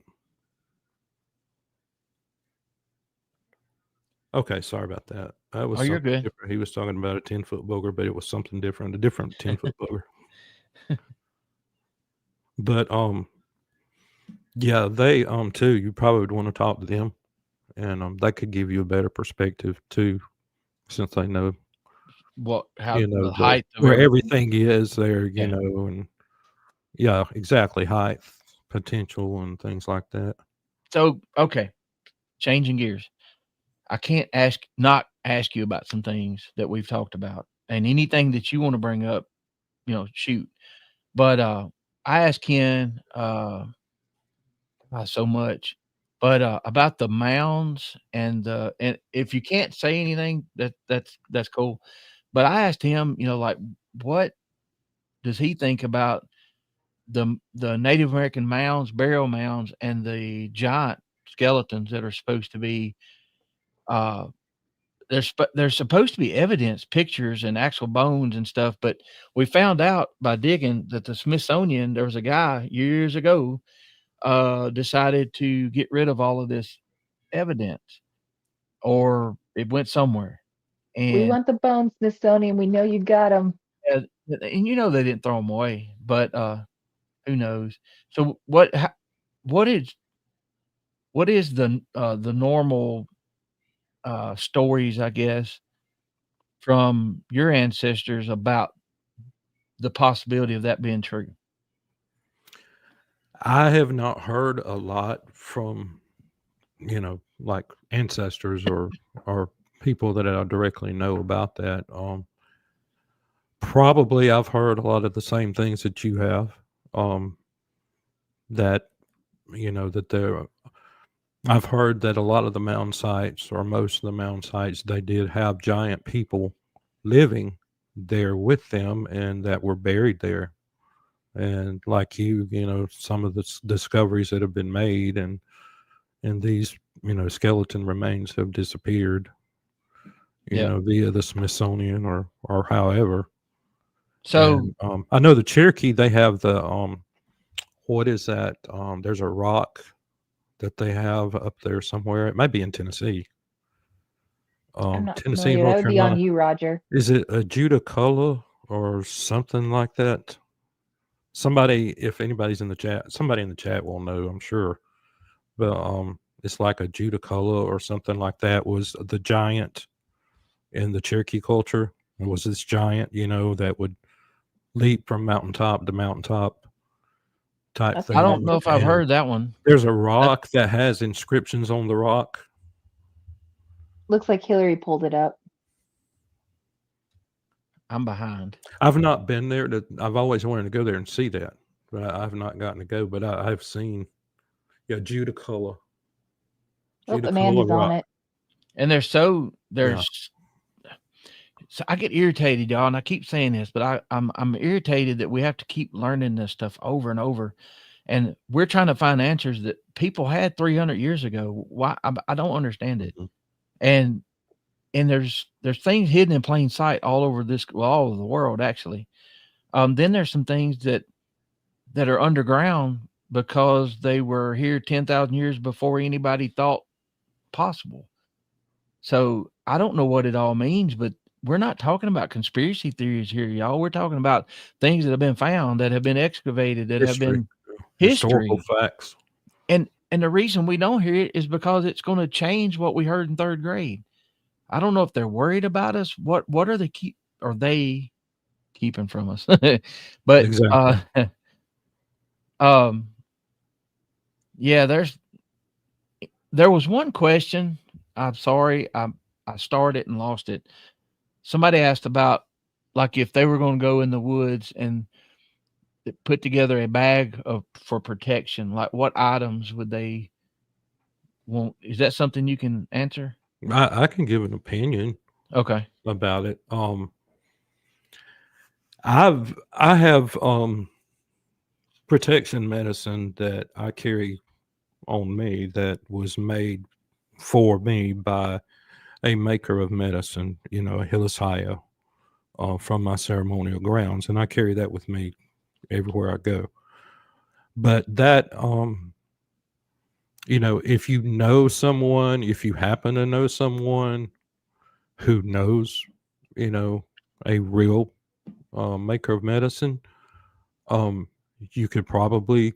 S5: Okay, sorry about that. That was
S3: you're good.
S5: Different. He was talking about a 10-foot booger, but it was something different, a different 10-foot booger. But yeah, they too. You probably would want to talk to them, and they could give you a better perspective too, since they know
S3: the height of
S5: where everything is there. And yeah, exactly, height, potential, and things like that.
S3: So okay, changing gears. I can't ask not ask you about some things that we've talked about, and anything that you want to bring up, shoot. But I asked Ken so much, but about the mounds and if you can't say anything, that's cool. But I asked him, like, what does he think about the Native American mounds, burial mounds, and the giant skeletons that are supposed to be uh there's supposed to be evidence, pictures, and actual bones and stuff, but we found out by digging that the Smithsonian, there was a guy years ago, decided to get rid of all of this evidence, or it went somewhere.
S4: We
S3: And
S4: want the bones, Smithsonian. We know you got them.
S3: and they didn't throw them away, but who knows? So what is the normal stories, I guess, from your ancestors about the possibility of that being true?
S5: I have not heard a lot from, like ancestors or people that I directly know about that. Probably I've heard a lot of the same things that you have. That that there. I've heard that a lot of the mound sites, or most of the mound sites, they did have giant people living there with them, and that were buried there. And like some of the discoveries that have been made, and these skeleton remains have disappeared,
S3: Yeah.
S5: via the Smithsonian or however.
S3: So
S5: And, I know the Cherokee, they have the what is that? There's a rock that they have up there somewhere. It might be in Tennessee.
S4: I'm not
S5: Tennessee
S4: familiar.
S5: and
S4: That
S5: North
S4: would be on
S5: Carolina.
S4: you, Roger.
S5: Is it a Judicola or something like that? Somebody, if anybody's in the chat, somebody in the chat will know, I'm sure. But it's like a Judicola or something like that, was the giant in the Cherokee culture. It was this giant, that would leap from mountaintop to mountaintop type
S4: That's
S5: thing.
S3: I don't know if I've
S5: And
S3: heard that one.
S5: there's a rock that has inscriptions on the rock.
S4: Looks like Hillary pulled it up.
S3: I'm behind.
S5: I've not been there. I've always wanted to go there and see that, but I've not gotten to go. But I've seen, Judicola.
S4: Oh, Amanda's on
S5: rock.
S4: it.
S3: And so I get irritated, y'all, and I keep saying this, but I'm irritated that we have to keep learning this stuff over and over, and we're trying to find answers that people had 300 years ago. Why? I don't understand it.
S5: Mhm.
S3: And there's things hidden in plain sight all over all over the world, actually. Then there's some things that are underground because they were here 10,000 years before anybody thought possible. So I don't know what it all means, but we're not talking about conspiracy theories here, y'all. We're talking about things that have been found, that have been excavated, that have been
S5: Historical
S3: history.
S5: facts.
S3: And the reason we don't hear it is because it's going to change what we heard in third grade. I don't know if they're worried about us. What are they keeping from us? But
S5: Exactly.
S3: yeah, there was one question. I'm sorry, I started and lost it. Somebody asked about, like, if they were going to go in the woods and put together a bag for protection, like what items would they want? Is that something you can answer?
S5: I can give an opinion
S3: Okay.
S5: about it. I have protection medicine that I carry on me that was made for me by a maker of medicine, a Hillisaya, from my ceremonial grounds, and I carry that with me everywhere I go. But that, if you know someone, if you happen to know someone who knows, a real maker of medicine, you could probably,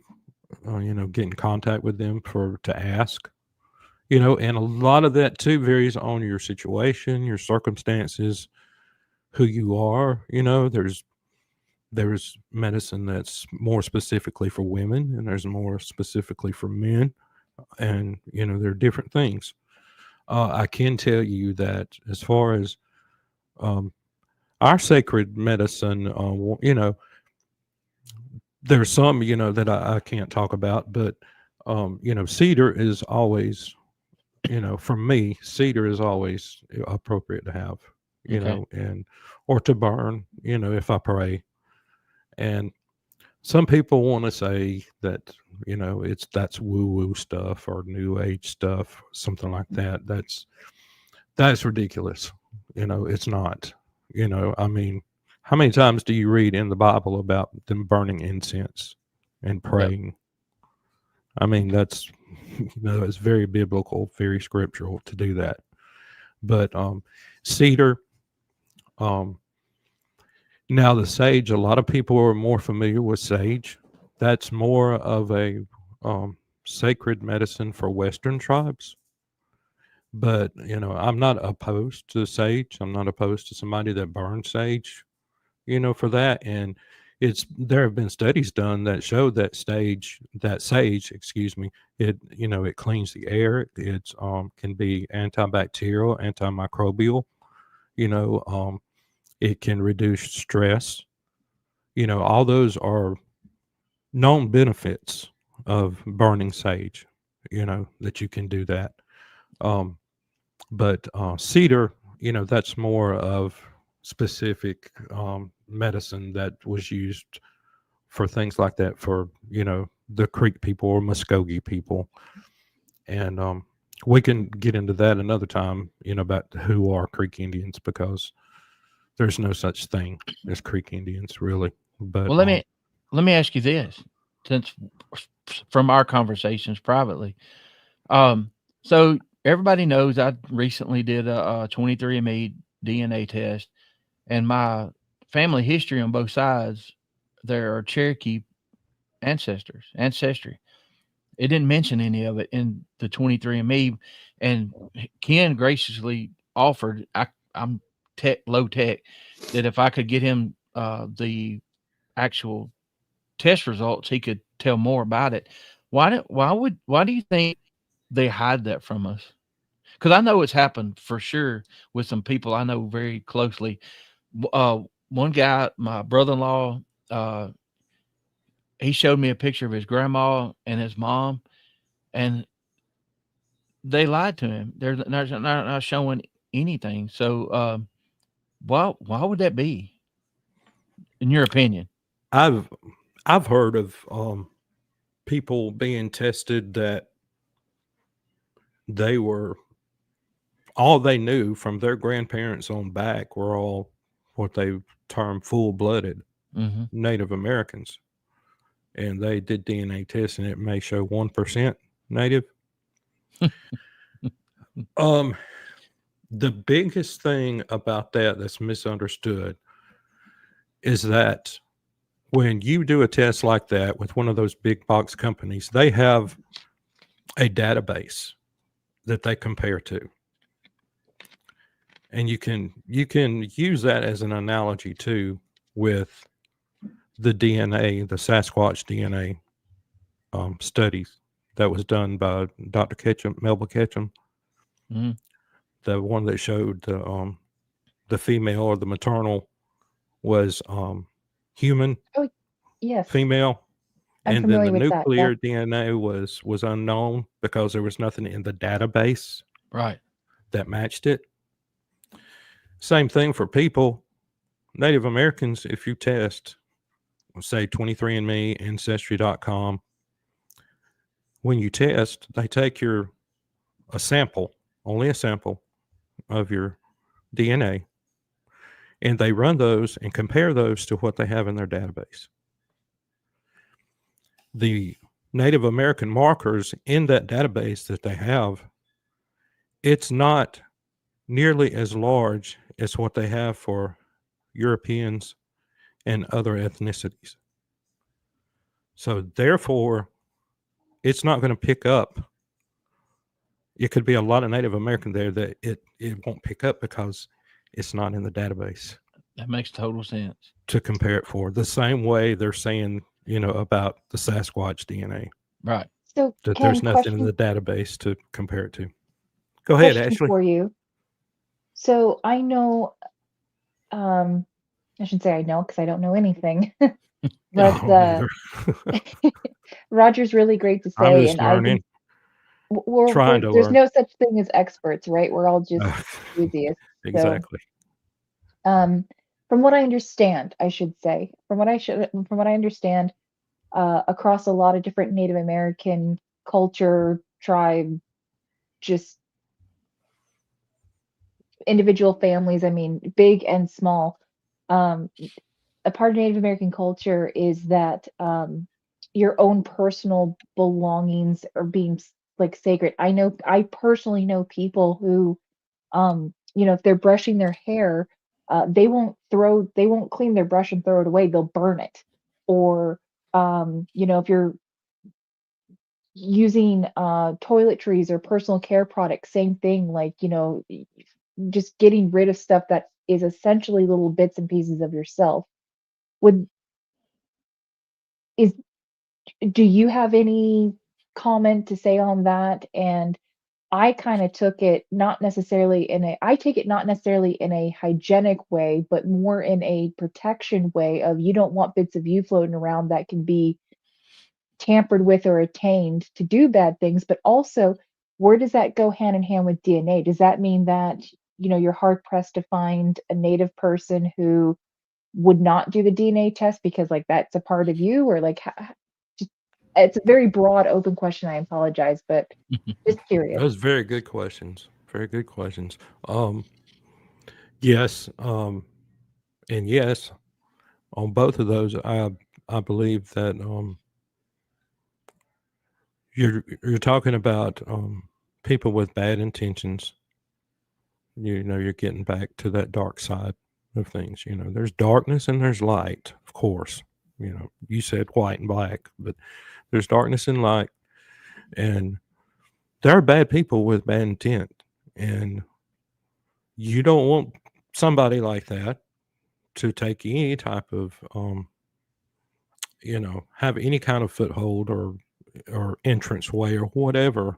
S5: get in contact with them to ask, and a lot of that too varies on your situation, your circumstances, who you are. There's medicine that's more specifically for women, and there's more specifically for men, and there are different things. I can tell you that as far as our sacred medicine, there's some, that I can't talk about, but, cedar is always, for me, cedar is always appropriate to have,
S3: Okay.
S5: or to burn, if I pray. And some people want to say that, that's woo woo stuff or new age stuff, something like that. That's ridiculous. It's not, I mean, how many times do you read in the Bible about them burning incense and praying? I mean, that's, it's very biblical, very scriptural to do that. But cedar, now the sage, a lot of people are more familiar with sage. That's more of a sacred medicine for Western tribes. But, I'm not opposed to sage. I'm not opposed to somebody that burns sage, for that. And there have been studies done that show that sage, excuse me, it cleans the air. It can be antibacterial, antimicrobial, it can reduce stress. All those are known benefits of burning sage, that you can do that. But cedar, that's more of specific medicine that was used for things like that for, the Creek people or Muskogee people. And we can get into that another time, about who are Creek Indians, because there's no such thing as Creek Indians, really. But
S3: Well, let me ask you this, since from our conversations privately. So everybody knows I recently did a 23andMe DNA test, and my family history on both sides, there are Cherokee ancestry. It didn't mention any of it in the 23andMe, and Ken graciously offered. I'm low tech, that if I could get him the actual test results, he could tell more about it. Why do you think they hide that from us? Because I know it's happened for sure with some people I know very closely. One guy, my brother-in-law, he showed me a picture of his grandma and his mom, and they lied to him. They're not showing anything. So why would that be, in your opinion?
S5: I've heard of people being tested that they were, all they knew from their grandparents on back were all what they term full-blooded Native Americans. And they did DNA tests, and it may show 1% Native. The biggest thing about that's misunderstood is that when you do a test like that with one of those big box companies, they have a database that they compare to. And you can use that as an analogy too with the DNA, the Sasquatch DNA studies that was done by Dr. Melba Ketchum. The one that showed the female or the maternal was human.
S4: Oh, yes.
S5: Female.
S4: I'm
S5: and then the
S4: familiar with that,
S5: nuclear
S4: yep.
S5: DNA was unknown because there was nothing in the database
S3: Right.
S5: that matched it. Same thing for people. Native Americans, if you test, say 23andMe, Ancestry.com, when you test, they take a sample, only a sample of your DNA, and they run those and compare those to what they have in their database. The Native American markers in that database that they have, it's not nearly as large as what they have for Europeans and other ethnicities. So therefore, it's not going to pick up. It could be a lot of Native American there that it won't pick up because it's not in the database.
S3: That makes total sense.
S5: To compare it for the same way they're saying, about the Sasquatch DNA.
S3: Right.
S4: So
S5: That
S4: Ken,
S5: there's nothing in the database to compare it to. Go ahead,
S4: question
S5: Ashley.
S4: for you. So I know, I shouldn't say I know because I don't know anything, but
S5: Oh, neither.
S4: Roger's really great to
S5: I'm
S4: say,
S5: just
S4: and I've
S5: learning,
S4: been, we're
S5: trying to
S4: there's
S5: learn.
S4: no such thing as experts, right? We're all just enthusiasts. So,
S5: Exactly.
S4: um, from what I understand, I should say, from what I understand, across a lot of different Native American culture, tribe, just individual families, I mean, big and small. Um, a part of Native American culture is that your own personal belongings are being like sacred. I personally know people who, if they're brushing their hair, they won't clean their brush and throw it away. They'll burn it. Or, if you're using toiletries or personal care products, same thing, like, just getting rid of stuff that is essentially little bits and pieces of yourself. Would is Do you have any comment to say on that? And I kind of took it not necessarily I take it not necessarily in a hygienic way, but more in a protection way of you don't want bits of you floating around that can be tampered with or attained to do bad things. But also, where does that go hand in hand with DNA? Does that mean that, you're hard pressed to find a native person who would not do the DNA test because like that's a part of you, or like just, it's a very broad open question. I apologize, but just curious.
S5: Those very good questions. Very good questions. Yes, and yes, on both of those, I believe that you're talking about people with bad intentions. You're getting back to that dark side of things. There's darkness and there's light, of course. You said white and black, but there's darkness and light, and there are bad people with bad intent, and you don't want somebody like that to take any type of have any kind of foothold or entrance way or whatever.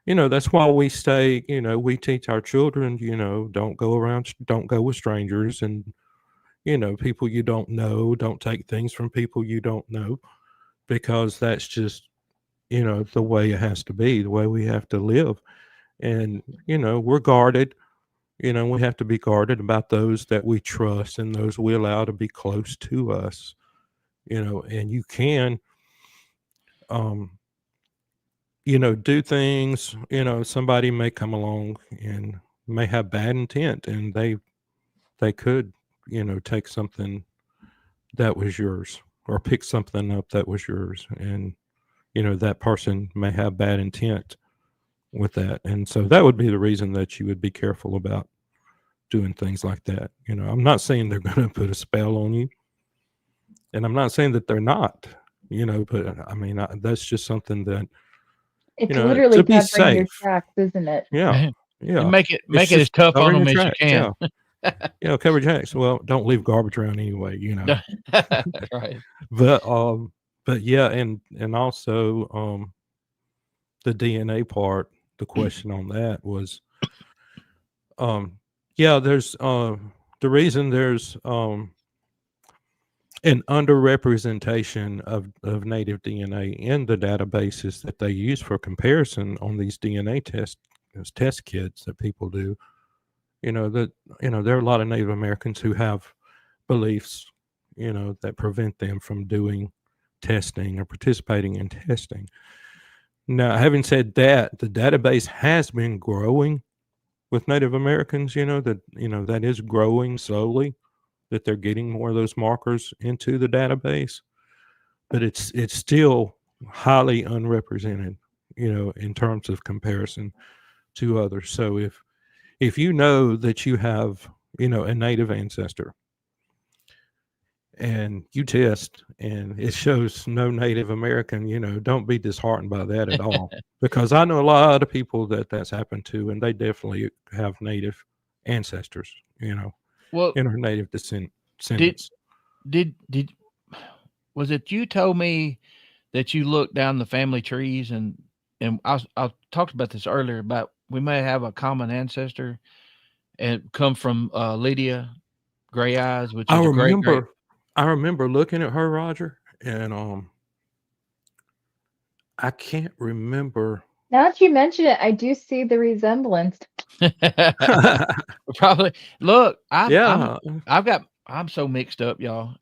S5: That's why we stay, we teach our children, don't go with strangers, and people you don't know, don't take things from people you don't know, because that's just the way it has to be, the way we have to live. And we're guarded. We have to be guarded about those that we trust and those we allow to be close to us. And you can um do things. Somebody may come along and may have bad intent, and they could take something that was yours, or pick something up that was yours, and that person may have bad intent with that. And so that would be the reason that you would be careful about doing things like that. I'm not saying they're going to put a spell on you, and I'm not saying that they're not, but I mean, that's just something that,
S4: It's
S5: to
S4: literally
S5: be
S4: covering your
S5: safe.
S4: tracks, isn't it?
S5: Yeah.
S3: And
S5: Yeah.
S3: make
S5: It's
S3: it as
S5: just
S3: tough on
S5: covering
S3: them
S5: your
S3: as you
S5: tracks.
S3: can.
S5: Yeah. Cover your tracks. Well, don't leave garbage around anyway,
S3: Right.
S5: But yeah, and also the DNA part, the question on that was yeah, there's the reason there's an underrepresentation of native DNA in the databases that they use for comparison on these DNA test kits that people do. That there are a lot of Native Americans who have beliefs, that prevent them from doing testing or participating in testing. Now, having said that, the database has been growing with Native Americans, that is growing slowly, that they're getting more of those markers into the database, but it's still highly unrepresented, in terms of comparison to others. So if you know that you have, a Native ancestor, and you test and it shows no Native American, don't be disheartened by that at all. Because I know a lot of people that's happened to, and they definitely have Native ancestors,
S3: Well,
S5: in her Native
S3: did
S5: descendants.
S3: did was it you told me that you looked down the family trees, and I talked about this earlier about may have a common ancestor and come from Lydia Gray Eyes, which is
S5: I remember looking at her, Roger, and I can't remember.
S4: Now that you mention it, I do see the resemblance.
S3: Probably. Look,
S5: Yeah,
S3: I'm so mixed up, y'all.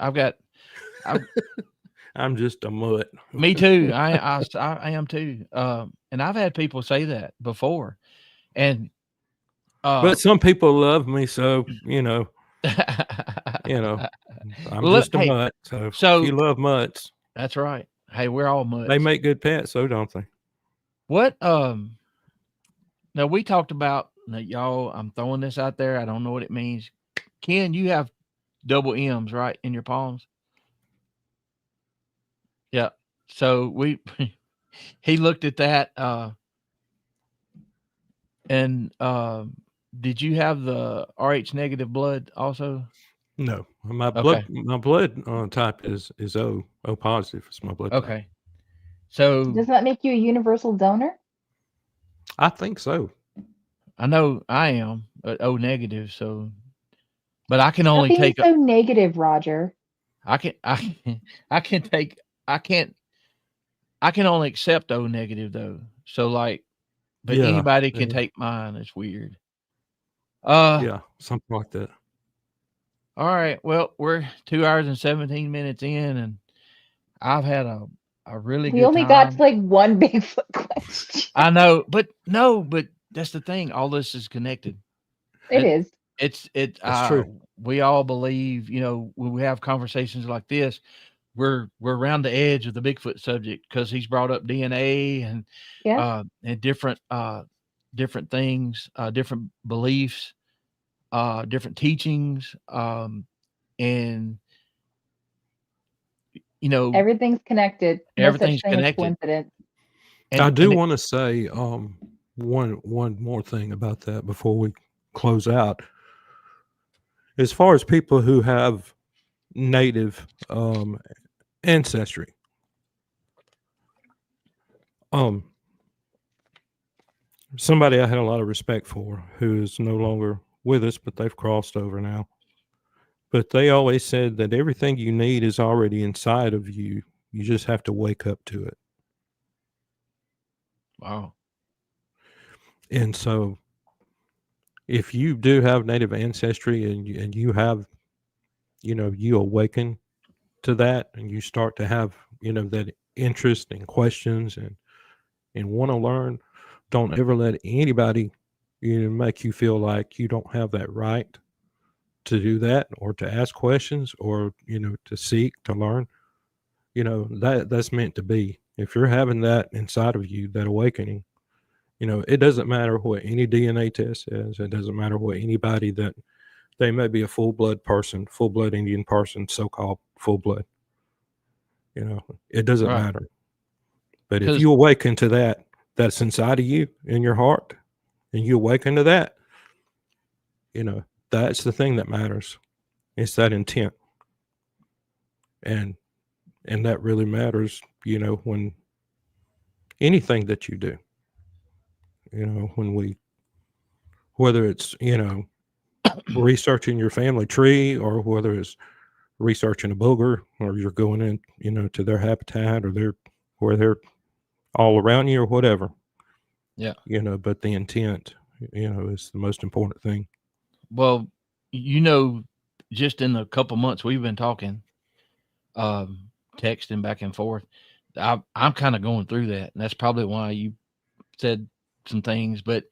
S5: I'm just a mutt.
S3: Me too. I am too. And I've had people say that before, and
S5: But some people love me, so I'm
S3: Well,
S5: just a
S3: hey,
S5: mutt.
S3: so-
S5: if you love mutts,
S3: that's right. Hey, we're all mutts.
S5: they make good pets, so don't they?
S3: What? Now we talked about y'all. I'm throwing this out there. I don't know what it means. Ken, you have double M's right in your palms. Yeah. So he looked at that. And did you have the RH negative blood also?
S5: No, my
S3: Okay.
S5: blood type is O positive. It's my blood type.
S3: Okay. So
S4: Does that make you a universal donor?
S5: I think so.
S3: I know I am O negative. So, but I can
S4: How
S3: only
S4: can
S3: take.
S4: you so negative, Roger?
S3: I can only accept O negative though. So like, but
S5: Yeah,
S3: anybody can
S5: yeah.
S3: take mine. It's weird.
S5: Yeah, something like that.
S3: All right. Well, we're 2 hours and 17 minutes in, and I've had a really
S4: We
S3: good
S4: only
S3: time.
S4: got to like one Bigfoot question.
S3: I know, but that's the thing. All this is connected.
S4: It is.
S5: That's true.
S3: We all believe, when we have conversations like this, we're around the edge of the Bigfoot subject because he's brought up DNA and different things, different beliefs, different teachings, and
S4: Everything's connected. No
S3: everything's
S4: such thing as
S3: connected.
S4: coincidence.
S5: I do want to say one more thing about that before we close out. As far as people who have native ancestry, somebody I had a lot of respect for who is no longer with us, but they've crossed over now. But they always said that everything you need is already inside of you. You just have to wake up to it.
S3: Wow.
S5: And so if you do have native ancestry and you have, you awaken to that and you start to have, that interest and questions and want to learn, don't ever let anybody, make you feel like you don't have that right to do that or to ask questions or, to seek, to learn. That's meant to be. If you're having that inside of you, that awakening, it doesn't matter what any DNA test says. It doesn't matter what anybody that they may be a full-blood person, full-blood Indian person, so-called full-blood. It doesn't
S3: Right.
S5: matter. But if you awaken to that's inside of you in your heart, and you awaken to that, that's the thing that matters. It's that intent. And that really matters, when anything that you do, whether it's, researching your family tree or whether it's researching a booger or you're going in, to their habitat or where they're all around you or whatever.
S3: Yeah.
S5: But the intent, is the most important thing.
S3: Well, just in the couple months we've been talking, texting back and forth, I'm kind of going through that. And that's probably why you said some things, but,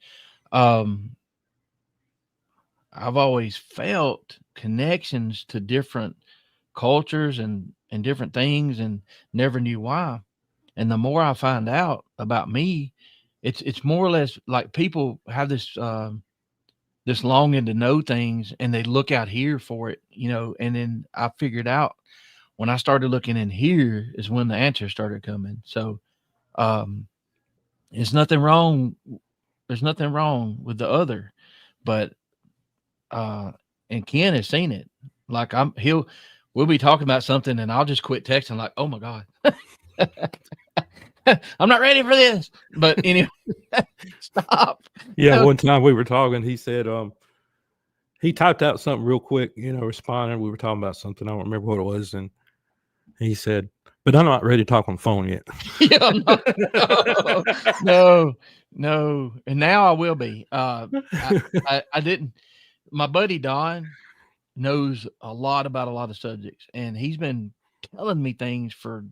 S3: I've always felt connections to different cultures and different things and never knew why. And the more I find out about me, it's more or less like people have this longing to know things and they look out here for it, and then I figured out when I started looking in here is when the answers started coming. So, there's nothing wrong with the other, but, and Ken has seen it. Like we'll be talking about something and I'll just quit texting like, oh my God. I'm not ready for this. But anyway, stop.
S5: Yeah,
S3: No.
S5: one time we were talking, he said, he typed out something real quick, responding. We were talking about something. I don't remember what it was. And he said, but I'm not ready to talk on the phone yet.
S3: Yeah, no. And now I will be. I didn't. My buddy Don knows a lot about a lot of subjects, and he's been telling me things for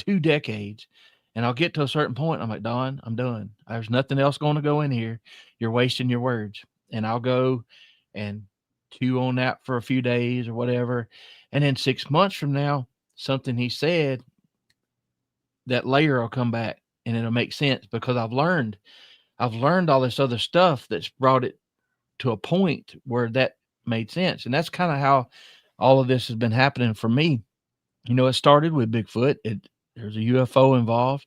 S3: 2 decades. And I'll get to a certain point. I'm like, Don, I'm done. There's nothing else going to go in here. You're wasting your words. And I'll go and chew on that for a few days or whatever. And then 6 months from now, something he said, that layer will come back and it'll make sense because I've learned all this other stuff that's brought it to a point where that made sense. And that's kind of how all of this has been happening for me. It started with Bigfoot. There's a UFO involved.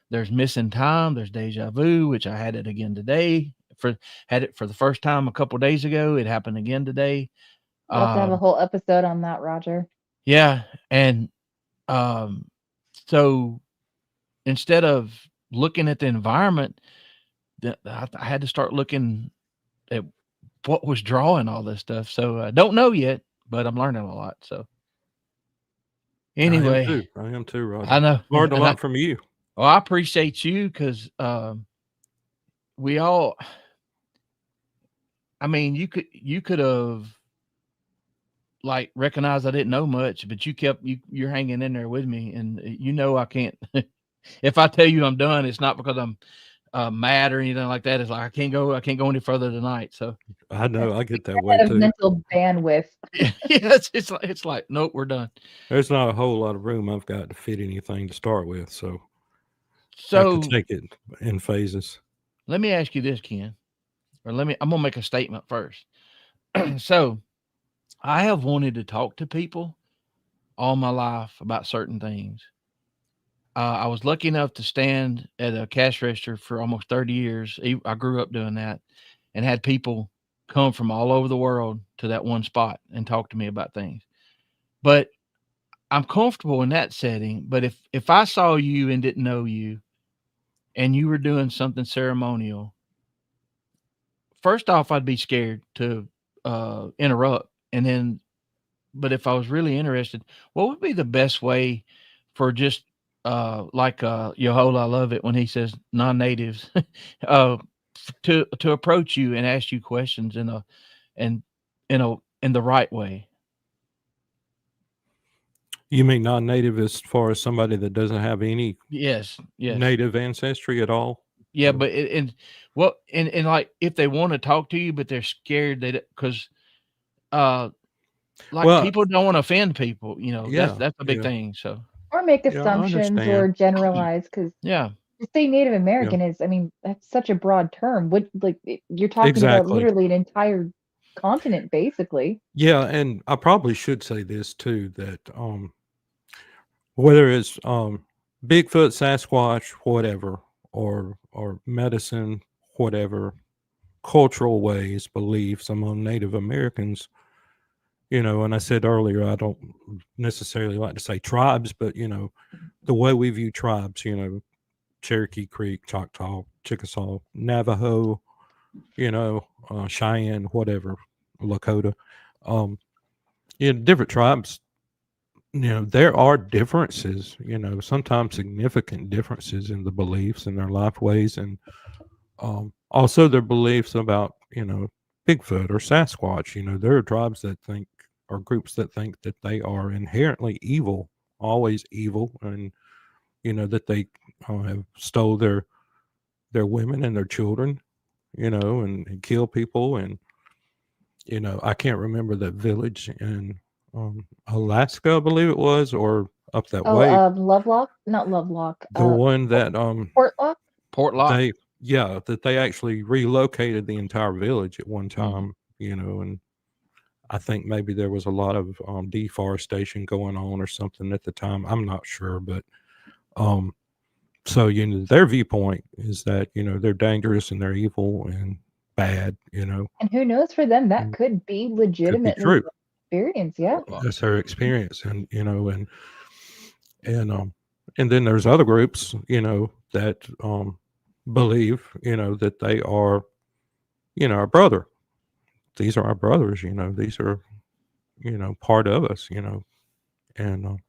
S3: There's missing time. There's deja vu, which I had it again today. Had it for the first time a couple days ago. It happened again today.
S4: We'll have to have a whole episode on that, Roger.
S3: Yeah. And so instead of looking at the environment, I had to start looking at what was drawing all this stuff. So I don't know yet, but I'm learning a lot. So anyway,
S5: I am too, Roger.
S3: I know.
S5: Learned a lot from you.
S3: Well, I appreciate you because we all. I mean, you could have like recognized I didn't know much, but you're hanging in there with me, and I can't. If I tell you I'm done, it's not because I'm mad or anything like that. It's like I can't go any further tonight. So
S5: I know I get that way
S4: Out of
S5: too.
S4: mental bandwidth.
S3: yeah, it's like nope, we're done.
S5: There's not a whole lot of room I've got to fit anything to start with, so I have to take it in phases.
S3: Let me ask you this, Ken, or I'm gonna make a statement first. So I have wanted to talk to people all my life about certain things. I was lucky enough to stand at a cash register for almost 30 years. I grew up doing that and had people come from all over the world to that one spot and talk to me about things. But I'm comfortable in that setting. But if I saw you and didn't know you and you were doing something ceremonial, first off, I'd be scared to interrupt. And then, but if I was really interested, what would be the best way for just like Yahola, I love it when he says non-natives, to approach you and ask you questions in the right way?
S5: You mean non-native as far as somebody that doesn't have any
S3: Yes.
S5: native ancestry at all?
S3: Yeah, but and like if they want to talk to you, but they're scared because people don't want to offend people, that's a big thing. So
S4: Or make
S5: I
S4: assumptions or
S5: understand.
S4: generalize, because
S3: yeah,
S4: to say Native American is, that's such a broad term. You're talking about
S5: Exactly.
S4: literally an entire continent, basically.
S5: Yeah, and I probably should say this too, that whether it's Bigfoot, Sasquatch, whatever, or medicine, whatever, cultural ways, beliefs among Native Americans, and I said earlier, I don't necessarily like to say tribes, but the way we view tribes, Cherokee Creek, Choctaw, Chickasaw, Navajo, Cheyenne, whatever, Lakota, different tribes, there are differences, sometimes significant differences in the beliefs and their life ways, and also their beliefs about, Bigfoot or Sasquatch. There are tribes that think, or groups that think, that they are inherently evil, always evil, and that they have stole their women and their children, and kill people. And I can't remember that village in Alaska, I believe it was, or up that way.
S4: Lovelock, not Lovelock.
S5: The one that
S4: Portlock.
S5: that they actually relocated the entire village at one time, and I think maybe there was a lot of deforestation going on or something at the time. I'm not sure, but so their viewpoint is that they're dangerous and they're evil and bad,
S4: And who knows, for them that could be legitimately
S5: true.
S4: experience. Yeah.
S5: That's their experience, and And then there's other groups, that believe, that they are, our brother. These are our brothers, these are, part of us, and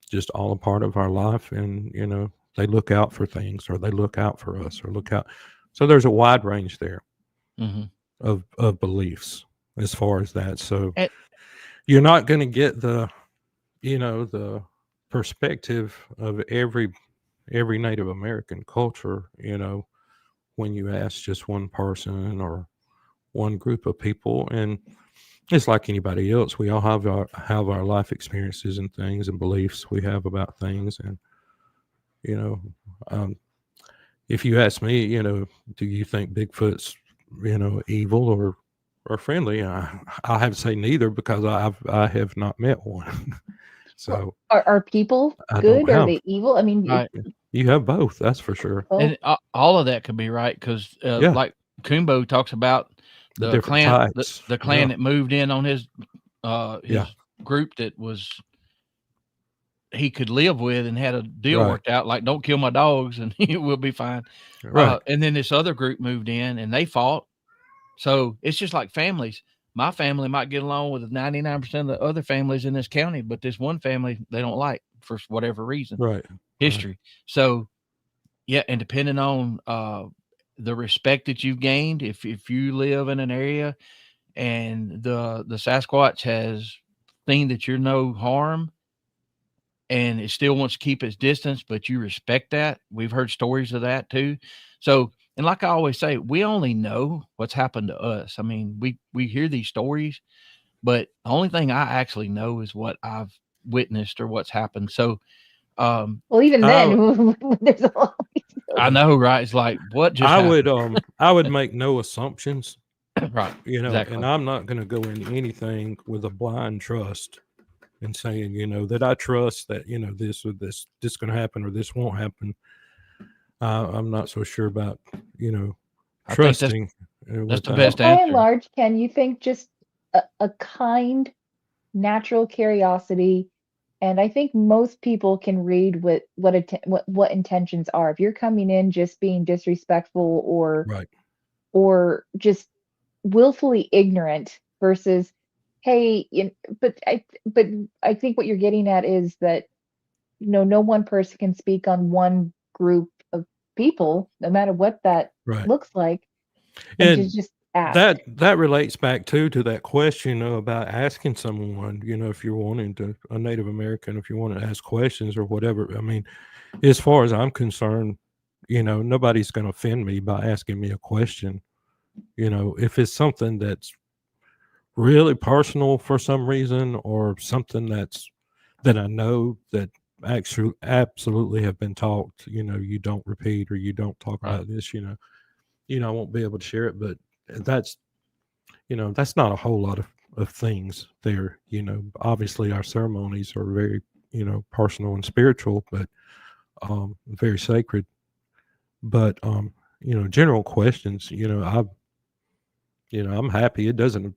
S5: just all a part of our life. And, they look out for things, or they look out for us, or look out. So there's a wide range there
S3: Mhm.
S5: of beliefs as far as that. So
S3: And-
S5: you're not going to get the perspective of every Native American culture, when you ask just one person or one group of people. And it's like anybody else. We all have our life experiences and things and beliefs we have about things. And, if you ask me, do you think Bigfoot's, evil or friendly? I have to say neither, because I have not met one. So
S4: Are people
S5: I
S4: good?
S5: don't
S4: Are
S5: have.
S4: they evil? I mean,
S3: Right.
S5: You have both, that's for sure.
S3: And all of that could be right, because
S5: Yeah.
S3: like Kumbo talks about
S5: The
S3: the
S5: different
S3: clan,
S5: types.
S3: the clan
S5: Yeah.
S3: that moved in on his
S5: Yeah.
S3: group that he could live with and had a deal
S5: Right.
S3: worked out, like, don't kill my dogs and we'll be fine.
S5: Right.
S3: And then this other group moved in and they fought. So it's just like families. My family might get along with 99% of the other families in this county, but this one family they don't like for whatever reason.
S5: Right.
S3: History. So yeah, and depending on the respect that you've gained, if you live in an area and the Sasquatch has seen that you're no harm and it still wants to keep its distance, but you respect that. We've heard stories of that too. So, and like I always say, we only know what's happened to us. I mean, we hear these stories, but the only thing I actually know is what I've witnessed or what's happened. So,
S4: well, even then, there's a lot.
S3: I know, right? It's like, what just happened?
S5: I would make no assumptions,
S3: Right.
S5: Exactly. And I'm not going to go into anything with a blind trust and saying, that I trust that, this or this going to happen or this won't happen. I'm not so sure about,
S3: I
S5: trusting.
S3: think that's the
S5: with
S3: best
S5: that.
S4: By and
S3: answer.
S4: large, Ken, you think just a kind, natural curiosity, and I think most people can read what intentions are. If you're coming in just being disrespectful
S5: Right.
S4: or just willfully ignorant versus, hey, but I think what you're getting at is that no one person can speak on one group of people, no matter what that
S5: Right.
S4: looks like,
S5: And
S4: just ask.
S5: that relates back to that question about asking someone, if you're wanting to, a Native American, if you want to ask questions or whatever. I mean, as far as I'm concerned, nobody's going to offend me by asking me a question. If it's something that's really personal for some reason, or something that I know that actually absolutely have been taught, you don't repeat or you don't talk
S3: Right.
S5: about this, I won't be able to share it. But that's that's not a whole lot of things there. Obviously our ceremonies are very, personal and spiritual, but very sacred. But general questions, I'm happy. It doesn't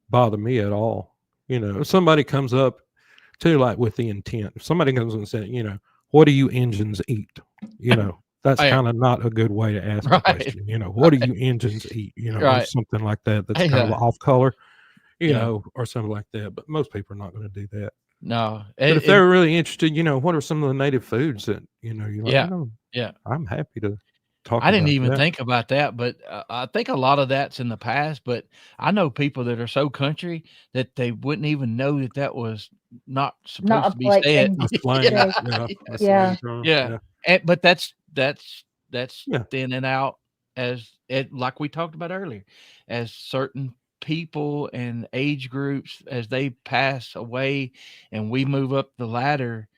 S5: bother me at all. If somebody comes up to, like, with the intent, if somebody comes and says, what do you engines eat? That's
S3: Right.
S5: kind of not a good way to ask a
S3: Right.
S5: question. What do you engines eat? Or
S3: Right.
S5: something like that. That's
S3: Hey,
S5: kind of off color,
S3: Yeah.
S5: or something like that. But most people are not going to do that.
S3: No.
S5: But if they're really interested, what are some of the native foods that, you're like,
S3: Yeah. Yeah.
S5: I'm happy to talk
S3: I didn't
S5: about
S3: even
S5: that.
S3: think about that, but I think a lot of that's in the past. But I know people that are so country that they wouldn't even know that was not supposed
S4: Not a
S3: to be
S4: polite
S3: said.
S4: thing.
S5: A slang,
S3: Yeah.
S5: a
S4: Yeah.
S5: slang term,
S3: Yeah. But that's
S5: Yeah.
S3: thinning out as it, like we talked about earlier, as certain people and age groups, as they pass away and we move up the ladder,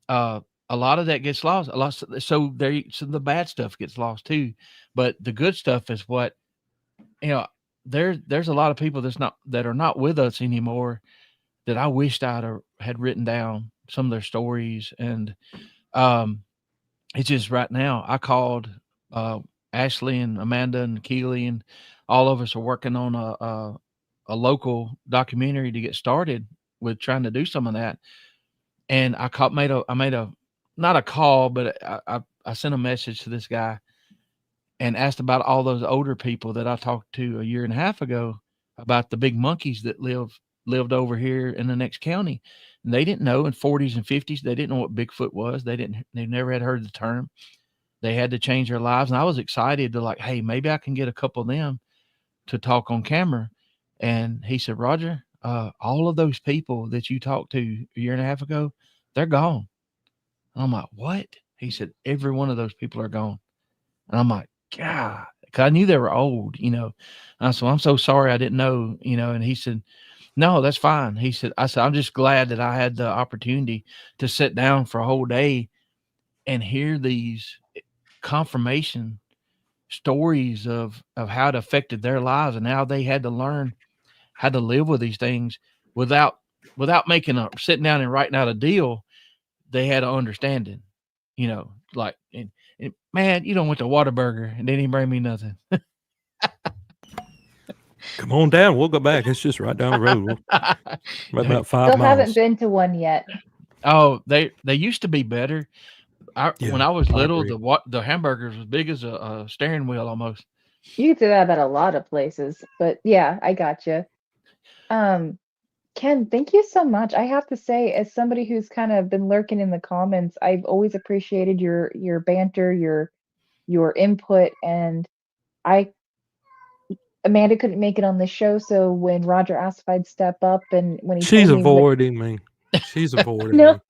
S3: a lot of that gets lost. So the bad stuff gets lost too, but the good stuff is what, there's a lot of people that are not with us anymore that I wished had written down some of their stories. And it's just right now I called Ashley and Amanda and Keely, and all of us are working on a local documentary to get started with trying to do some of that. And I made a not a call, but I sent a message to this guy and asked about all those older people that I talked to a year and a half ago about the big monkeys that lived over here in the next county. And they didn't know in 40s and 50s, they didn't know what Bigfoot was. They never had heard the term. They had to change their lives. And I was excited to like, hey, maybe I can get a couple of them to talk on camera. And he said, Roger, all of those people that you talked to a year and a half ago, they're gone. And I'm like, what? He said, every one of those people are gone. And I'm like, God, because I knew they were old, you know. And I said, I'm so sorry I didn't know, you know. And he said, no, that's fine. He said, I'm just glad that I had the opportunity to sit down for a whole day and hear these confirmation stories of how it affected their lives and how they had to learn how to live with these things without sitting down and writing out a deal. They had an understanding, you know, like, and man, you don't went to Whataburger and they didn't bring me nothing.
S5: Come on down. We'll go back. It's just right down the road. About 5
S4: Still haven't
S5: miles.
S4: been to one yet.
S3: Oh, they used to be better. When I was
S5: I
S3: little,
S5: agree.
S3: the hamburgers was big as a steering wheel almost.
S4: You could say that about a lot of places, but yeah, I gotcha. Ken, thank you so much. I have to say, as somebody who's kind of been lurking in the comments, I've always appreciated your banter, your input, and Amanda couldn't make it on the show, so when Roger asked if I'd step up, and when he
S5: She's
S4: told me
S5: avoiding me. She's avoiding
S4: no,
S5: me.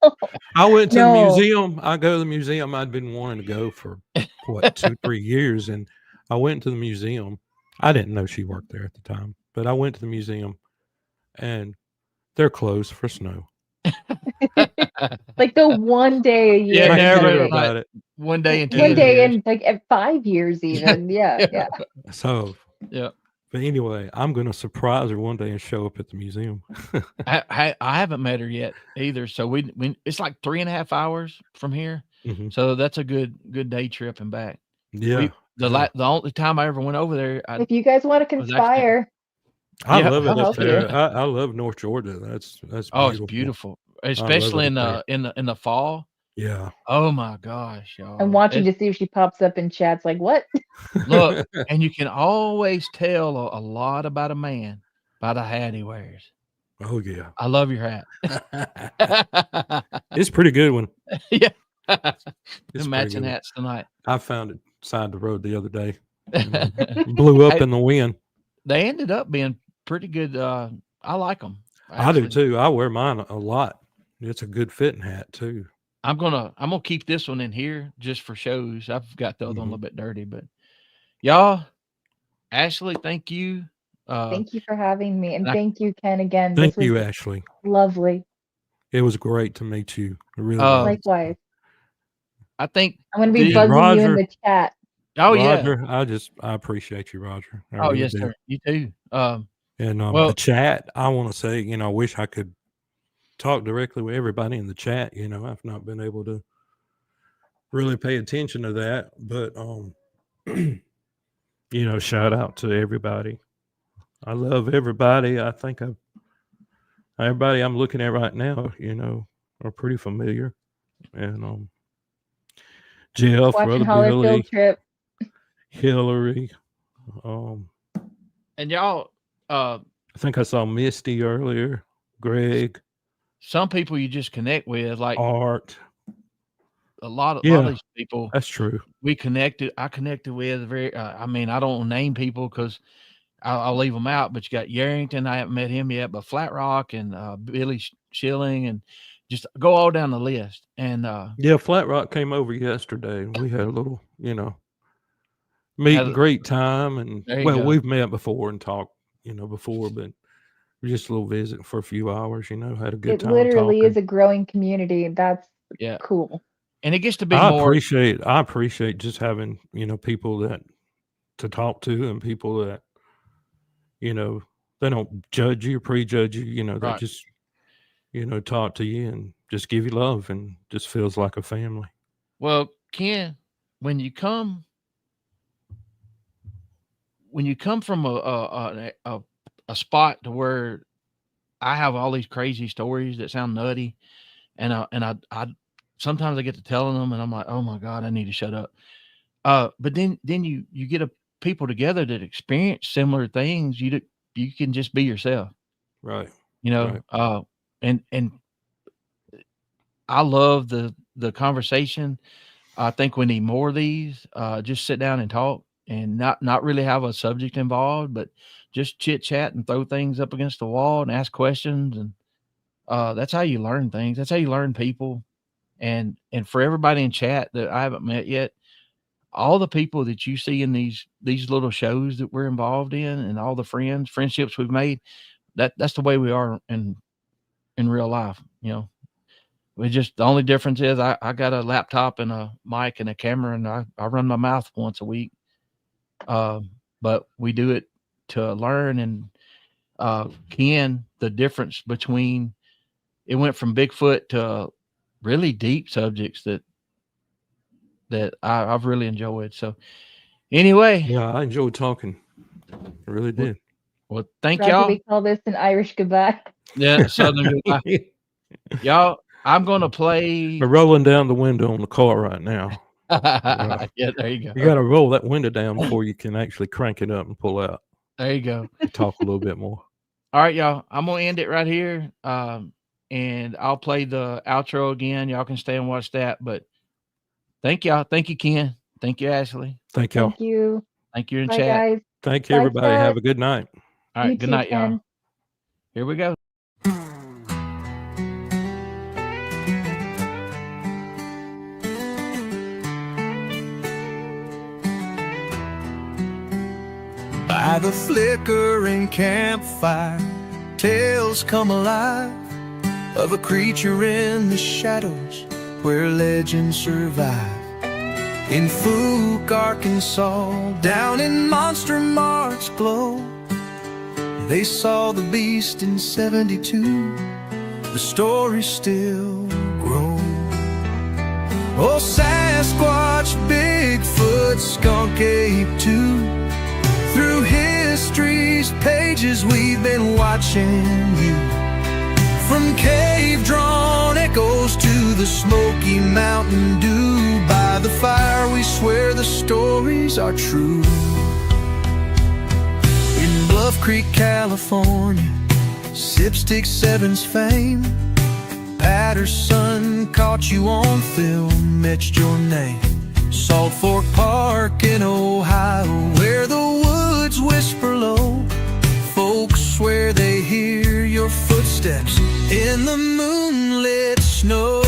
S5: I went to the
S4: no,
S5: museum. I go to the museum. I'd been wanting to go for what 2-3 years, and I went to the museum. I didn't know she worked there at the time, but I went to the museum, and they're closed for snow.
S4: like the one day a year.
S3: Yeah,
S5: I
S4: that
S3: never
S5: care
S4: they-
S5: about it.
S3: one day in
S4: one
S3: 10
S4: day
S3: years.
S4: in like at 5 years even. Yeah, yeah.
S5: So,
S3: Yeah.
S5: but anyway, I'm going to surprise her one day and show up at the museum.
S3: I haven't met her yet either. So we it's like 3.5 hours from here.
S5: Mhm.
S3: So that's a good day trip and back.
S5: Yeah.
S3: The only time I ever went over there,
S4: If you guys want to
S3: was actually-
S4: conspire,
S5: I
S3: Yeah,
S5: love it
S4: I'll
S5: up
S4: help
S5: there.
S4: you.
S5: I love North Georgia. That's
S3: oh,
S5: beautiful.
S3: it's beautiful,
S5: love
S3: especially
S5: it up
S3: in the fall.
S5: Yeah.
S3: Oh my gosh, y'all!
S4: I'm watching to see if she pops up in chats like, what?
S3: Look, and you can always tell a lot about a man by the hat he wears.
S5: Oh yeah.
S3: I love your hat.
S5: It's a pretty good one.
S3: Yeah,
S5: It's
S3: the
S5: pretty
S3: matching
S5: good.
S3: hats tonight.
S5: I found it side the road the other day. Blew up
S3: Hey,
S5: in the wind.
S3: they ended up being pretty good. I like them.
S5: I do too. I wear mine a lot. It's a good fitting hat too.
S3: I'm gonna keep this one in here just for shows. I've got the other one a little bit dirty, but y'all, Ashley, thank you.
S4: Thank you for having me. And
S3: I-
S4: thank you, Ken, again.
S5: Thank
S4: This was
S5: you, Ashley.
S4: lovely.
S5: It was great to meet you. It really was.
S4: Likewise.
S3: I think
S4: I'm going to be
S3: the-
S4: buzzing you in
S5: Roger-
S4: the chat.
S3: oh
S5: Roger, I appreciate you, Roger. I
S3: yeah. Oh
S5: really
S3: yes,
S5: do.
S3: sir. You too.
S5: And
S3: Well-
S5: the chat, I want to say, I wish I could talk directly with everybody in the chat. I've not been able to really pay attention to that, but shout out to everybody. I love everybody. I think everybody I'm looking at right now, are pretty familiar. And Jeff,
S4: Watching
S5: Brother
S4: Holler
S5: Billy,
S4: Field Trip.
S5: Hillary.
S3: and y'all,
S5: I think I saw Misty earlier. Greg,
S3: some people you just connect with, like
S5: Art.
S3: a lot of these people.
S5: That's true.
S3: I connected with very. I mean, I don't name people because I'll leave them out. But you got Yarrington. I haven't met him yet, but Flat Rock and Billy Schilling, and just go all down the list. And
S5: Yeah, Flat Rock came over yesterday. We had a little, meet and greet time. And
S3: There you go.
S5: we've met before and talked, before, but just a little visit for a few hours. Had a good
S4: It
S5: time.
S4: literally
S5: talking.
S4: is a growing community. That's
S3: yeah,
S4: cool.
S3: and it gets to be
S5: I
S3: more.
S5: appreciate just having people that to talk to and people that they don't judge you or prejudge you. They
S3: Right.
S5: just talk to you and just give you love and just feels like a family.
S3: Well, Ken, when you come from a spot to where I have all these crazy stories that sound nutty, and I sometimes I get to telling them and I'm like, oh my God, I need to shut up. But then you get people together that experience similar things. You can just be yourself.
S5: Right.
S3: Right. And I love the conversation. I think we need more of these. Just sit down and talk and not really have a subject involved, but just chit chat and throw things up against the wall and ask questions. And that's how you learn things. That's how you learn people. And for everybody in chat that I haven't met yet, all the people that you see in these little shows that we're involved in, and all the friendships we've made, that's the way we are in real life. We just, the only difference is I got a laptop and a mic and a camera, and I run my mouth once a week. But we do it to learn. And Ken, the difference between, it went from Bigfoot to really deep subjects that I've really enjoyed. So anyway.
S5: Yeah, I enjoyed talking. I really did.
S3: Well, thank
S4: Roger,
S3: y'all.
S4: we call this an Irish goodbye.
S3: Yeah, Southern goodbye. Y'all, I'm going to play.
S5: We're rolling down the window on the car right now.
S3: Yeah, there you go.
S5: You got to roll that window down before you can actually crank it up and pull out.
S3: There you go.
S5: Talk a little bit more.
S3: All right, y'all. I'm going to end it right here. And I'll play the outro again. Y'all can stay and watch that. But thank y'all. Thank you, Ken. Thank you, Ashley.
S5: Thank y'all.
S4: Thank you.
S3: Thank you in
S4: Bye,
S3: chat.
S4: guys.
S5: Thank you,
S4: Bye,
S5: everybody.
S4: Scott.
S5: Have a good night.
S3: All right.
S4: You
S3: Good
S4: too,
S3: night, y'all.
S4: Ken.
S3: Here we go.
S7: By the flickering campfire, tales come alive of a creature in the shadows where legends survive. In Fouke, Arkansas, down in Monster Mark's glow, they saw the beast in 72. The story still grows. Oh, Sasquatch, Bigfoot, skunk ape too. Through history's pages we've been watching you. From cave-drawn echoes to the Smoky Mountain Dew. By the fire we swear the stories are true. In Bluff Creek, California, Sipstick 7's fame. Patterson caught you on film, etched your name. Salt Fork Park in Ohio, where the woods whisper low. Folks swear they hear your footsteps in the moonlit snow.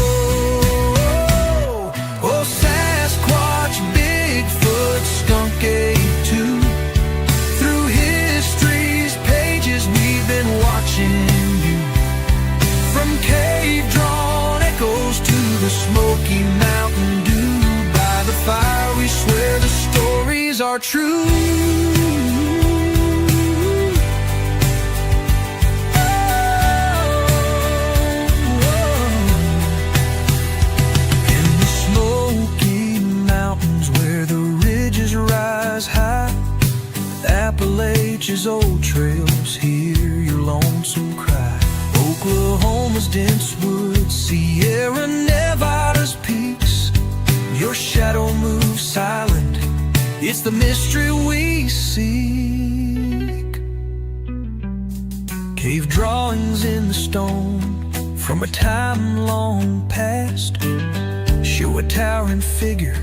S7: Oh, Sasquatch, Bigfoot, skunk ape too. Through history's pages we've been watching you. From cave-drawn echoes to the Smoky Mountain Dew. By the fire we swear the stories are true. Appalachia's old trails, hear your lonesome cry. Oklahoma's dense woods, Sierra Nevada's peaks. Your shadow moves silent, it's the mystery we seek. Cave drawings in the stone from a time long past show a towering figure,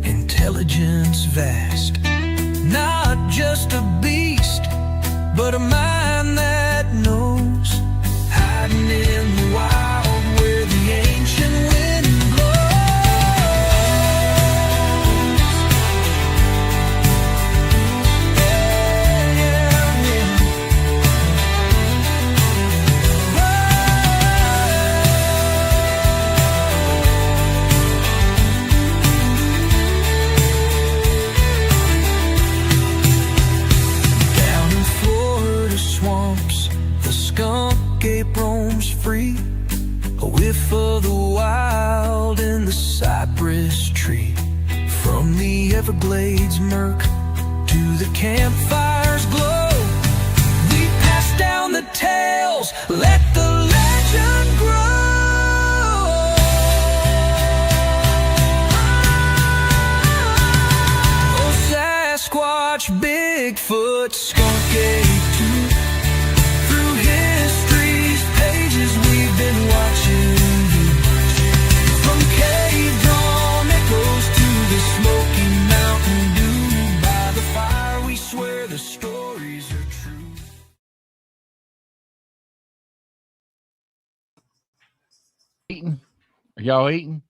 S7: intelligence vast. Not just a beast, but a mind that knows, hiding in the wild where the ancient wind blows. Yeah, yeah, yeah. Escape roams free, a whiff of the wild in the cypress tree. From the Everglades murk to the campfire's glow, we pass down the tales, let the legend grow.
S3: eating? Are y'all eating?